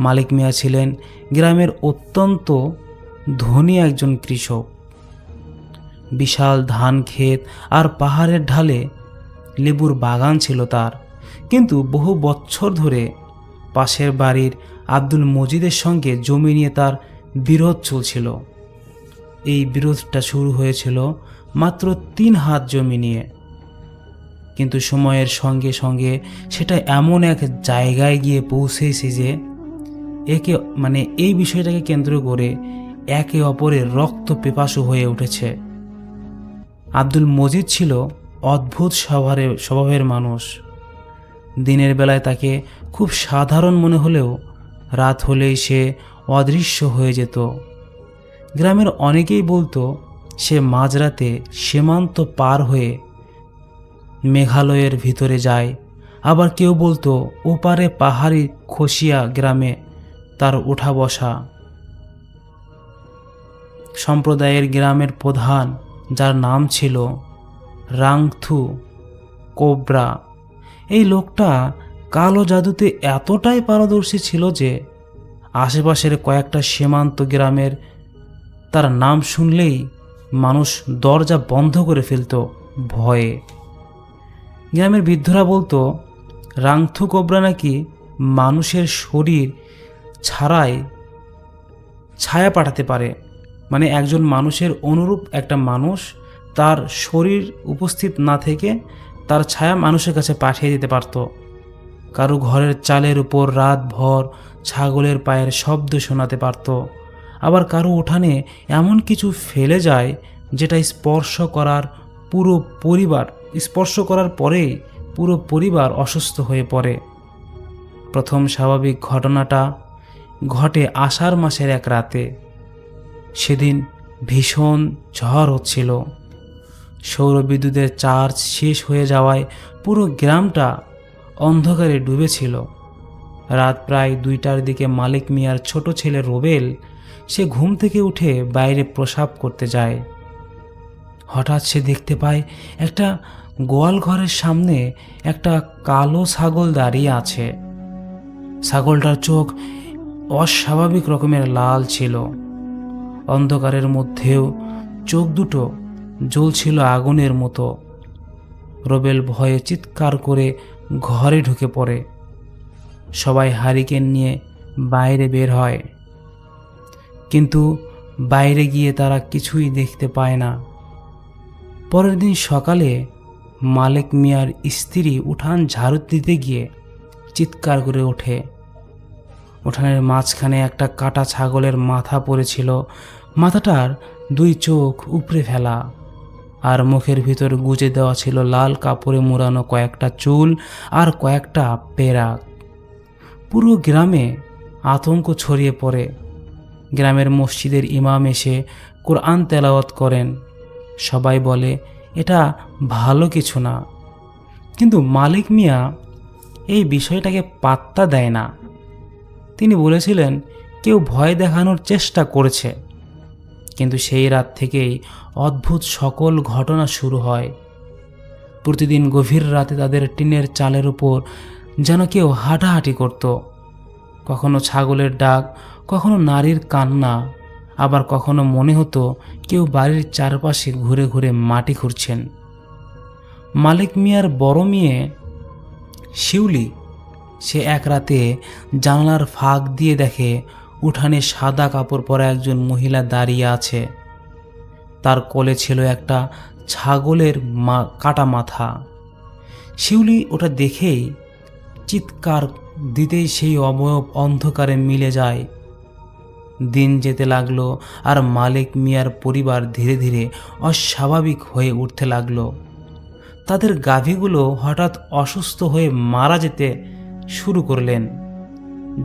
মালিক মিয়া ছিলেন গ্রামের অত্যন্ত ধনী একজন কৃষক। বিশাল ধান ক্ষেত আর পাহাড়ের ঢালে লেবুর বাগান ছিল তার। কিন্তু বহু বছর ধরে পাশের বাড়ির আব্দুল মজিদের সঙ্গে জমি নিয়ে তার বিরোধ চলছিল। এই বিরোধটা শুরু হয়েছিল মাত্র 3 হাত জমি নিয়ে, কিন্তু সময়ের সঙ্গে সঙ্গে সেটা এমন এক জায়গায় গিয়ে পৌঁছেছে যে এই বিষয়টাকে কেন্দ্র করে একে অপরের রক্ত পিপাসু হয়ে উঠেছে। আব্দুল মজিদ ছিল অদ্ভুত স্বভাবের মানুষ। দিনের বেলায় তাকে খুব সাধারণ মনে হলেও রাত হলেই সে অদৃশ্য হয়ে যেত। গ্রামের অনেকেই বলতো সে মাঝরাতে সীমান্ত পার হয়ে মেঘালয়ের ভিতরে যায়, আবার কেউ বলতো ওপারে পাহাড়ি খসিয়া গ্রামে তার ওঠা বসা। সম্প্রদায়ের গ্রামের প্রধান, যার নাম ছিল রাংথু কোবরা, এই লোকটা কালো জাদুতে এতটাই পারদর্শী ছিল যে আশেপাশের কয়েকটা সীমান্ত গ্রামের তার নাম শুনলেই মানুষ দরজা বন্ধ করে ফেলত ভয়ে। গ্রামের বৃদ্ধরা বলতো রাংথু কোবরা নাকি মানুষের শরীর ছাড়াই ছায়া পাঠাতে পারে। একজন মানুষের অনুরূপ একটা মানুষ তার শরীর উপস্থিত না থেকে তার ছায়া মানুষের কাছে পাঠিয়ে দিতে পারত। কারো ঘরের চালের উপর রাতভর ছাগলের পায়ের শব্দ শোনাতে পারত। আবার কারো উঠানে এমন কিছু ফেলে যায় যেটা স্পর্শ করার পরেই পুরো পরিবার অসুস্থ হয়ে পড়ে। প্রথম স্বাভাবিক ঘটনাটা ঘটে আষাঢ় মাসের এক রাতে। সেদিন ভীষণ ঝড় হচ্ছিল। সৌরবিদ্যুতের চার্জ শেষ হয়ে যাওয়ায় পুরো গ্রামটা অন্ধকারে ডুবেছিল। রাত প্রায় 2টার দিকে মালিক মিয়ার ছোট ছেলে রোবেল সে ঘুম থেকে উঠে বাইরে প্রসাব করতে যায়। হঠাৎ সে দেখতে পায় একটা গোয়াল ঘরের সামনে একটা কালো ছাগল দাঁড়িয়ে আছে। ছাগলটার চোখ অস্বাভাবিক রকমের লাল ছিল। অন্ধকারের মধ্যেও চোখ দুটো জ্বলছিল আগুনের মতো। রোবেল ভয়ে চিৎকার করে ঘরে ঢুকে পড়ে। সবাই হারিকেন নিয়ে বাইরে বের হয়, কিন্তু বাইরে গিয়ে তারা কিছুই দেখতে পায় না। পরের দিন সকালে মালিক মিয়ার স্ত্রী উঠান ঝাড়ু দিতে গিয়ে চিৎকার করে ওঠে। উঠানের মাঝখানে একটা কাটা ছাগলের মাথা পড়েছিল, মাথাটার দুই চোখ উপড়ে ফেলা, আর মুখের ভিতর গুজে দেওয়া ছিল লাল কাপড়ে মোড়ানো কয়েকটা চুল আর কয়েকটা পেরাক। পুরো গ্রামে আতঙ্ক ছড়িয়ে পড়ে। গ্রামের মসজিদের ইমাম এসে কোরআন তেলাওয়াত করেন। সবাই বলে এটা ভালো কিছু না, কিন্তু মালিক মিয়া এই বিষয়টাকে পাত্তা দেয় না। তিনি বলেছিলেন কেউ ভয় দেখানোর চেষ্টা করেছে। কিন্তু সেই রাত থেকেই অদ্ভুত সকল ঘটনা শুরু হয়। প্রতিদিন গভীর রাতে তাদের টিনের চালের উপর যেন কেউ হাঁটাহাঁটি করত। কখনো ছাগলের ডাক, কখনো নারীর কান্না, আবার কখনো মনে হতো কেউ বাড়ির চারপাশে ঘুরে ঘুরে মাটি খুঁড়ছেন। মালিক মিয়ার বড় মেয়ে শিউলি, সে এক রাতে জানালার ফাঁক দিয়ে দেখে উঠানে সাদা কাপড় পরা একজন মহিলা দাঁড়িয়ে আছে। তার কোলে ছিল একটা ছাগলের কাটা মাথা। শিউলি ওটা দেখেই চিৎকার দিতেই সেই অবয়ব অন্ধকারে মিলে যায়। দিন যেতে লাগলো আর মালিক মিয়ার পরিবার ধীরে ধীরে অস্বাভাবিক হয়ে উঠতে লাগলো। তাদের গাভীগুলো হঠাৎ অসুস্থ হয়ে মারা যেতে শুরু করলেন।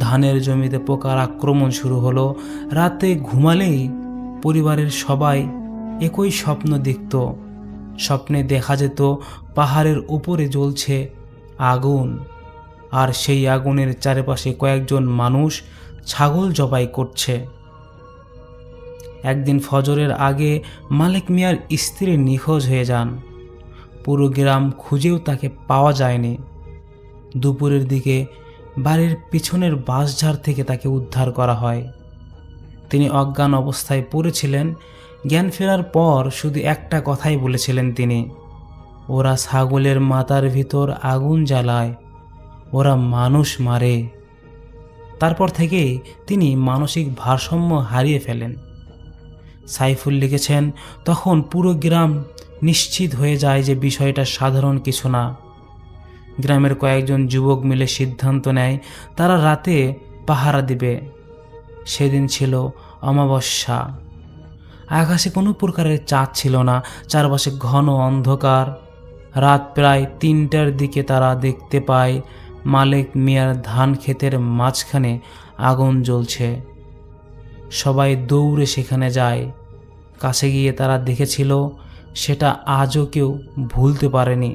ধানের জমিতে পোকার আক্রমণ শুরু হলো। রাতে ঘুমালেই পরিবারের সবাই একই স্বপ্ন দেখত। স্বপ্নে দেখা যেত পাহাড়ের উপরে জ্বলছে আগুন, আর সেই আগুনের চারপাশে কয়েকজন মানুষ ছাগল জবাই করছে। একদিন ফজরের আগে মালিক মিয়ার স্ত্রী নিখোঁজ হয়ে যান। পুরো গ্রাম খুঁজেও তাকে পাওয়া যায়নি। দুপুরের দিকে বাড়ির পিছনের বাঁশঝাড় থেকে তাকে উদ্ধার করা হয়। তিনি অজ্ঞান অবস্থায় পড়েছিলেন। জ্ঞান ফেরার পর শুধু একটা কথাই বলেছিলেন তিনি, ওরা ছাগলের মাথার ভিতর আগুন জ্বালায়, ওরা মানুষ মারে। তারপর থেকেই তিনি মানসিক ভারসাম্য হারিয়ে ফেলেন। সাইফুল লিখেছেন, তখন পুরো গ্রাম নিশ্চিত হয়ে যায় যে বিষয়টা সাধারণ কিছু না। গ্রামের কয়েকজন যুবক মিলে সিদ্ধান্ত নেয় তারা রাতে পাহারা দিবে। সেদিন ছিল অমাবস্যা। আকাশে কোনো প্রকারের চাঁদ ছিল না, চারপাশে ঘন অন্ধকার। রাত প্রায় 3টার দিকে তারা দেখতে পায় মালিক মিয়ার ধান ক্ষেতের মাঝখানে আগুন জ্বলছে। সবাই দৌড়ে সেখানে যায়। কাছে গিয়ে তারা দেখেছিল সেটা আজও কেউ ভুলতে পারেনি।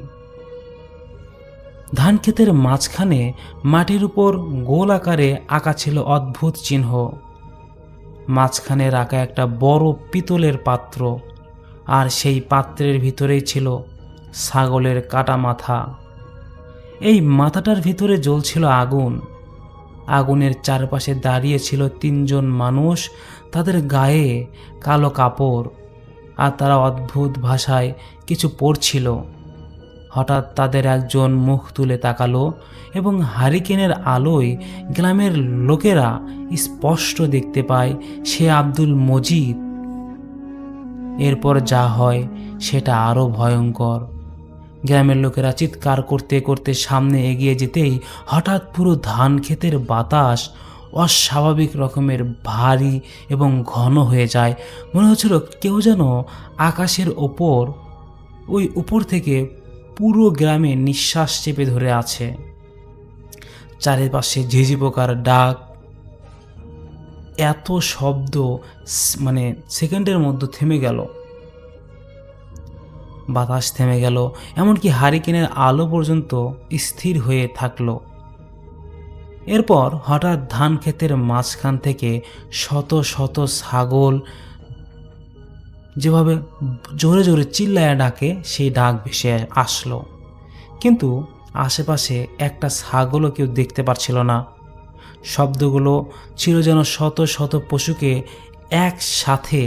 ধান ক্ষেতের মাঝখানে মাটির উপর গোল আকারে আঁকা ছিল অদ্ভুত চিহ্ন। মাঝখানে রাখা একটা বড় পিতলের পাত্র, আর সেই পাত্রের ভিতরেই ছিল ছাগলের কাটা মাথা। এই মাথাটার ভিতরে জ্বলছিল আগুন। আগুনের চারপাশে দাঁড়িয়ে ছিল 3জন মানুষ। তাদের গায়ে কালো কাপড়, আর তারা অদ্ভুত ভাষায় কিছু পড়ছিল। হঠাৎ তাদের একজন মুখ তুলে তাকালো এবং হারিকেনের আলোয় গ্রামের লোকেরা স্পষ্ট দেখতে পায় সে আব্দুল মজিদ। এরপর যা হয় সেটা আরও ভয়ঙ্কর। গ্রামের লোকেরা চিৎকার করতে করতে সামনে এগিয়ে যেতেই হঠাৎ পুরো ধান ক্ষেতের বাতাস অস্বাভাবিক রকমের ভারী এবং ঘন হয়ে যায়। মনে হচ্ছিল কেউ যেন আকাশের উপর থেকে পুরো গ্রামে নিঃশ্বাস চেপে ধরে আছে। চারিপাশে ঝিঝি পোকার ডাক, এত শব্দ সেকেন্ডের মধ্যে থেমে গেল। বাতাস থেমে গেল, এমনকি হারিকেনের আলো পর্যন্ত স্থির হয়ে থাকলো। এরপর হঠাৎ ধান ক্ষেতের মাঝখান থেকে শত শত ছাগল যেভাবে জোরে জোরে চিল্লায় ডাকে, সেই ডাক ভেসে আসলো। কিন্তু আশেপাশে একটা ছাগলও কেউ দেখতে পারছিল না। শব্দগুলো ছিল যেন শত শত পশুকে একসাথে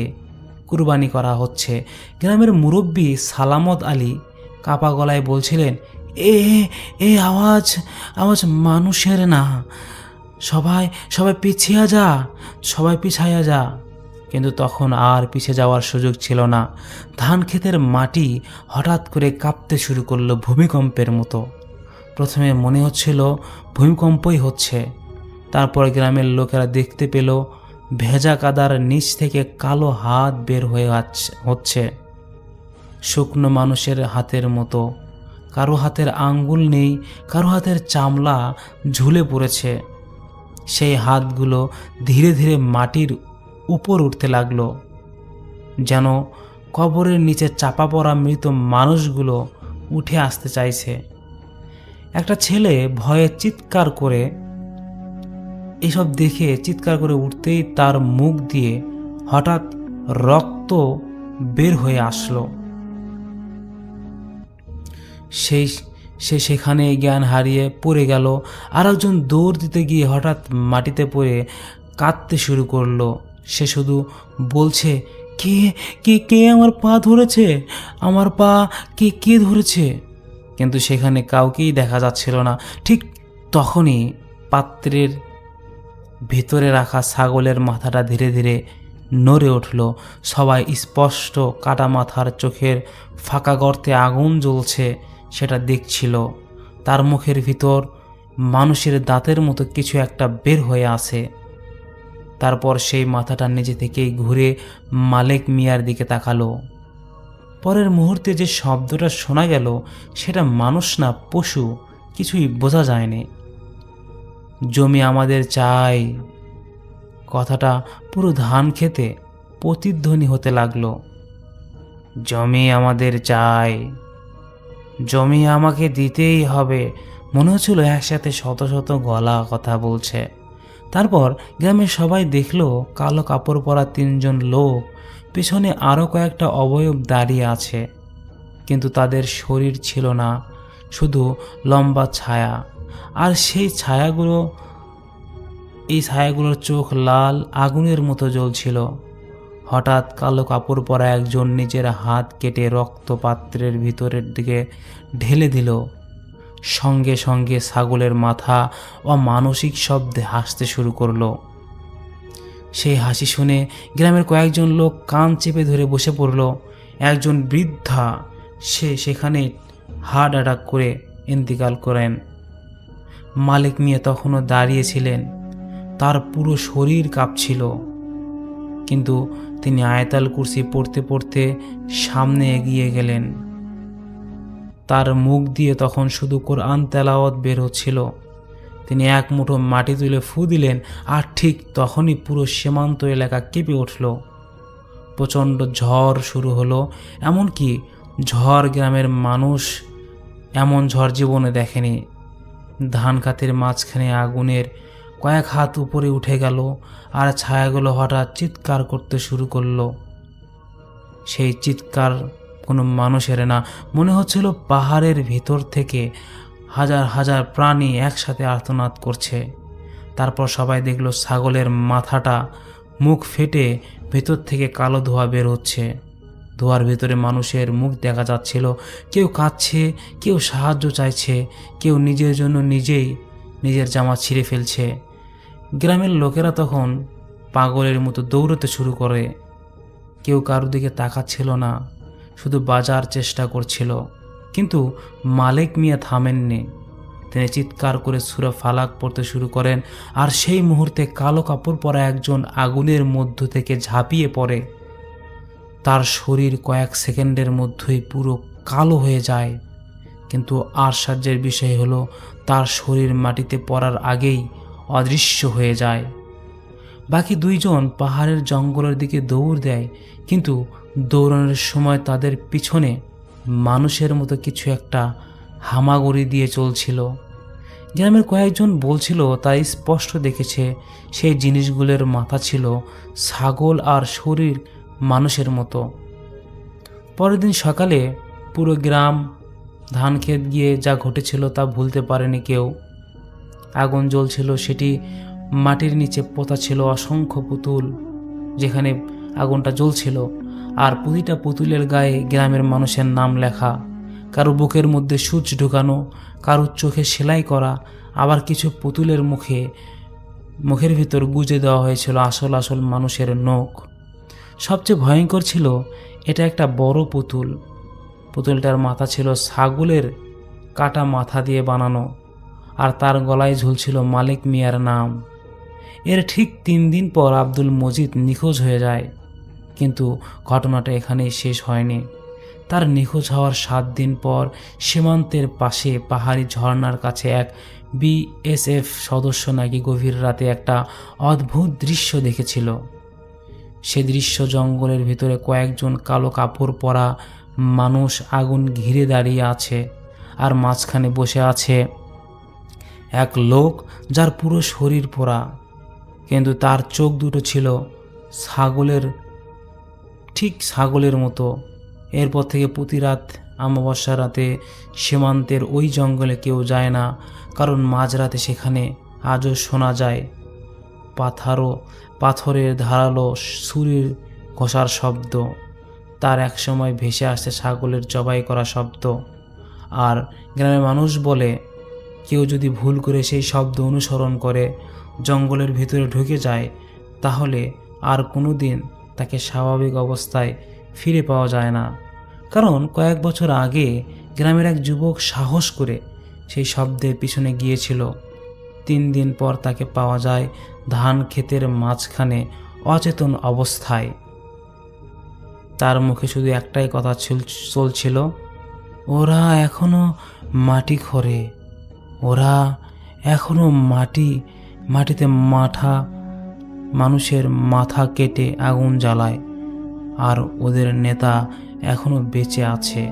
কুরবানি করা হচ্ছে। গ্রামের মুরব্বী সালামত আলী কাপা গলায় বলছিলেন, এ আওয়াজ মানুষের না, সবাই পিছাইয়া যা। কিন্তু তখন আর পিছিয়ে যাওয়ার সুযোগ ছিল না। ধান ক্ষেতের মাটি হঠাৎ করে কাঁপতে শুরু করলো ভূমিকম্পের মতো। প্রথমে মনে হচ্ছিল ভূমিকম্পই হচ্ছে। তারপর গ্রামের লোকেরা দেখতে পেল ভেজা কাদার নিচ থেকে কালো হাত বের হয়ে হচ্ছে, শুকনো মানুষের হাতের মতো। কারো হাতের আঙ্গুল নেই, কারো হাতের চামড়া ঝুলে পড়েছে। সেই হাতগুলো ধীরে ধীরে মাটির উপর উঠতে লাগলো, যেন কবরের নিচে চাপা পড়া মৃত মানুষগুলো উঠে আসতে চাইছে। একটা ছেলে ভয়ে চিৎকার করে, এসব দেখে চিৎকার করে উঠতেই তার মুখ দিয়ে হঠাৎ রক্ত বের হয়ে আসলো। সে সেখানে জ্ঞান হারিয়ে পড়ে গেল। আর একজন দৌড় দিতে গিয়ে হঠাৎ মাটিতে পড়ে কাঁদতে শুরু করলো। সে শুধু বলছে, কে কে কে আমার পা ধরেছে, আমার পা কে কে ধরেছে। কিন্তু সেখানে কাউকেই দেখা যাচ্ছিল না। ঠিক তখনই পাত্রের ভেতরে রাখা ছাগলের মাথাটা ধীরে ধীরে নড়ে উঠল। সবাই স্পষ্ট কাটা মাথার চোখের ফাঁকা গর্তে আগুন জ্বলছে সেটা দেখছিল। তার মুখের ভিতর মানুষের দাঁতের মতো কিছু একটা বের হয়ে আসে। তারপর সেই মাথাটা নিজে থেকেই ঘুরে মালেক মিয়ার দিকে তাকালো। পরের মুহূর্তে যে শব্দটা শোনা গেল সেটা মানুষ না পশু, কিছুই বোঝা যায়নি। জমি আমাদের চাই, কথাটা পুরো ধান খেতে প্রতিধ্বনি হতে লাগলো। জমি আমাদের চাই, জমি আমাকে দিতেই হবে। মনে হচ্ছিল একসাথে শত শত গলা কথা বলছে। তারপর গ্রামের সবাই দেখলো কালো কাপড় পরা 3 জন লোক, পেছনে আরও কয়েকটা অবয়ব দাঁড়িয়ে আছে, কিন্তু তাদের শরীর ছিল না, শুধু লম্বা ছায়া। আর সেই ছায়াগুলোর চোখ লাল আগুনের মতো জ্বলছিল। হঠাৎ কালো কাপড় পরা একজন নিজের হাত কেটে রক্ত পাত্রের ভিতরের দিকে ঢেলে দিল। সঙ্গে সঙ্গে ছাগলের মাথা অমানসিক শব্দে হাসতে শুরু করলো। সেই হাসি শুনে গ্রামের কয়েকজন লোক কান চেপে ধরে বসে পড়ল। একজন বৃদ্ধা সেখানে হার্ট অ্যাটাক করে ইন্তেকাল করেন। মালিক মিয়া তখনও দাঁড়িয়েছিলেন, তার পুরো শরীর কাঁপছিল, কিন্তু তিনি আয়াতুল কুরসি পড়তে পড়তে সামনে এগিয়ে গেলেন। তার মুখ দিয়ে তখন শুধু কোরআন তেলাওয়াত বের হচ্ছিল। তিনি এক মুঠো মাটি তুলে ফু দিলেন, আর ঠিক তখনই পুরো সীমান্ত এলাকা কেঁপে উঠল। প্রচণ্ড ঝড় শুরু হলো। এমনকি ঝড় গ্রামের মানুষ এমন ঝড় জীবনে দেখেনি। ধান খাতের মাঝখানে আগুনের কয়েক হাত উপরে উঠে গেল, আর ছায়াগুলো হঠাৎ চিৎকার করতে শুরু করলো। সেই চিৎকার কোনো মানুষের না, মনে হচ্ছিল পাহাড়ের ভিতর থেকে হাজার হাজার প্রাণী একসাথে আর্তনাদ করছে। তারপর সবাই দেখলো ছাগলের মাথাটা মুখ ফেটে ভেতর থেকে কালো ধোঁয়া বের হচ্ছে। ধোঁয়ার ভেতরে মানুষের মুখ দেখা যাচ্ছিল। কেউ কাঁদছে, কেউ সাহায্য চাইছে, কেউ নিজের জন্য নিজেই নিজের জামা ছিঁড়ে ফেলছে। গ্রামের লোকেরা তখন পাগলের মতো দৌড়তে শুরু করে। কেউ কারোর দিকে তাকাচ্ছিল না, শুধু বাজার চেষ্টা করছিল। কিন্তু মালিক মিয়া থামেননি। তিনি চিৎকার করে সূরা ফালাক পড়তে শুরু করেন। আর সেই মুহূর্তে কালো কাপড় পরা একজন আগুনের মধ্য থেকে ঝাঁপিয়ে পড়ে। তার শরীর কয়েক সেকেন্ডের মধ্যেই পুরো কালো হয়ে যায়। কিন্তু আশ্চর্যের বিষয় হলো তার শরীর মাটিতে পড়ার আগেই অদৃশ্য হয়ে যায়। বাকি 2 জন পাহাড়ের জঙ্গলের দিকে দৌড় দেয়, কিন্তু দৌড়ানোর সময় তাদের পিছনে মানুষের মতো কিছু একটা হামাগুড়ি দিয়ে চলছিল। গ্রামের কয়েকজন বলছিল তাই স্পষ্ট দেখেছে সেই জিনিসগুলোর মাথা ছিল ছাগল আর শরীর মানুষের মতো। পরের দিন সকালে পুরো গ্রাম ধান ক্ষেত গিয়ে যা ঘটেছিল তা ভুলতে পারেনি কেউ। আগুন জ্বলছিল, সেটি মাটির নিচে পোতা ছিল অসংখ্য পুতুল যেখানে আগুনটা জ্বলছিল, আর প্রতিটা পুতুলের গায়ে গ্রামের মানুষের নাম লেখা। কারো বুকের মধ্যে সূচ ঢুকানো, কারো চোখে সেলাই করা, আবার কিছু পুতুলের মুখের ভিতর গুজে দেওয়া হয়েছিল আসল আসল মানুষের নখ। সবচেয়ে ভয়ঙ্কর ছিল এটা একটা বড় পুতুল। পুতুলটার মাথা ছিল ছাগলের কাটা মাথা দিয়ে বানানো, আর তার গলায় ঝুলছিল মালিক মিয়ার নাম। এর ঠিক 3 দিন পর আব্দুল মজিদ নিখোঁজ হয়ে যায়। কিন্তু ঘটনাটা এখানেই শেষ হয়নি। তার নিখোঁজ হওয়ার 7 দিন পর সীমান্তের পাশে পাহাড়ি ঝর্ণার কাছে এক বিএসএফ সদস্য নাকি গভীর রাতে একটা অদ্ভুত দৃশ্য দেখেছিল। সে দৃশ্য জঙ্গলের ভিতরে কয়েকজন কালো কাপড় পরা মানুষ আগুন ঘিরে দাঁড়িয়ে আছে, আর মাঝখানে বসে আছে এক লোক যার পুরো শরীর পোড়া, কিন্তু তার চোখ দুটো ছিল ছাগলের মতো। এরপর থেকে প্রতি রাত অমাবস্যার রাতে সীমান্তের ওই জঙ্গলে কেউ যায় না, কারণ মাঝরাতে সেখানে আজও শোনা যায় পাথরের ধারালো ছুরির ঘষার শব্দ। তার এক সময় ভেসে আসে ছাগলের জবাই করা শব্দ। আর গ্রামের মানুষ বলে, কেউ যদি ভুল করে সেই শব্দ অনুসরণ করে জঙ্গলের ভিতরে ঢুকে যায়, তাহলে আর কোনো দিন তাকে স্বাভাবিক অবস্থায় ফিরে পাওয়া যায় না। কারণ কয়েক বছর আগে গ্রামের এক যুবক সাহস করে সেই শব্দের পিছনে গিয়েছিল। 3 দিন পর তাকে পাওয়া যায় ধান ক্ষেতের মাঝখানে অচেতন অবস্থায়। তার মুখে শুধু একটাই কথা চলছিল, ওরা এখনো মাটি খোঁড়ে, ওরা এখনো মাটিতে মানুষের মাথা কেটে আগুন জ্বালায়, আর ওদের নেতা এখনো বেঁচে আছে।